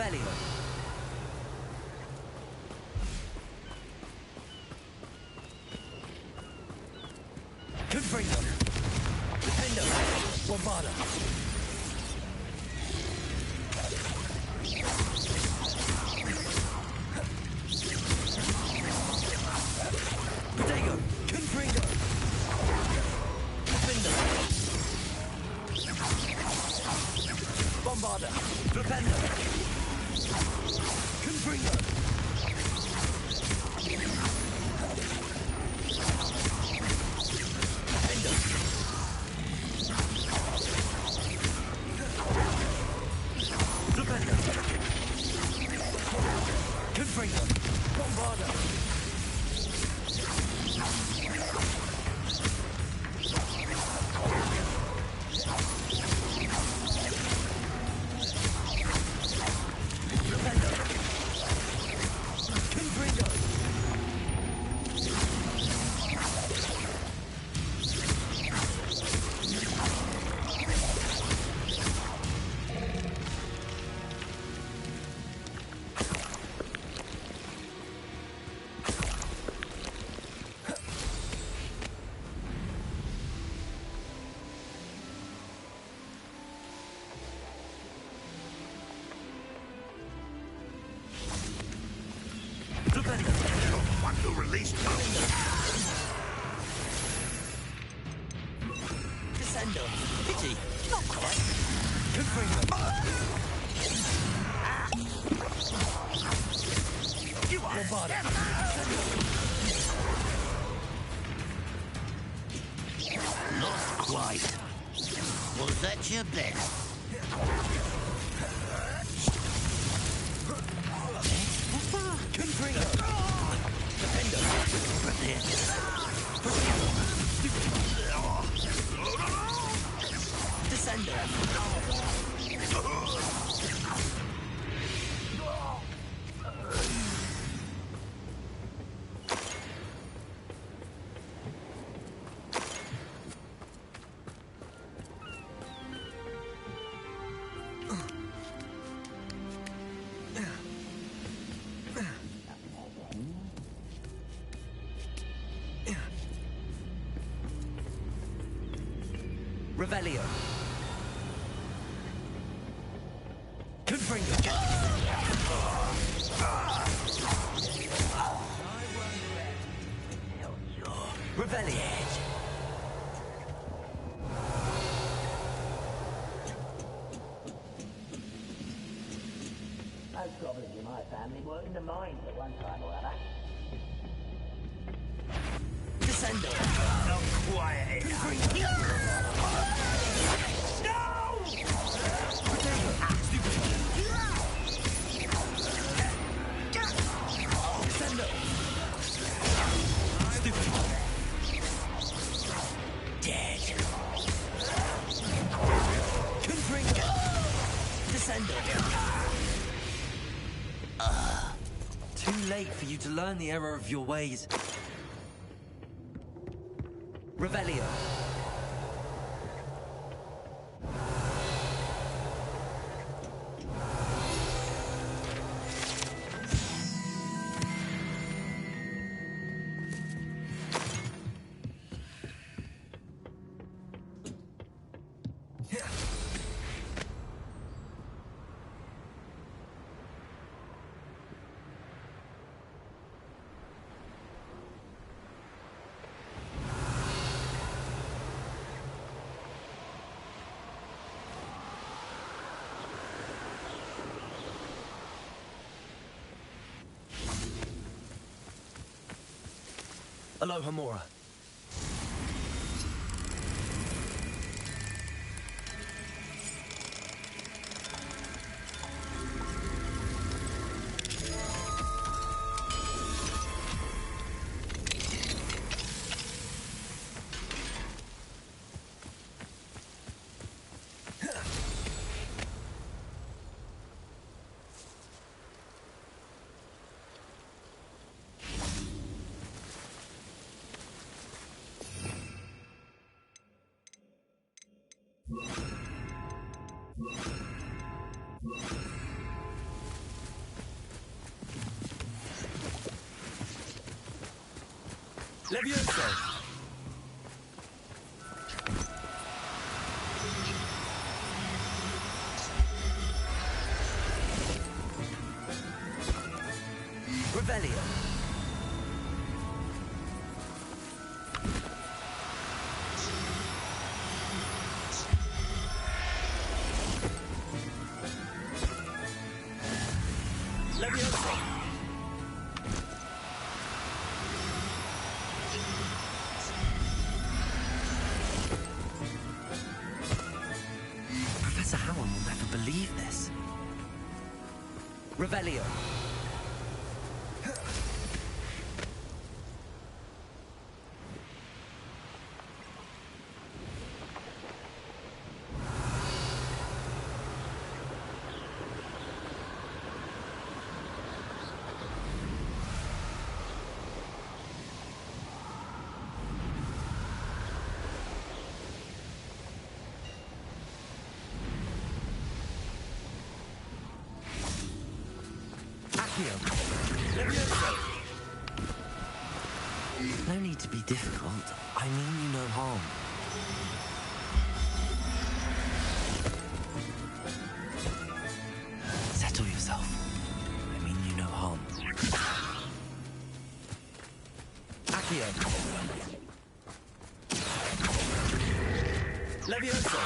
Revelio. Confringo. Defendo. Bombarda. Protego. Confringo. Defendo. Bombarda. Defendo. Confringo. Confringo. Bombarda. Descendo. Pity. Not quite. Confringo. You are Bombarda. Not quite. Was that your best? Confringo. Defendo. Descendo. Revelio. Confringo. Revelio. Most goblins in my family were in the mines at one time or other. Descendo. Not quiet enough. No! Descendo. Stupid. Dead. Confringo. Descendo. Too late for you to learn the error of your ways. Revelio. Aloha Mora. Levioso! Revelio! Levioso! Professor Howard will never believe this. Revelio! No need to be difficult. I mean you no harm. Settle yourself. I mean you no harm. Accio. Levioso.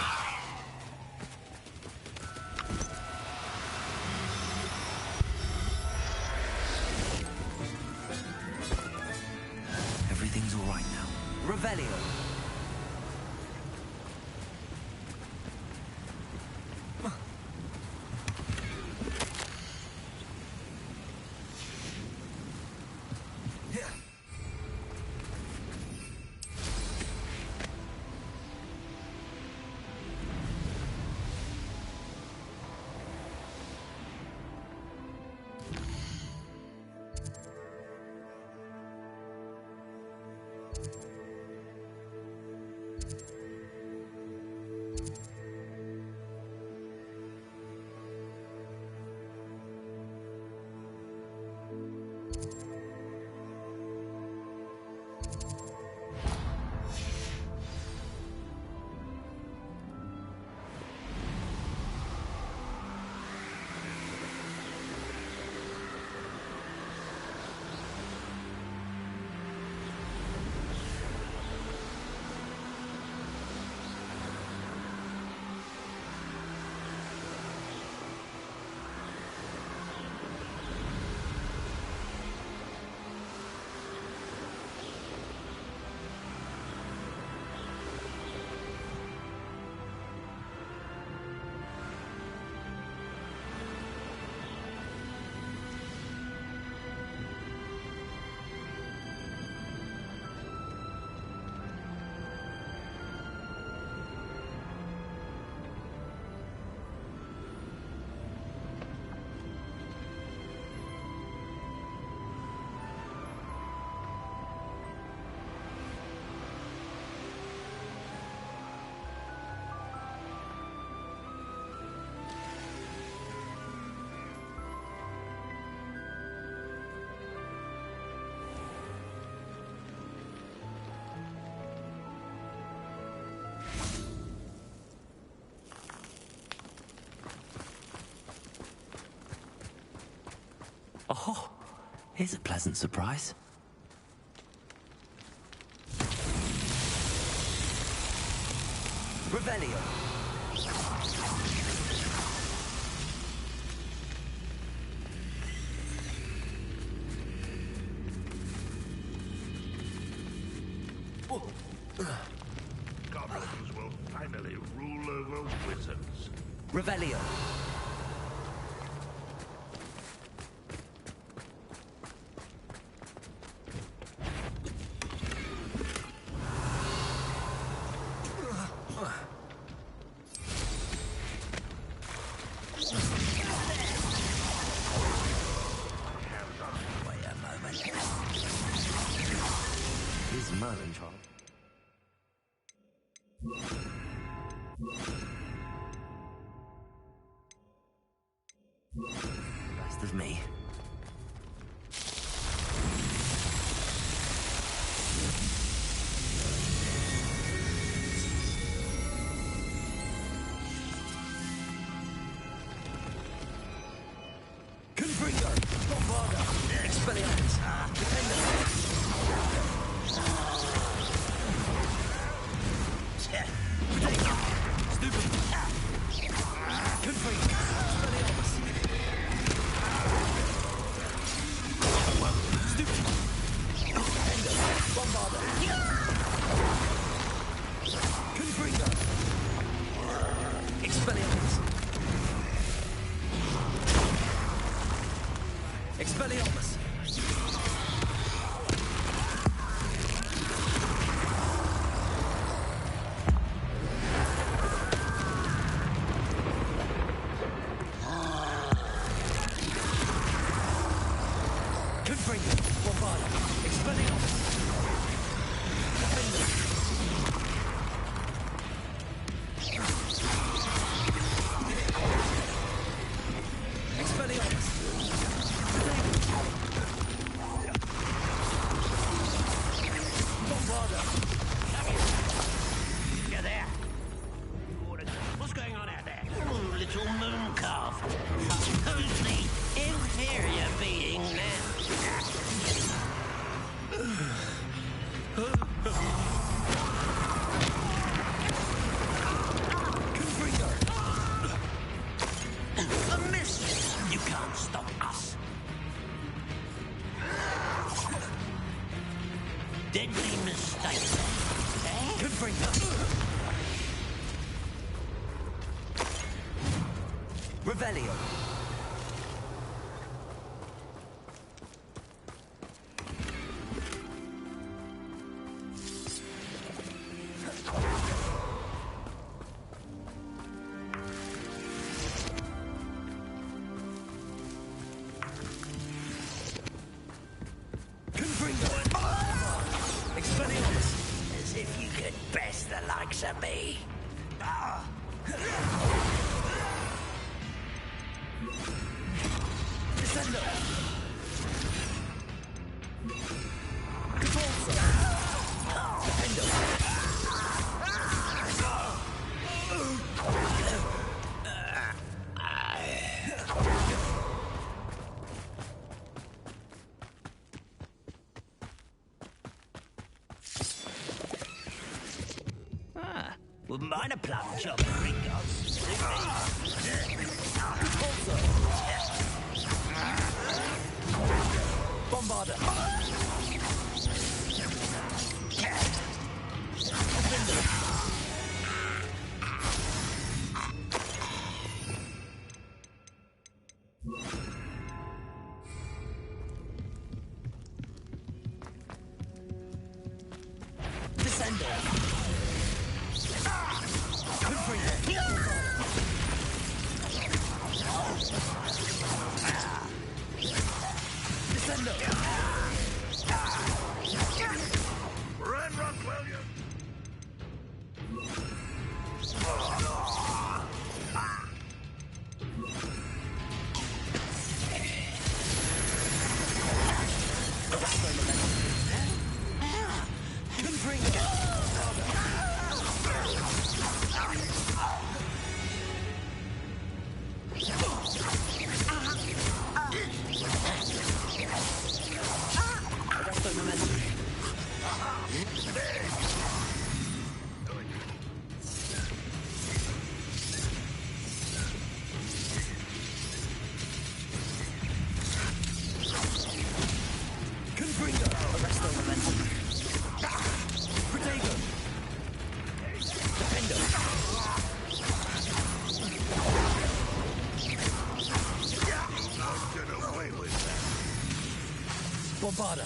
Everything's all right now. Revelio. Oh, here's a pleasant surprise. Revelio. Goblins will finally rule over wizards. Revelio. He's Merlin, child. Rest of me. Expelliarmus! Confringo! Bombarda! Expelliarmus! Defender! Expelliarmus! Bombarda! You there? What's going on out there? Oh, little moon calf. Who's the inferior being now? A miss! You can't stop us. Deadly mistake. Confringo! Revelio! Expelliarmus! As if you could best the likes of me. Descendo! Wouldn't mind a plum job, Gringos. Bombarda! Descendo! Descendo! Run, William! Bombarda!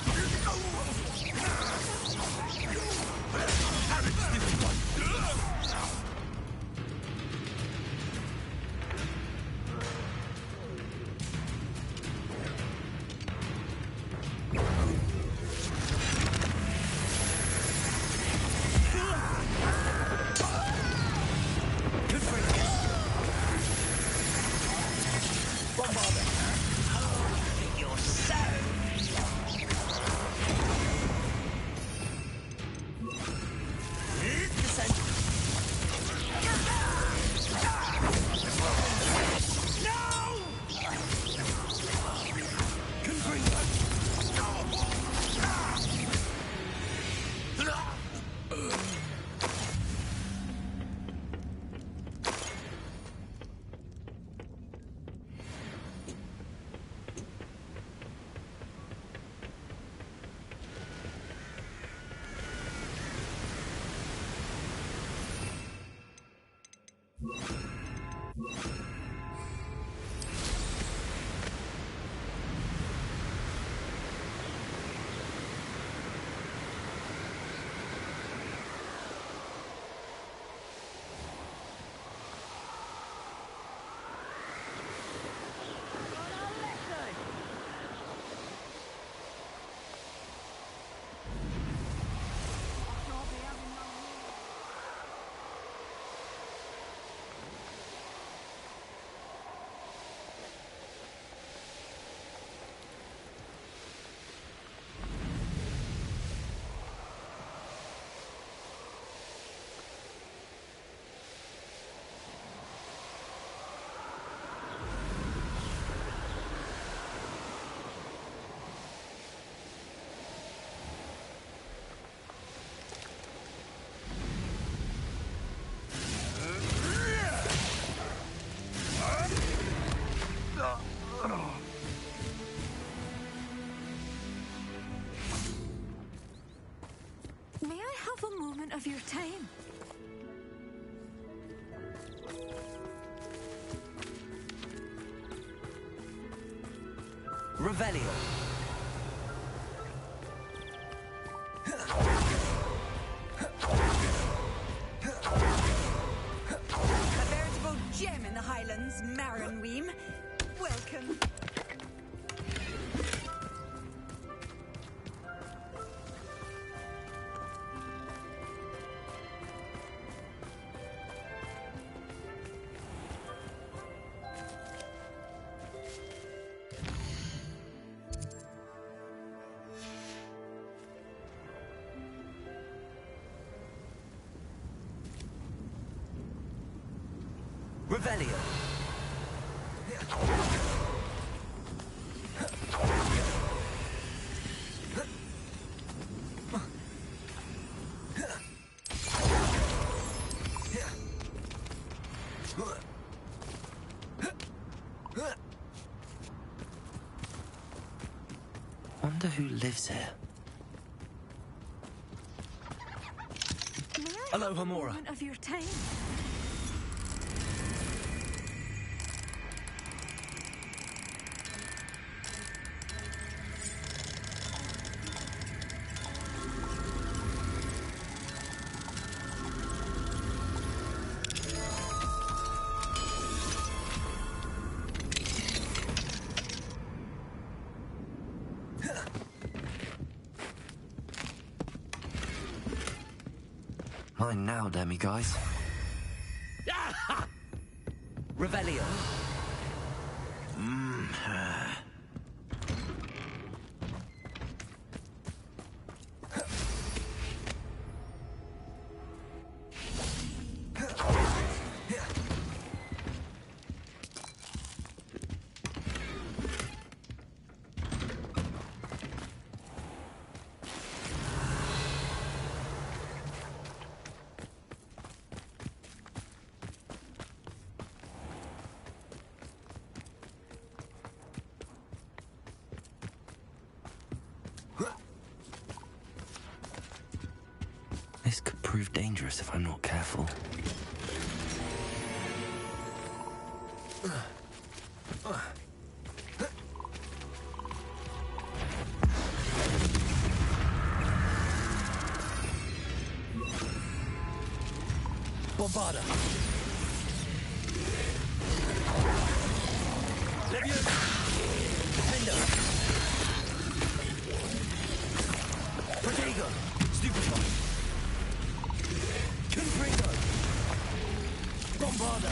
of your time. Revelio. A veritable gem in the Highlands, Maranweem. Welcome. Revelio. Wonder who lives here. Hello, Hamura. Moment of your time. Mine now, demiguise. Revelio. This could prove dangerous if I'm not careful. Bombarda. Leviosa. Defender. Protego. Stupefy. Confringo. Bombarda.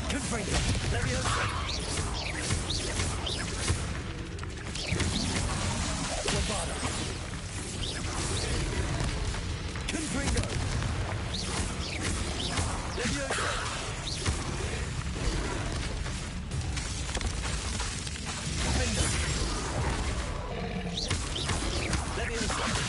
Confringo. Leviosa. Bombarda. Confringo. Leviosa. Defender. Leviosa.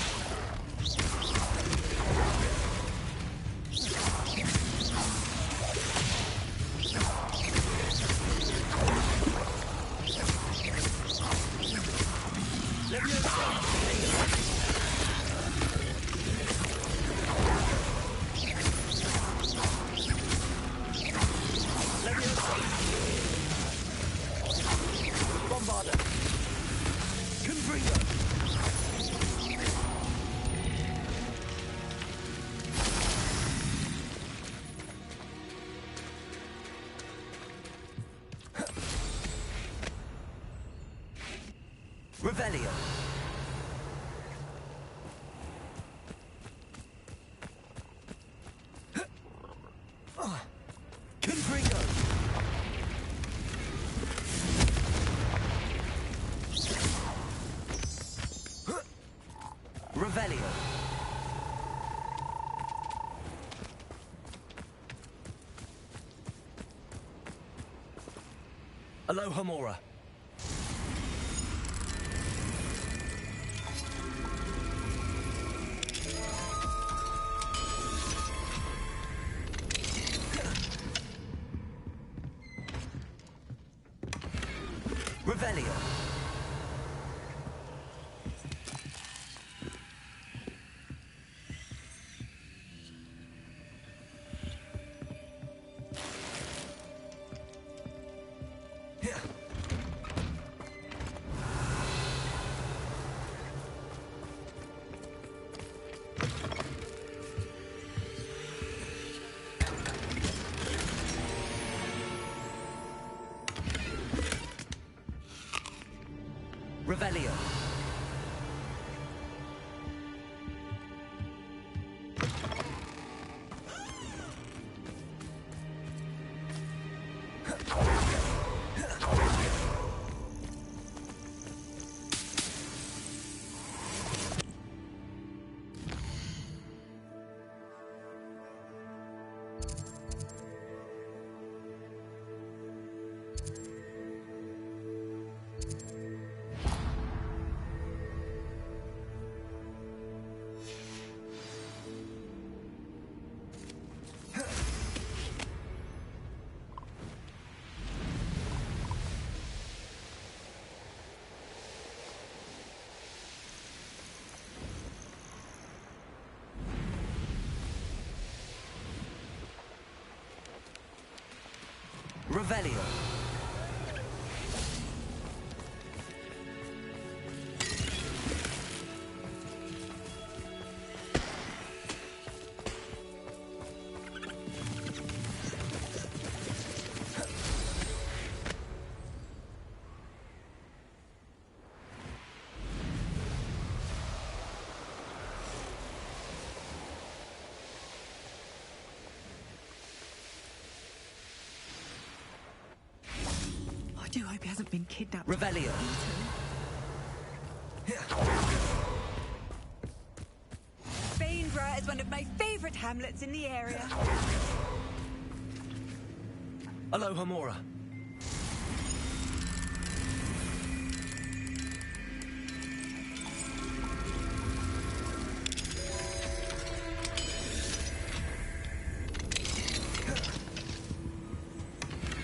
Bombarda. Confringo. Revelio. Confringo. Revelio. Aloha Mora. Revelio. Revelio. Revelio. I do hope he hasn't been kidnapped. Revelio. Bainborough is one of my favourite hamlets in the area. Alohomora.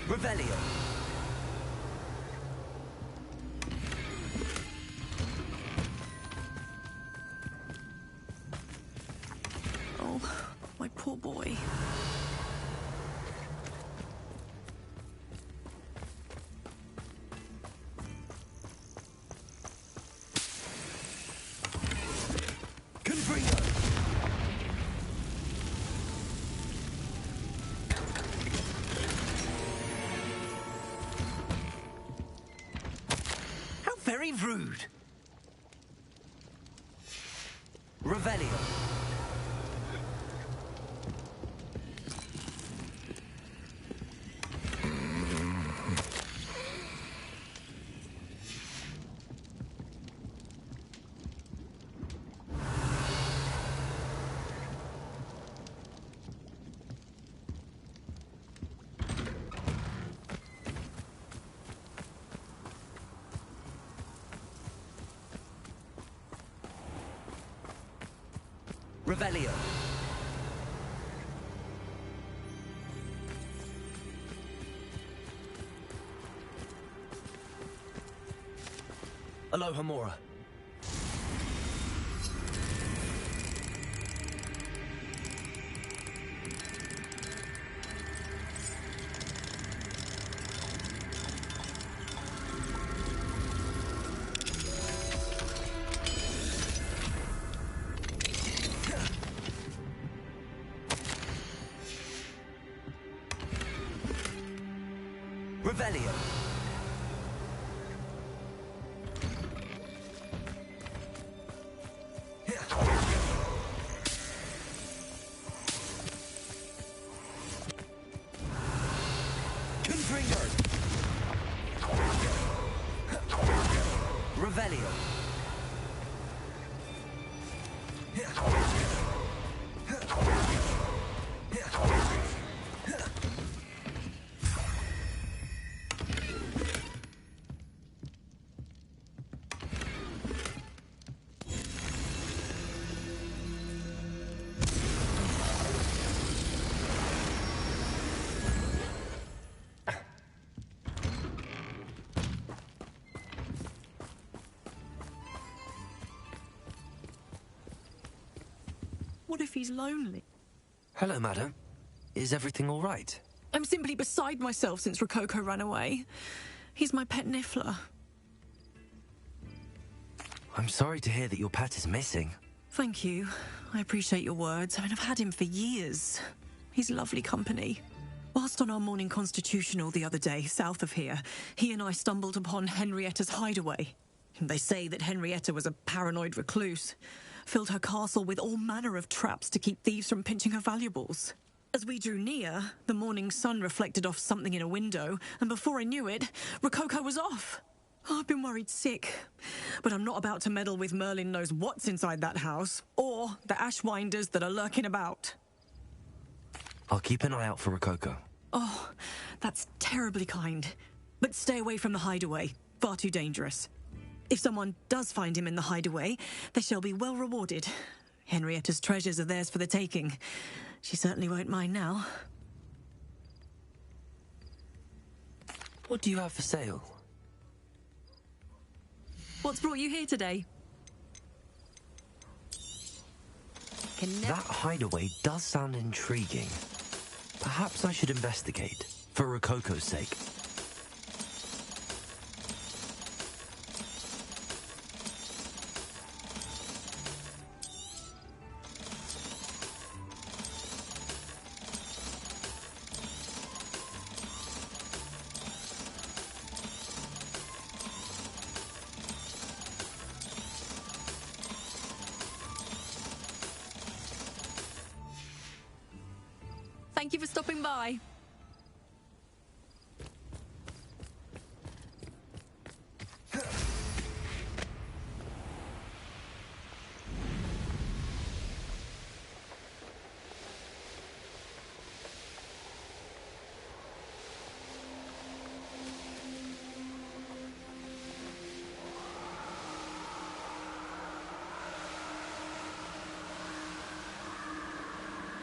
Revelio. Oh, my poor boy. Very rude. Revelio. Revelio. Alohomora. Revelio. Confringo. Revelio. What if he's lonely? Hello, madam. Is everything all right? I'm simply beside myself since Rococo ran away. He's my pet Niffler. I'm sorry to hear that your pet is missing. Thank you. I appreciate your words. I mean, I've had him for years. He's lovely company. Whilst on our morning constitutional the other day, south of here, he and I stumbled upon Henrietta's hideaway. They say that Henrietta was a paranoid recluse, filled her castle with all manner of traps to keep thieves from pinching her valuables. As we drew near, the morning sun reflected off something in a window, and before I knew it, Rococo was off. Oh, I've been worried sick, but I'm not about to meddle with Merlin knows what's inside that house, or the ashwinders that are lurking about. I'll keep an eye out for Rococo. Oh, that's terribly kind. But stay away from the hideaway. Far too dangerous. If someone does find him in the hideaway, they shall be well rewarded. Henrietta's treasures are theirs for the taking. She certainly won't mind now. What do you have for sale? What's brought you here today? That hideaway does sound intriguing. Perhaps I should investigate, for Rococo's sake. Thank you for stopping by.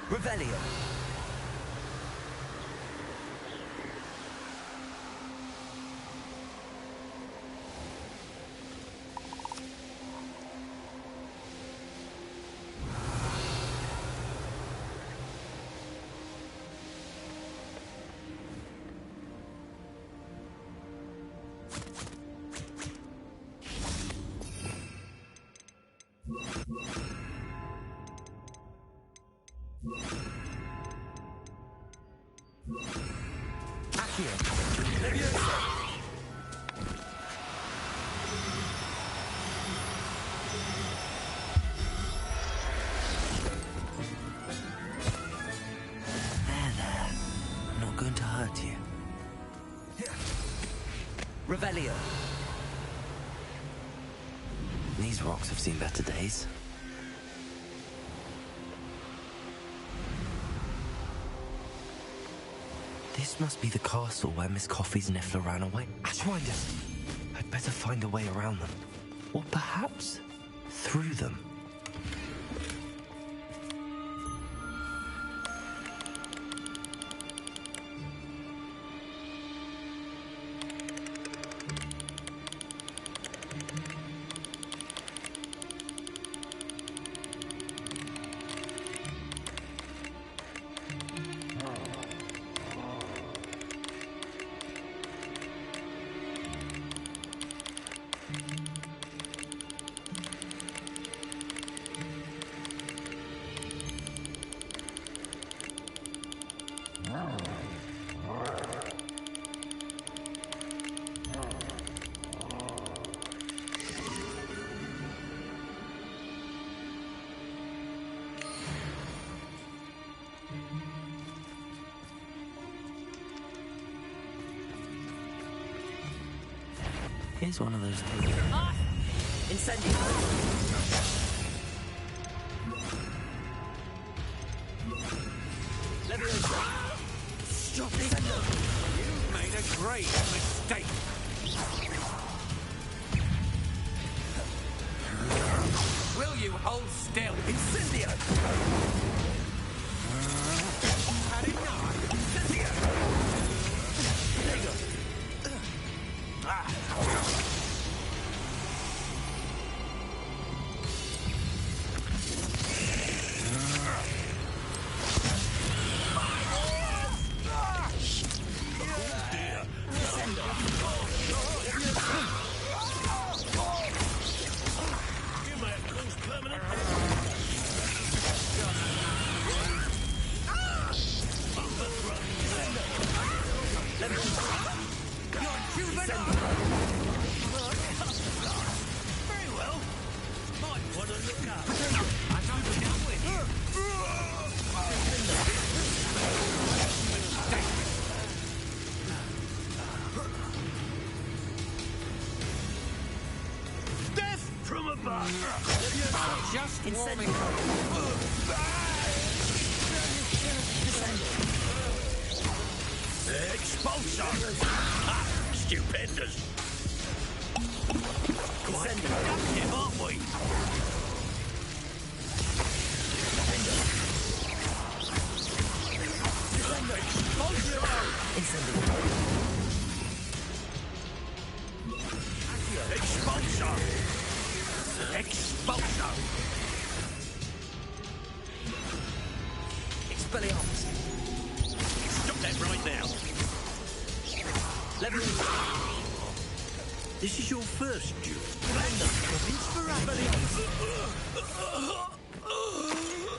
Revelio. Revelio. These rocks have seen better days. This must be the castle where Miss Coffee's Niffler ran away. Ashwinders! I'd better find a way around them. Or perhaps through them. Here's one of those things. Incendio! Stop it! You've made a great mistake. Will you hold still? Incendio! Had enough! Incendio! There you go. Death from above! Just warming Expulsor! Ha! Stupendous! Quite productive, aren't we? Expulsor! Expulsor! Expelliarmus. Stop that right now! This is your first duel.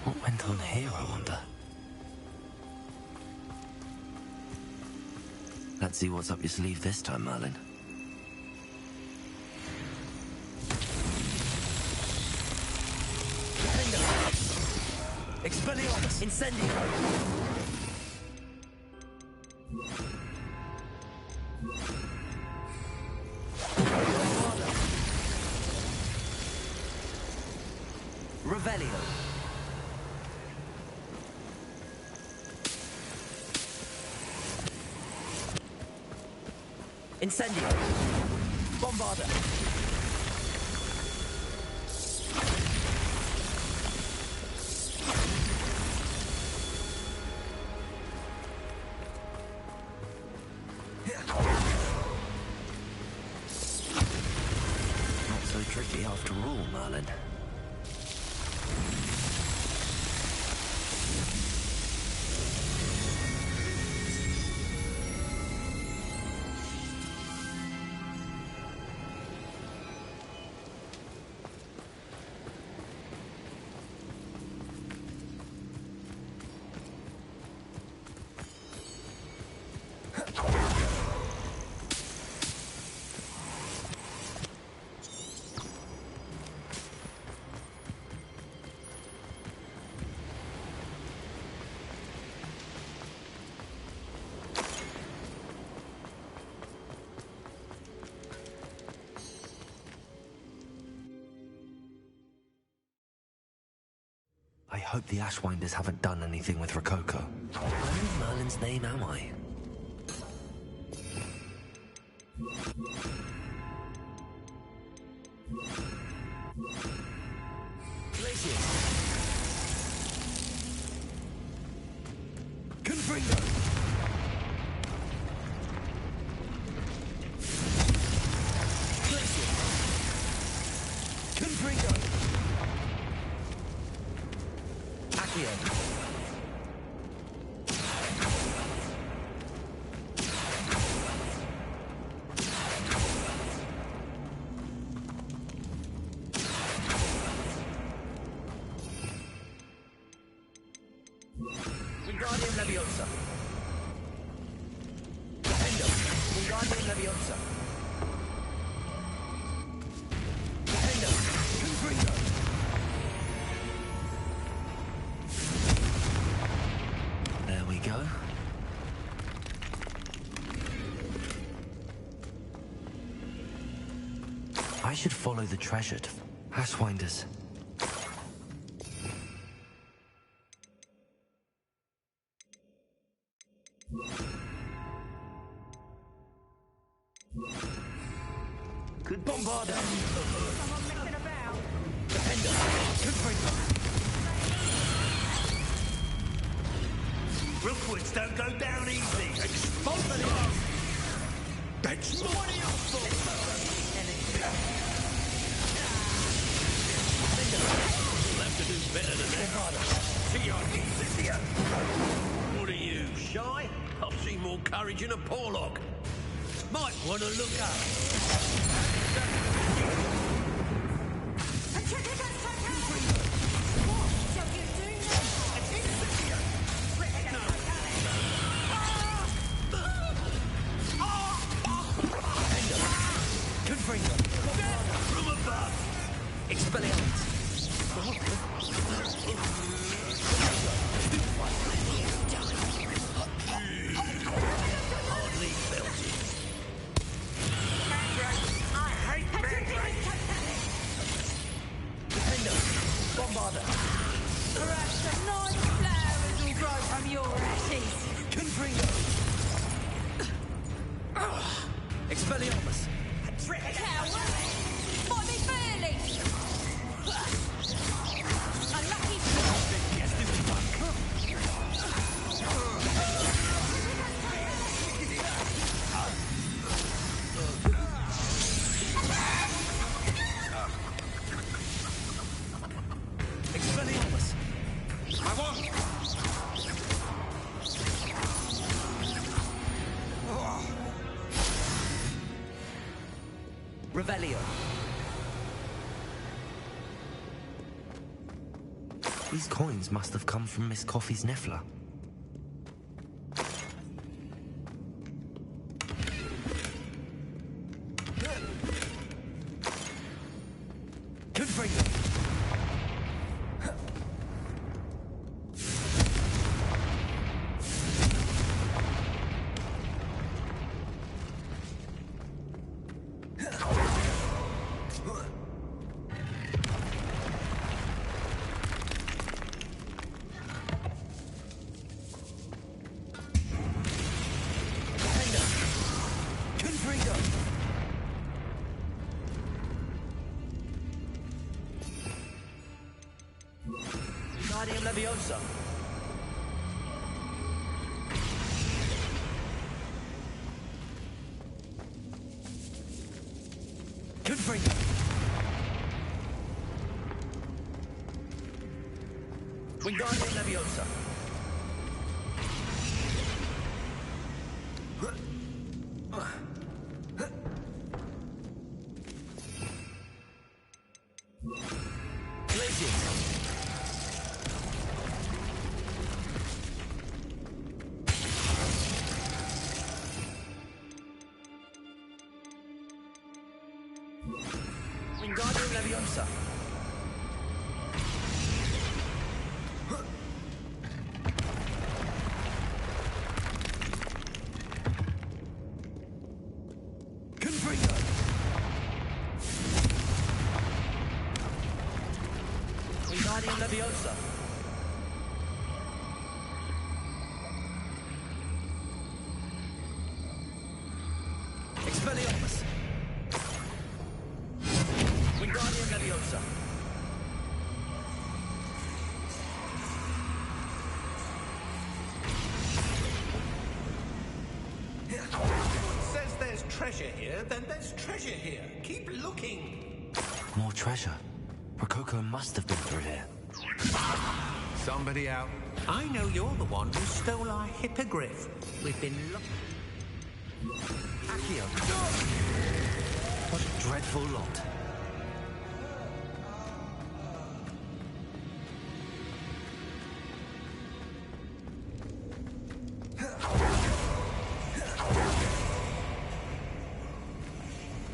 What went on here, I wonder? Let's see what's up your sleeve this time, Merlin. Expelliarmus. Incendio. Revelio. Incendio. Bombarda. Not so tricky after all, Merlin. I hope the Ashwinders haven't done anything with Rococo. Where in Merlin's name am I? Confringo. Confringo. Accio. Wingardium Leviosa. Defendo. Wingardium Leviosa. Defendo. Confringo. There we go. I should follow the treasure to Ashwinders. Good bombarder. Defender. Confringo. Rookwoods don't go down easy. Expulsor! That's what are you for? You'll have to do better than that. What are you, shy? I've seen more courage in a Porlock. Might want to look up. Confringo. From above. Expelliarmus. Revelio. These coins must have come from Miss Coffee's Niffler. Leviosa. Confringo. Wingardium Leviosa. Wingardium Leviosa. Confringo. Wingardium Leviosa. Expelliarmus. Wingardium Leviosa. Says there's treasure here, then there's treasure here. Keep looking. More treasure. Rococo must have been through here. Somebody out. I know you're the one who stole our hippogriff. We've been Accio. What a dreadful lot.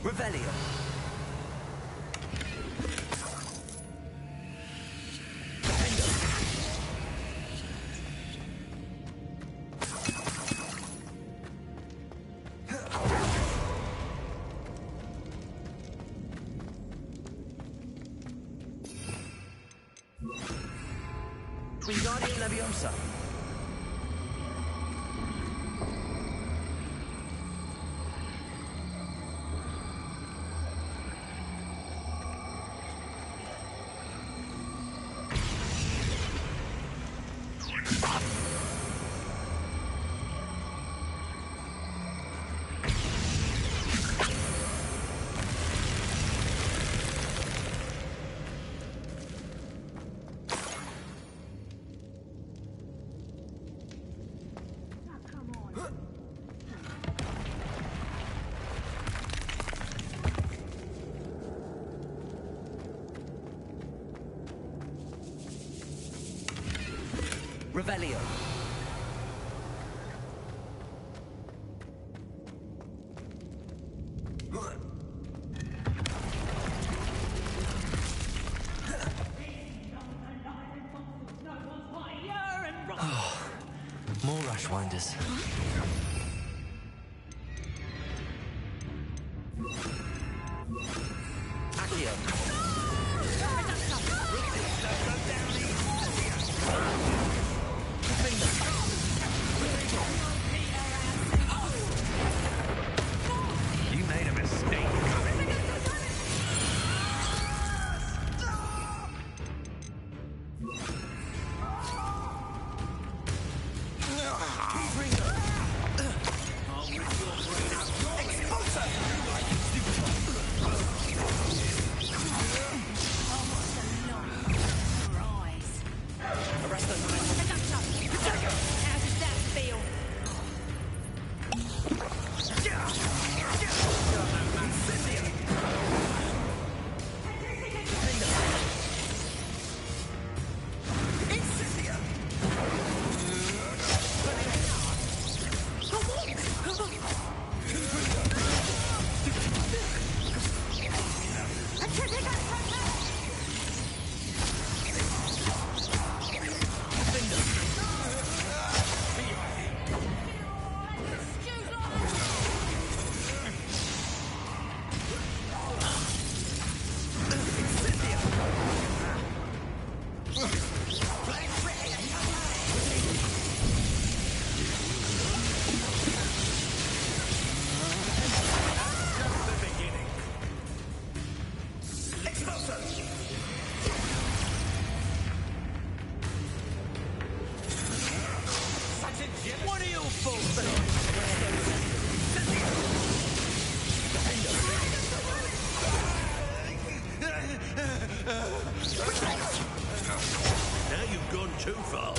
Revelio. Wingardium Leviosa. Revelio. More Rushwinders. Accio. You made a mistake. What are you fools? Now you've gone too far.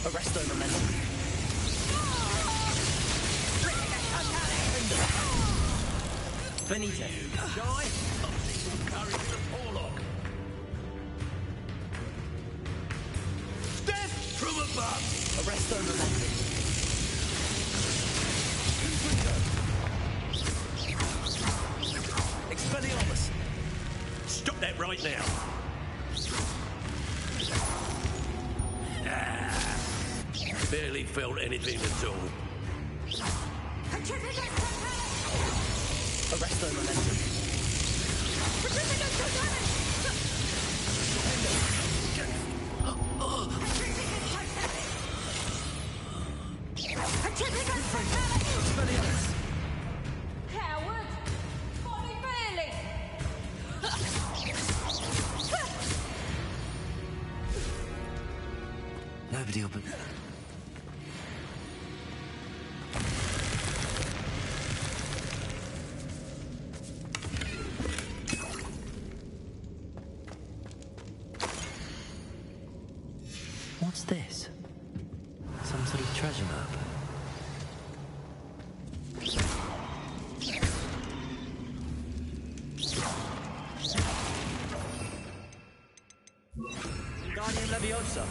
Arresto momentum. Finito. Shy? Courage in a forelock. Death from above. Arresto momentum. Expelliarmus. Stop that right now. Barely felt anything at all. Arresto momentum. Coward! Body barely! Nobody will be... What's this? Some sort of treasure map. Guardian Leviosa.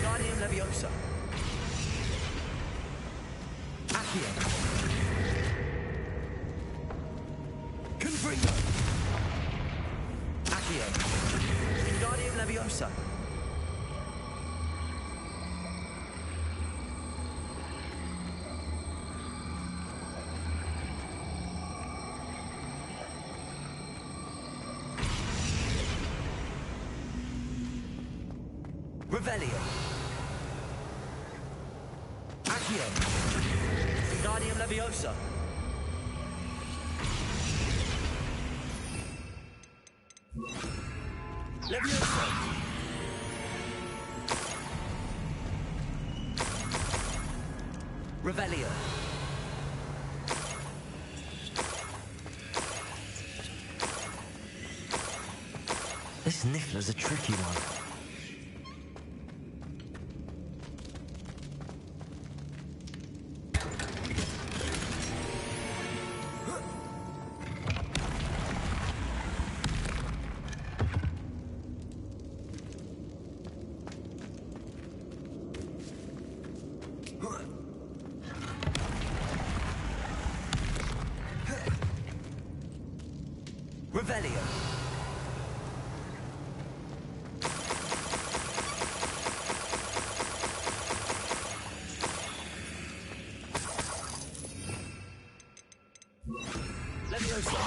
Guardian Leviosa. Accio. Confringo. Accio. Guardian Leviosa. Revelio. Accio. Guardian Leviosa. Leviosa. Revelio. This Niffler's a tricky one. Revelio. Leviosa.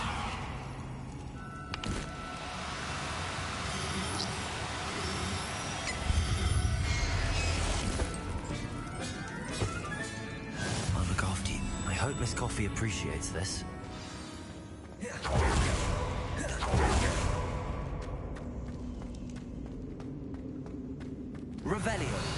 I'll look after you. I hope Miss Coffee appreciates this. Revelio.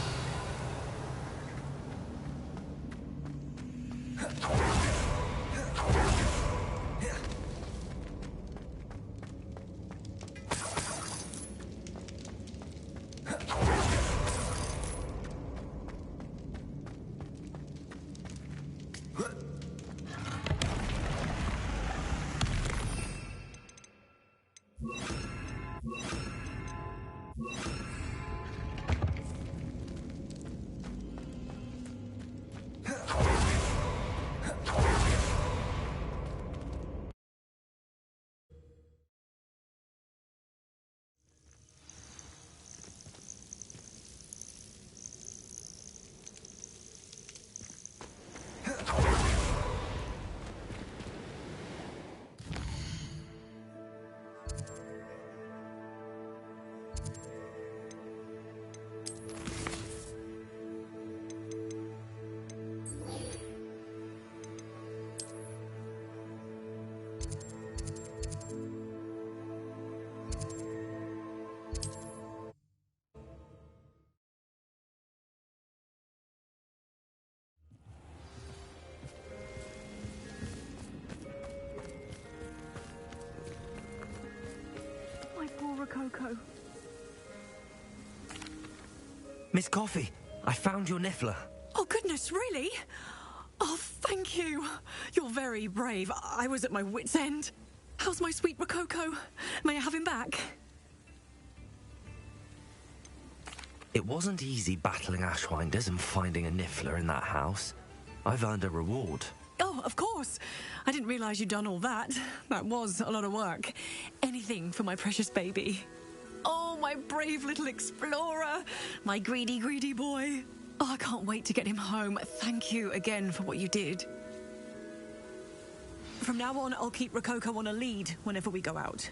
My poor Rococo. Miss Coffee, I found your Niffler. Oh, goodness, really? Oh, thank you. You're very brave. I was at my wit's end. How's my sweet Rococo? May I have him back? It wasn't easy battling Ashwinders and finding a Niffler in that house. I've earned a reward. Oh, of course. I didn't realise you'd done all that. That was a lot of work. Anything for my precious baby. Oh, my brave little explorer. My greedy, greedy boy. Oh, I can't wait to get him home. Thank you again for what you did. From now on, I'll keep Rococo on a lead whenever we go out.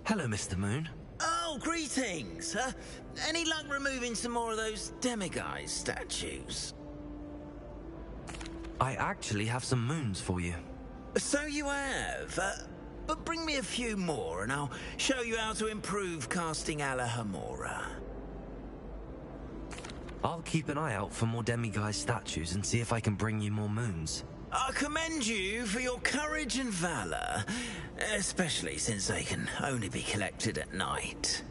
Hello, Mr. Moon. Oh, greetings. Any luck removing some more of those demiguise statues? I actually have some moons for you. So you have. But bring me a few more and I'll show you how to improve casting Alahomora. I'll keep an eye out for more demiguise statues and see if I can bring you more moons. I commend you for your courage and valour, especially since they can only be collected at night.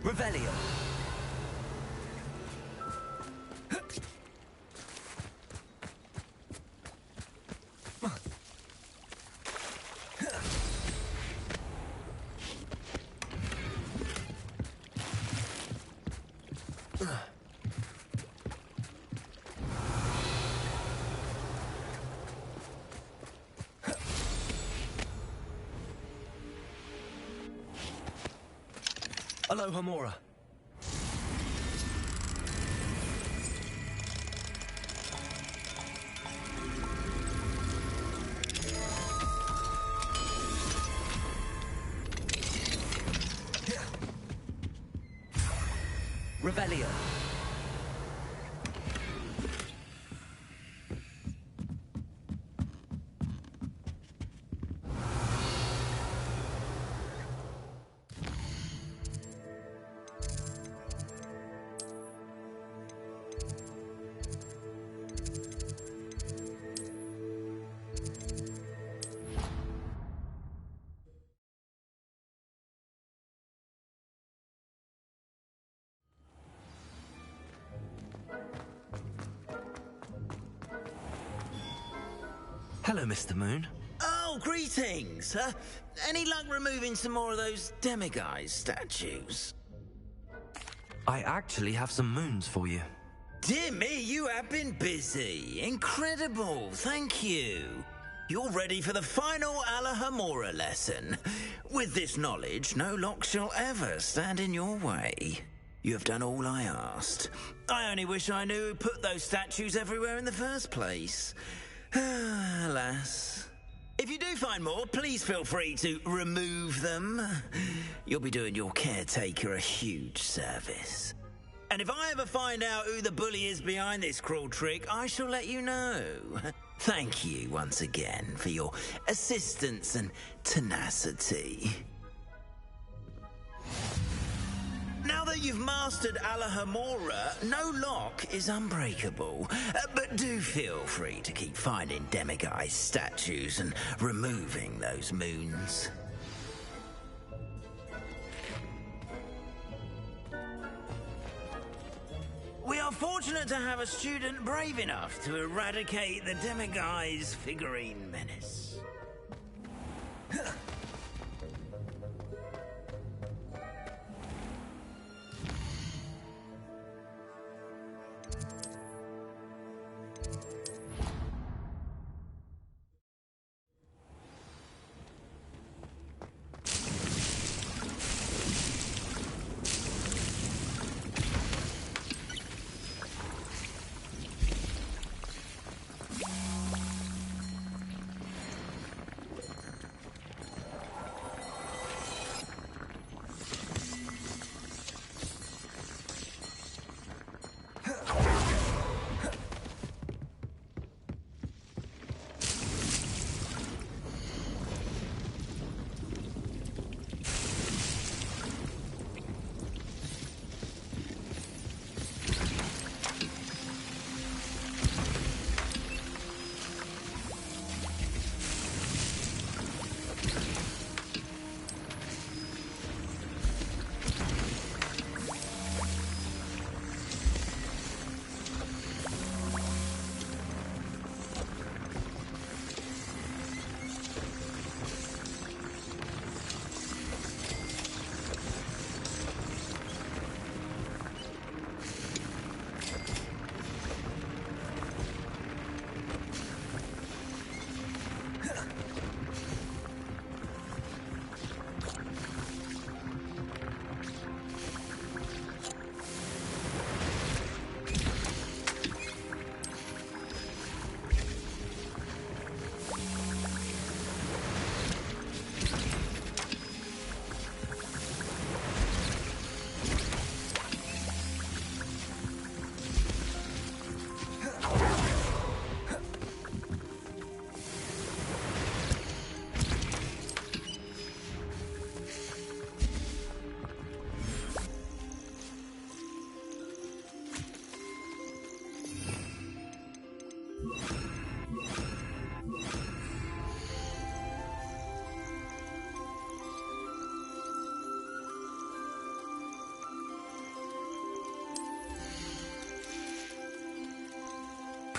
Revelio. Aloha Mora. Revelio. Hello, Mr. Moon. Oh, greetings! Any luck removing some more of those demiguise statues? I actually have some moons for you. Dear me, you have been busy. Incredible, thank you. You're ready for the final helRAEzzzer lesson. With this knowledge, no lock shall ever stand in your way. You have done all I asked. I only wish I knew who put those statues everywhere in the first place. Alas. If you do find more, please feel free to remove them. You'll be doing your caretaker a huge service. And if I ever find out who the bully is behind this cruel trick, I shall let you know. Thank you once again for your assistance and tenacity. Now that you've mastered helRAEzzzer, no lock is unbreakable. But do feel free to keep finding demiguise statues and removing those moons. We are fortunate to have a student brave enough to eradicate the demiguise figurine menace.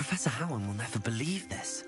Professor Howard will never believe this.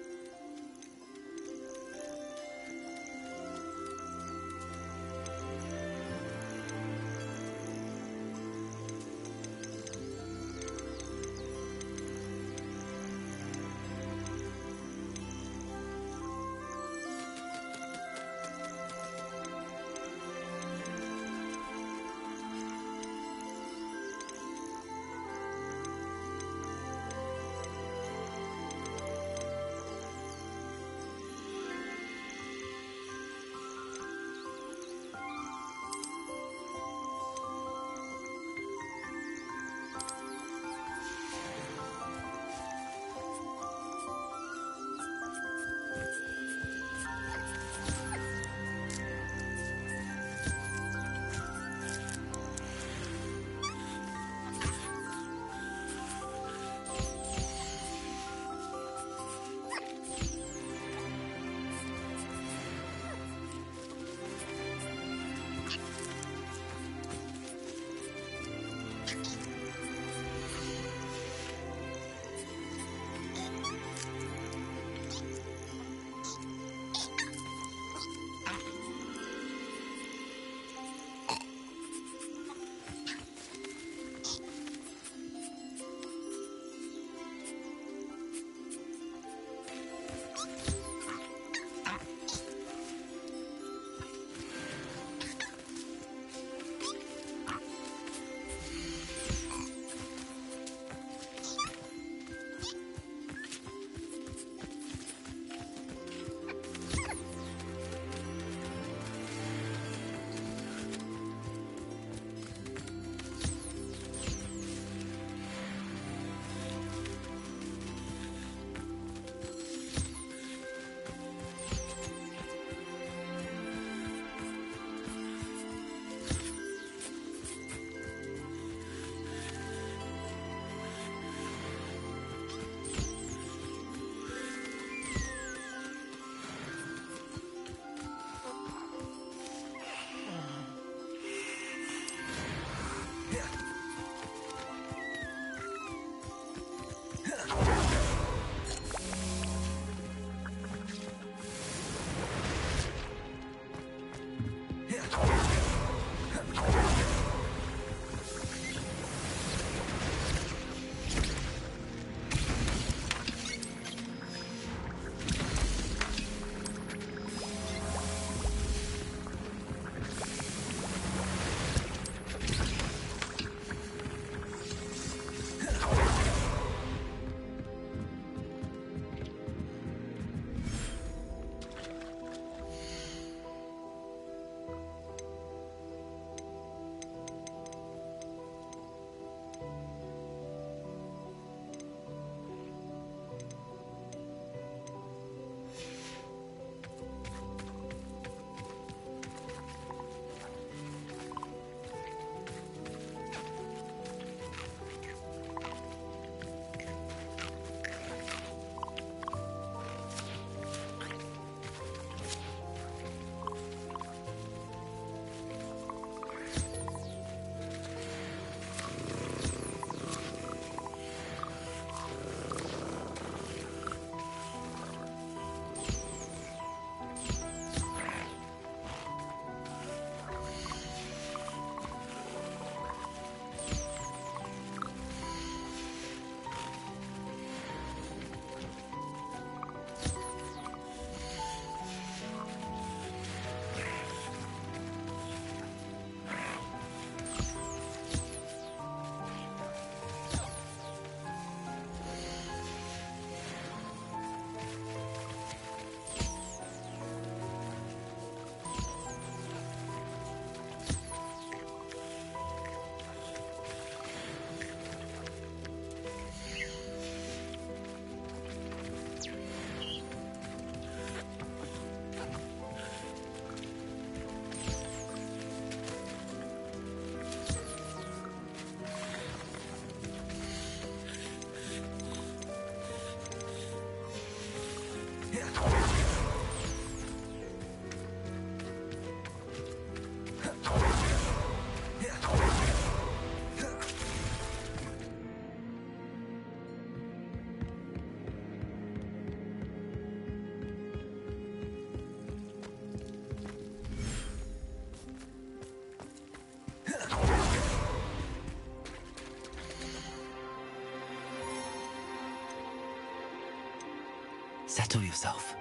Settle yourself.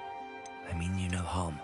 I mean you no harm.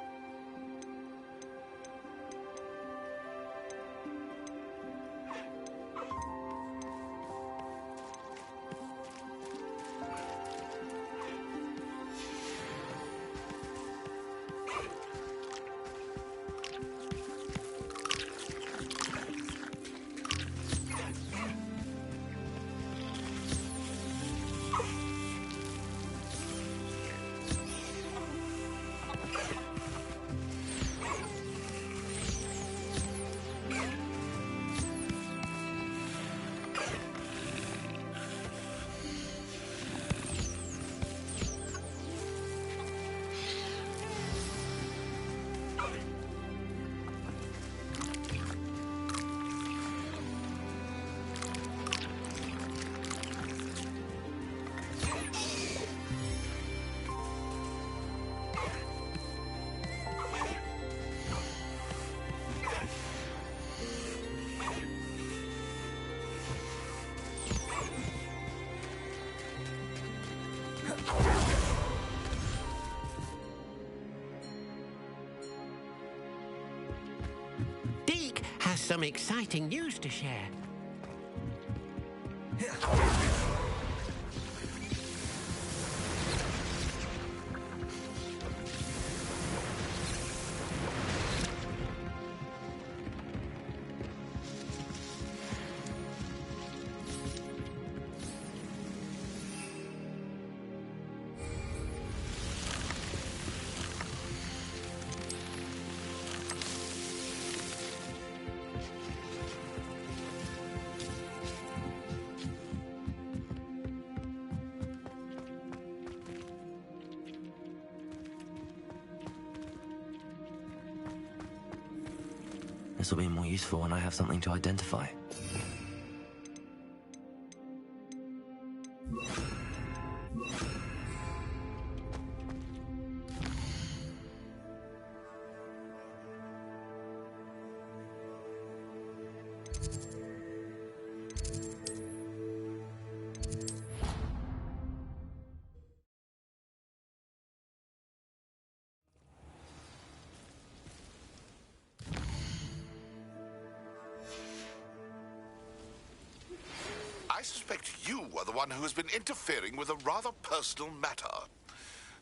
Deke has some exciting news to share. This will be more useful when I have something to identify. I suspect you are the one who has been interfering with a rather personal matter.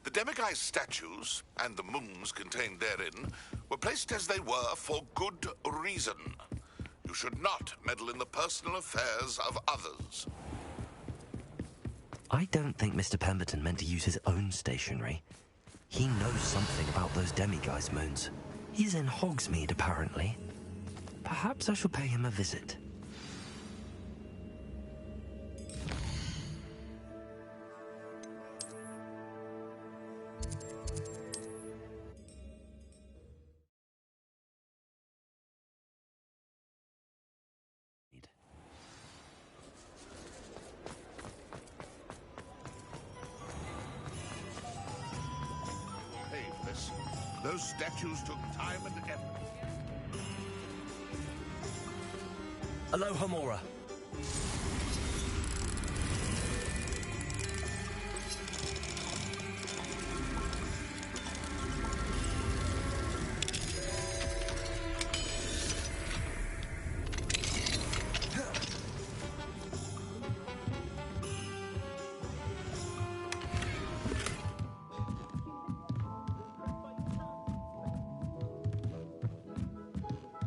The demiguise statues, and the moons contained therein, were placed as they were for good reason. You should not meddle in the personal affairs of others. I don't think Mr. Pemberton meant to use his own stationery. He knows something about those demiguise moons. He's in Hogsmeade, apparently. Perhaps I shall pay him a visit. Those statues took time and effort. Aloha, Mora.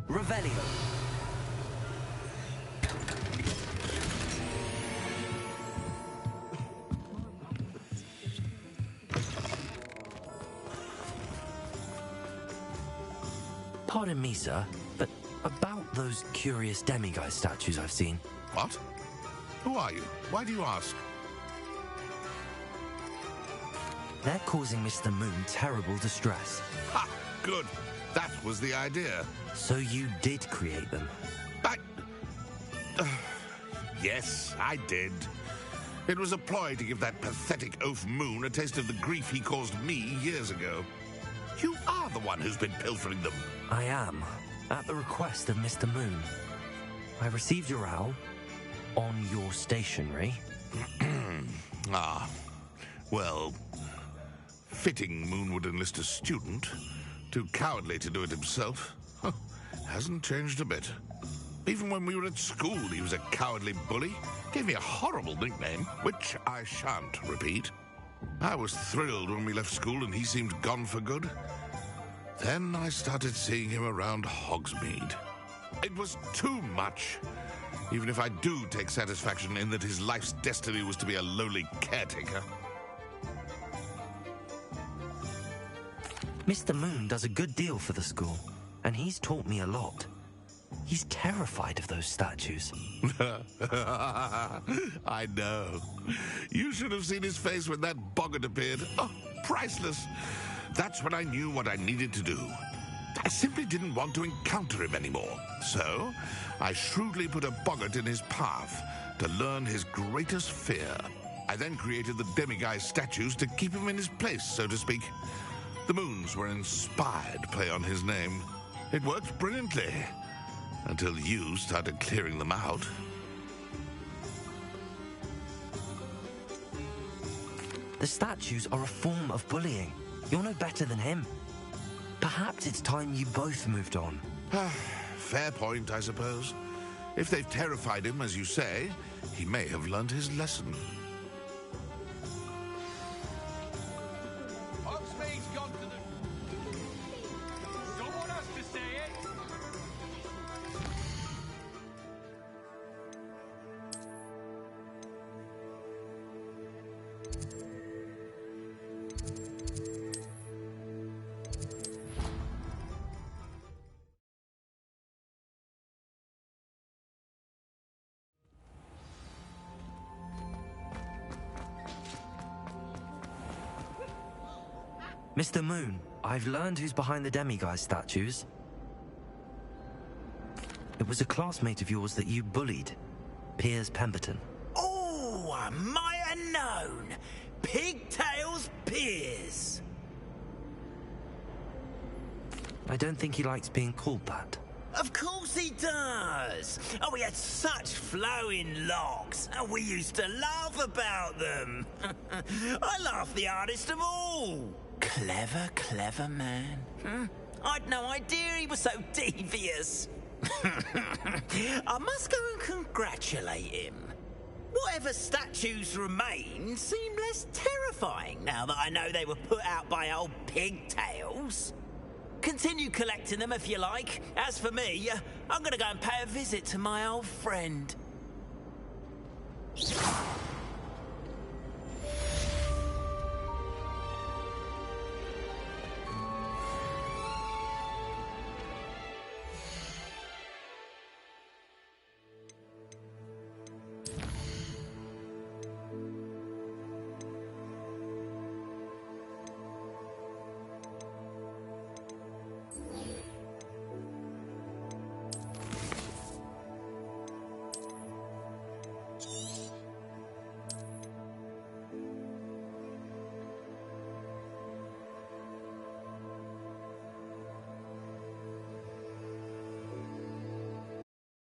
Revelio. Pardon me, sir, but about those curious demiguise statues I've seen. What? Who are you? Why do you ask? They're causing Mr. Moon terrible distress. Ha! Good. That was the idea. So you did create them? Yes, I did. It was a ploy to give that pathetic oaf Moon a taste of the grief he caused me years ago. You are the one who's been pilfering them. I am, at the request of Mr. Moon. I received your owl on your stationery. Ah, well, Fitting Moon would enlist a student. Too cowardly to do it himself. Hasn't changed a bit. Even when we were at school, he was a cowardly bully. Gave me a horrible nickname, which I shan't repeat. I was thrilled when we left school and he seemed gone for good. Then I started seeing him around Hogsmeade. It was too much. Even if I do take satisfaction in that his life's destiny was to be a lowly caretaker. Mr. Moon does a good deal for the school, and he's taught me a lot. He's terrified of those statues. I know. You should have seen his face when that boggart appeared. Oh, priceless. That's when I knew what I needed to do. I simply didn't want to encounter him anymore. So, I shrewdly put a boggart in his path to learn his greatest fear. I then created the demiguise statues to keep him in his place, so to speak. The moons were an inspired play on his name. It worked brilliantly. Until you started clearing them out. The statues are a form of bullying. You're no better than him. Perhaps it's time you both moved on. Fair point, I suppose. If they've terrified him, as you say, he may have learned his lesson. Hogsmeade's gone to the... Someone has to say it. Mr. Moon, I've learned who's behind the demiguise statues. It was a classmate of yours that you bullied, Piers Pemberton. Oh, I might have known. Pigtails Piers. I don't think he likes being called that. Of course he does. Oh, he had such flowing locks, and we used to laugh about them. I laughed the hardest of all. Clever, clever man. I'd no idea he was so devious. I must go and congratulate him. Whatever statues remain seem less terrifying now that I know they were put out by old pigtails. Continue collecting them if you like. As for me, I'm gonna go and pay a visit to my old friend.